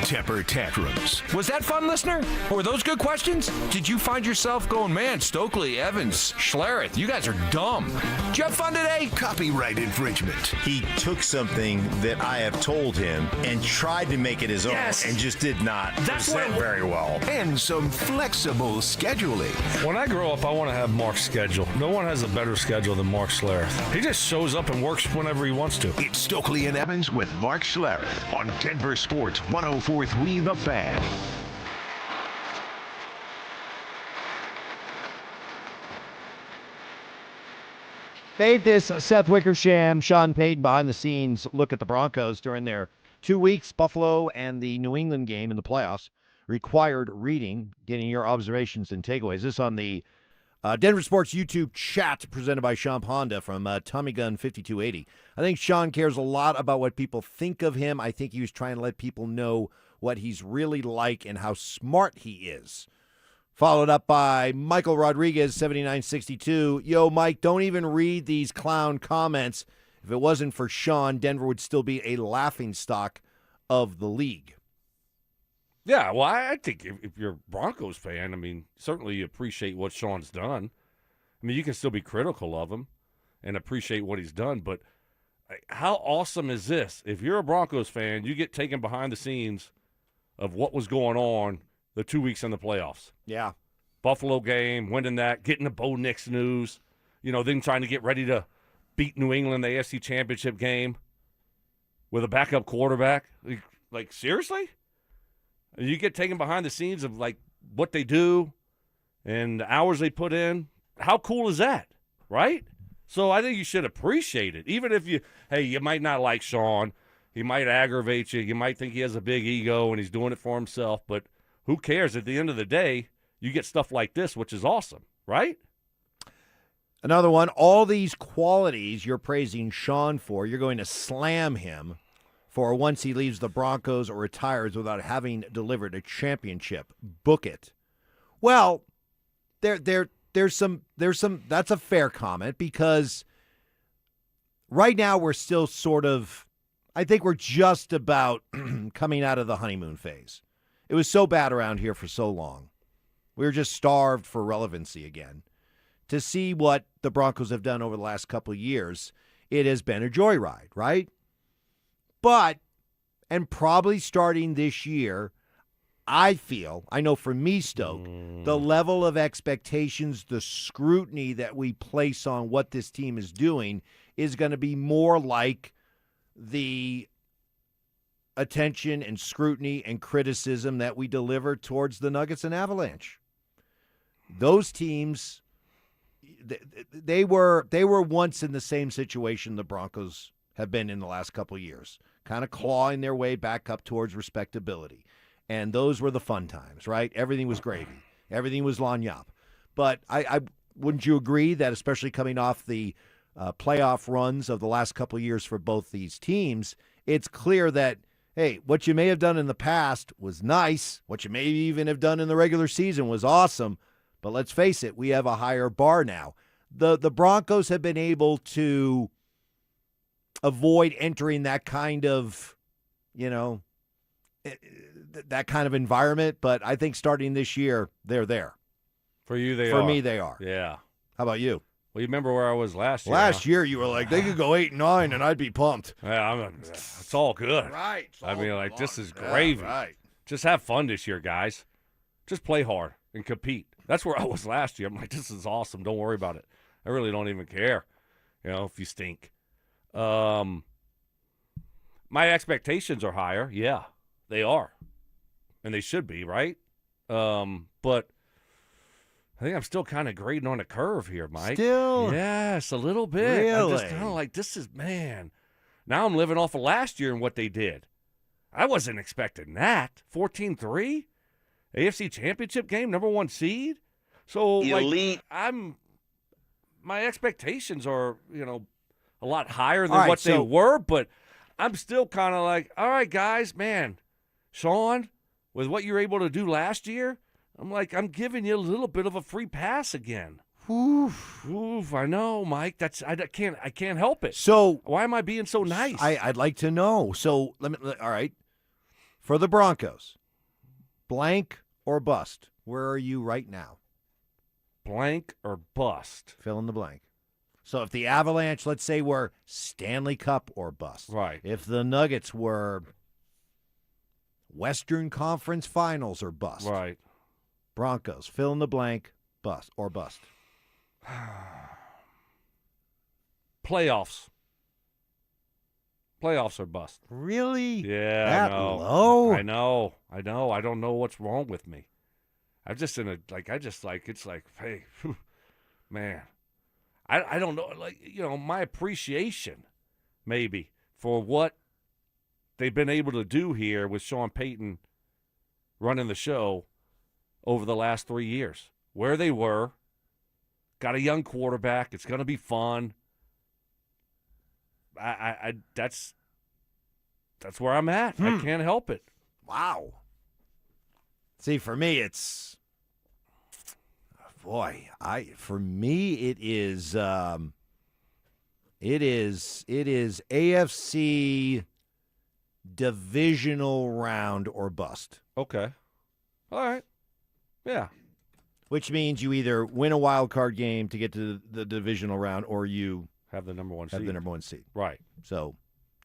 Temper tantrums. Was that fun, listener? Were those good questions? Did you find yourself going, man, Stokley, Evans, Schlereth, you guys are dumb? Did you have fun today? Copyright infringement. He took something that I have told him and tried to make it his own and just did not present very well. And some flexible scheduling. When I grow up, I want to have Mark's schedule. No one has a better schedule than Mark Schlereth. He just shows up and works whenever he wants to. It's Stokley and Evans with Mark Schlereth on Denver Sports 104.3 The Fan. Fade this Seth Wickersham, Sean Payton behind the scenes look at the Broncos during their 2 weeks, Buffalo and the New England game in the playoffs. Required reading, getting your observations and takeaways. This on the Denver Sports YouTube chat presented by Sean Honda from Tommy Gun 5280. I think Sean cares a lot about what people think of him. I think he was trying to let people know what he's really like and how smart he is. Followed up by Michael Rodriguez, 7962. Yo, Mike, don't even read these clown comments. If it wasn't for Sean, Denver would still be a laughingstock of the league. Yeah, well, I think if you're a Broncos fan, I mean, certainly you appreciate what Sean's done. I mean, you can still be critical of him and appreciate what he's done, but how awesome is this? If you're a Broncos fan, you get taken behind the scenes of what was going on the 2 weeks in the playoffs. Yeah. Buffalo game, winning that, getting the Bo Nix news, then trying to get ready to beat New England in the AFC Championship game with a backup quarterback. Like seriously? You get taken behind the scenes of, what they do and the hours they put in. How cool is that, right? So I think you should appreciate it. Even if you might not like Sean. He might aggravate you. You might think he has a big ego and he's doing it for himself. But who cares? At the end of the day, you get stuff like this, which is awesome, right? Another one, all these qualities you're praising Sean for, you're going to slam him for once he leaves the Broncos or retires without having delivered a championship. Book it. Well, there's some that's a fair comment because right now we're still sort of, I think we're just about coming out of the honeymoon phase. It was so bad around here for so long. We were just starved for relevancy again. To see what the Broncos have done over the last couple of years, it has been a joyride, right? But, and probably starting this year, I know for me, Stoke, the level of expectations, the scrutiny that we place on what this team is doing is going to be more like the attention and scrutiny and criticism that we deliver towards the Nuggets and Avalanche. Those teams, they were once in the same situation the Broncos have been in the last couple of years, kind of clawing their way back up towards respectability. And those were the fun times, right? Everything was gravy. Everything was lagniappe. But I wouldn't you agree that especially coming off the playoff runs of the last couple of years for both these teams, it's clear that, hey, what you may have done in the past was nice. What you may even have done in the regular season was awesome. But let's face it, we have a higher bar now. The Broncos have been able to avoid entering that kind of, that kind of environment. But I think starting this year, they're there. For you, they are. For me, they are. Yeah. How about you? Well, you remember where I was last year. Last year, you were like, they could go 8-9, and I'd be pumped. Yeah, it's all good. Right. I mean, like, this is gravy. Yeah, right. Just have fun this year, guys. Just play hard and compete. That's where I was last year. I'm like, this is awesome. Don't worry about it. I really don't even care, if you stink. My expectations are higher. Yeah, they are. And they should be, right? But I think I'm still kind of grading on a curve here, Mike. Still? Yes, a little bit. Really? I'm just kind of like, this is, man. Now I'm living off of last year and what they did. I wasn't expecting that. 14-3? AFC Championship game, number 1 seed? So, elite. My expectations are, a lot higher than All right, what they were, but I'm still kind of like, all right, guys, man, Sean, with what you were able to do last year, I'm like, I'm giving you a little bit of a free pass again. Oof, I know, Mike. I can't help it. So why am I being so nice? I'd like to know. So all right, for the Broncos, blank or bust? Where are you right now? Blank or bust? Fill in the blank. So if the Avalanche, let's say, were Stanley Cup or bust. Right. If the Nuggets were Western Conference Finals or bust. Right. Broncos, fill in the blank, bust or bust. Playoffs. Playoffs or bust. Really? Yeah, that I know. low? I know. I don't know what's wrong with me. I'm just it's like, hey, man. I don't know, my appreciation maybe for what they've been able to do here with Sean Payton running the show over the last 3 years. Where they were, got a young quarterback. It's going to be fun. That's where I'm at. I can't help it. Wow. See, for me, it's for me it is AFC divisional round or bust. Okay. All right. Yeah. Which means you either win a wild card game to get to the divisional round or you have the number 1 seed. Have the number 1 seed. Right. So,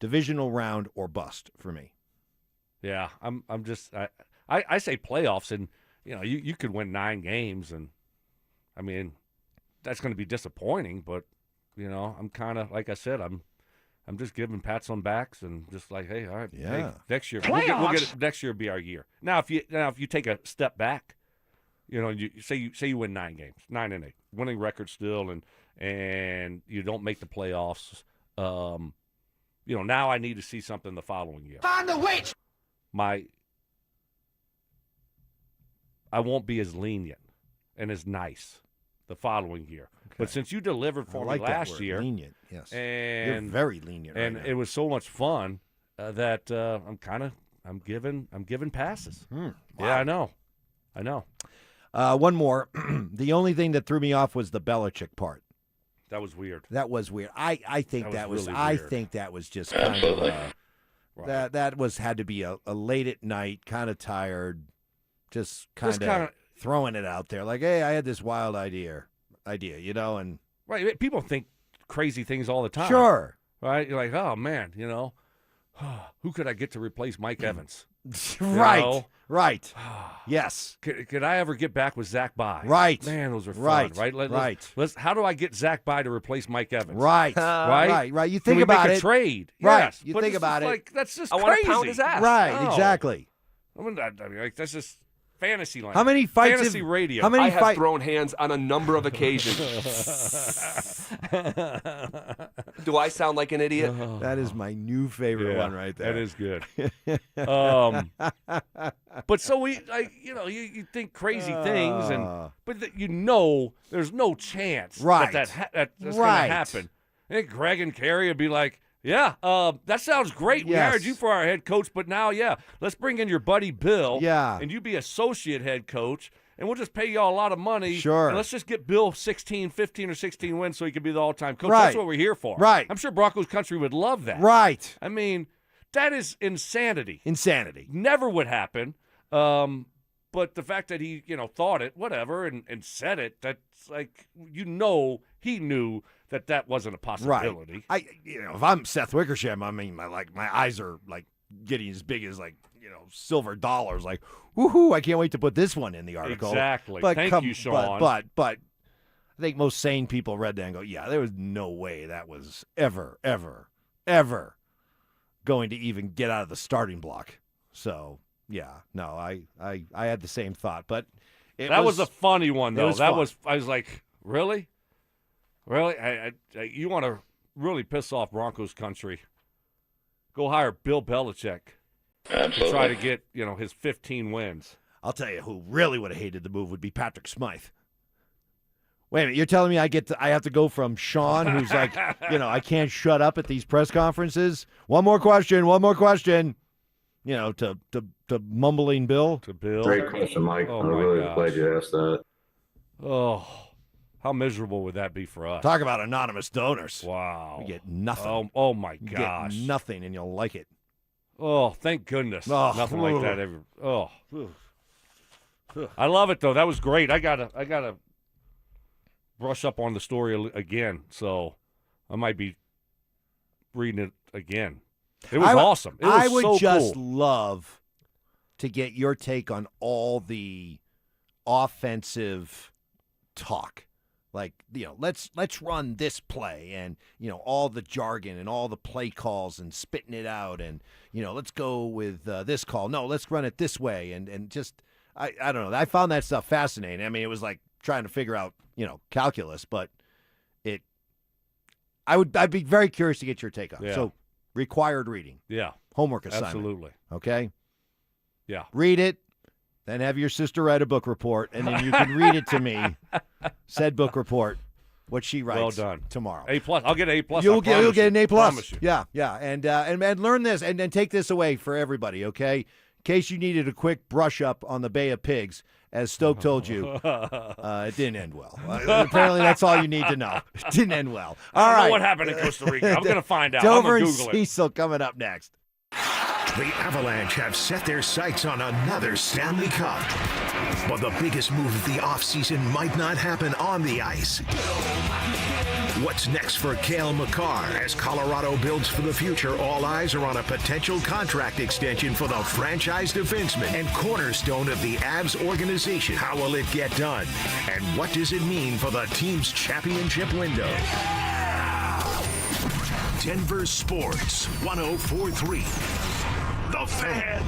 divisional round or bust for me. Yeah, I'm just I say playoffs, and you could win 9 games, and I mean that's going to be disappointing, but I'm kind of like I said, I'm just giving pats on backs and just like, hey, all right, hey, next year we'll get it, next year will be our year. Now if you take a step back, you say you win 9 games, 9-8, winning record still, and you don't make the playoffs, now I need to see something the following year. Find the witch! I won't be as lenient and as nice the following year. Okay. But since you delivered for me last year, lenient, yes, and you're very lenient, and right now. it was so much fun that I'm giving passes. Wow. Yeah, I know. One more. The only thing that threw me off was the Belichick part. That was weird. I think that was really I weird. think that was just kind of that had to be a late at night, kind of tired, just kind of throwing it out there like, hey, I had this wild idea, and right. People think crazy things all the time. Sure. Right. You're like, oh man, who could I get to replace Mike Evans? Right. Right. Yes. Could I ever get back with Zach Bye? Right. Man, those are fun. Right. Let's. How do I get Zach Bye to replace Mike Evans? Right. Right. You think Can we about make it. a trade. Right. Yes, You but think it's about just it. Like, that's just I crazy. want to pound his ass. Right. No. Exactly. That's just fantasy land. How many fights? Fantasy radio. How many I have thrown hands on a number of occasions. Do I sound like an idiot? That is my new favorite one right there. That is good. But so you think crazy things, but there's no chance Right. that's going to Right. happen. I think Greg and Carey would be like, yeah, that sounds great. We Yes. hired you for our head coach, but now, let's bring in your buddy Bill. Yeah. And you be associate head coach, and we'll just pay y'all a lot of money. Sure. And let's just get Bill 15 or 16 wins so he can be the all-time coach. Right. That's what we're here for. Right. I'm sure Broncos country would love that. Right. I mean, that is insanity. Insanity. Never would happen. But the fact that he, thought it, whatever, and said it, that's like, he knew that wasn't a possibility. Right. If I'm Seth Wickersham, I mean, my eyes are like getting as big as silver dollars. Like, woohoo! I can't wait to put this one in the article. Exactly. But Thank you, Sean. But I think most sane people read that and go, yeah, there was no way that was ever going to even get out of the starting block. So yeah, no, I had the same thought, but that was a funny one though. I was like, really? You want to really piss off Broncos country? Go hire Bill Belichick to try to get his 15 wins. I'll tell you who really would have hated the move would be Patrick Smythe. Wait a minute, you're telling me I have to go from Sean, who's like, I can't shut up at these press conferences. One more question. To mumbling Bill. To Bill. Great question, Mike. Oh, I'm really glad you asked that. Oh, how miserable would that be for us? Talk about anonymous donors. Wow. You get nothing. Oh my You gosh. get nothing, and you'll like it. Oh, thank goodness. Oh, Nothing like that ever. Oh. I love it though. That was great. I gotta brush up on the story again, so I might be reading it again. It was awesome. It was I would so just cool. love to get your take on all the offensive talk. Like, let's run this play and, all the jargon and all the play calls and spitting it out and, let's go with this call. No, let's run it this way. And just, I don't know. I found that stuff fascinating. I mean, it was like trying to figure out, calculus, but I'd be very curious to get your take on it. Yeah. So required reading. Yeah. Homework assignment. Absolutely. Okay? Yeah. Read it, then have your sister write a book report, and then you can read it to me, said book report, what she writes Well done. tomorrow. A+. I'll get an A+. You'll get an A+. Promise you. Yeah. And learn this, and then take this away for everybody, okay? In case you needed a quick brush up on the Bay of Pigs, as Stoke told you, it didn't end well. Apparently, that's all you need to know. It didn't end well. All I don't right. know what happened in Costa Rica. I'm going to find out. Dover I'm and going to Google it. Cecil coming up next. The Avalanche have set their sights on another Stanley Cup. But the biggest move of the offseason might not happen on the ice. What's next for Cale Makar? As Colorado builds for the future, all eyes are on a potential contract extension for the franchise defenseman and cornerstone of the Avs organization. How will it get done? And what does it mean for the team's championship window? Denver Sports 104.3. The Fan.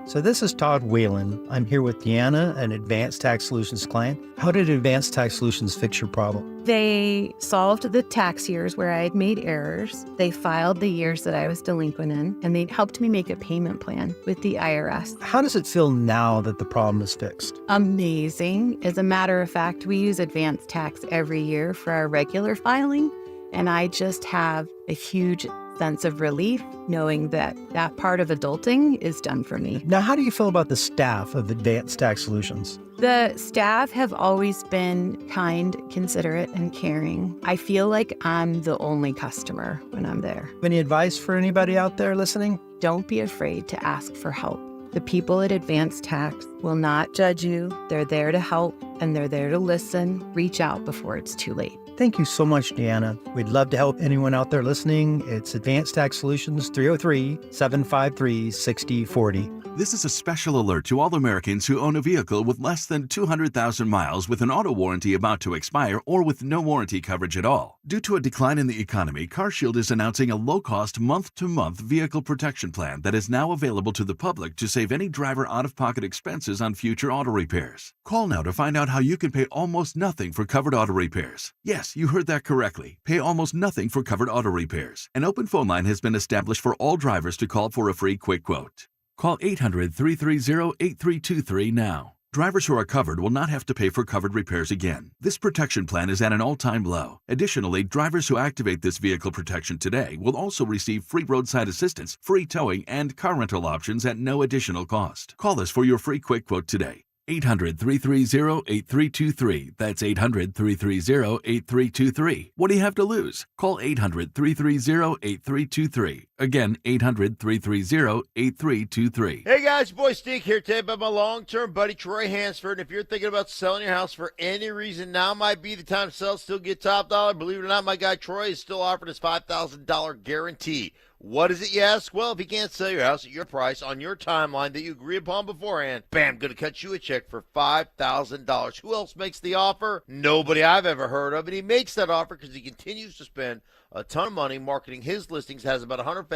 So this is Todd Whalen. I'm here with Deanna, an Advanced Tax Solutions client. How did Advanced Tax Solutions fix your problem? They solved the tax years where I had made errors. They filed the years that I was delinquent in, and they helped me make a payment plan with the IRS. How does it feel now that the problem is fixed? Amazing. As a matter of fact, we use Advanced Tax every year for our regular filing, and I just have a huge sense of relief knowing that that part of adulting is done for me. Now, how do you feel about the staff of Advanced Tax Solutions? The staff have always been kind, considerate, and caring. I feel like I'm the only customer when I'm there. Any advice for anybody out there listening? Don't be afraid to ask for help. The people at Advanced Tax will not judge you. They're there to help, and they're there to listen. Reach out before it's too late. Thank you so much, Deanna. We'd love to help anyone out there listening. It's Advanced Tax Solutions, 303-753-6040. This is a special alert to all Americans who own a vehicle with less than 200,000 miles with an auto warranty about to expire or with no warranty coverage at all. Due to a decline in the economy, CarShield is announcing a low-cost month-to-month vehicle protection plan that is now available to the public to save any driver out-of-pocket expenses on future auto repairs. Call now to find out how you can pay almost nothing for covered auto repairs. Yes, you heard that correctly. Pay almost nothing for covered auto repairs. An open phone line has been established for all drivers to call for a free quick quote. Call 800-330-8323 now. Drivers who are covered will not have to pay for covered repairs again. This protection plan is at an all-time low. Additionally, drivers who activate this vehicle protection today will also receive free roadside assistance, free towing, and car rental options at no additional cost. Call us for your free quick quote today. 800-330-8323. That's 800-330-8323. What do you have to lose? Call 800-330-8323. Again, 800-330-8323. Hey guys, your boy Stink here today by my long-term buddy Troy Hansford. And if you're thinking about selling your house for any reason, now might be the time to sell, still get top dollar. Believe it or not, my guy Troy is still offering his $5,000 guarantee. What is it, you ask? Well, if you can't sell your house at your price on your timeline that you agree upon beforehand, bam, going to cut you a check for $5,000. Who else makes the offer? Nobody I've ever heard of. And he makes that offer because he continues to spend a ton of money marketing his listings, has about 100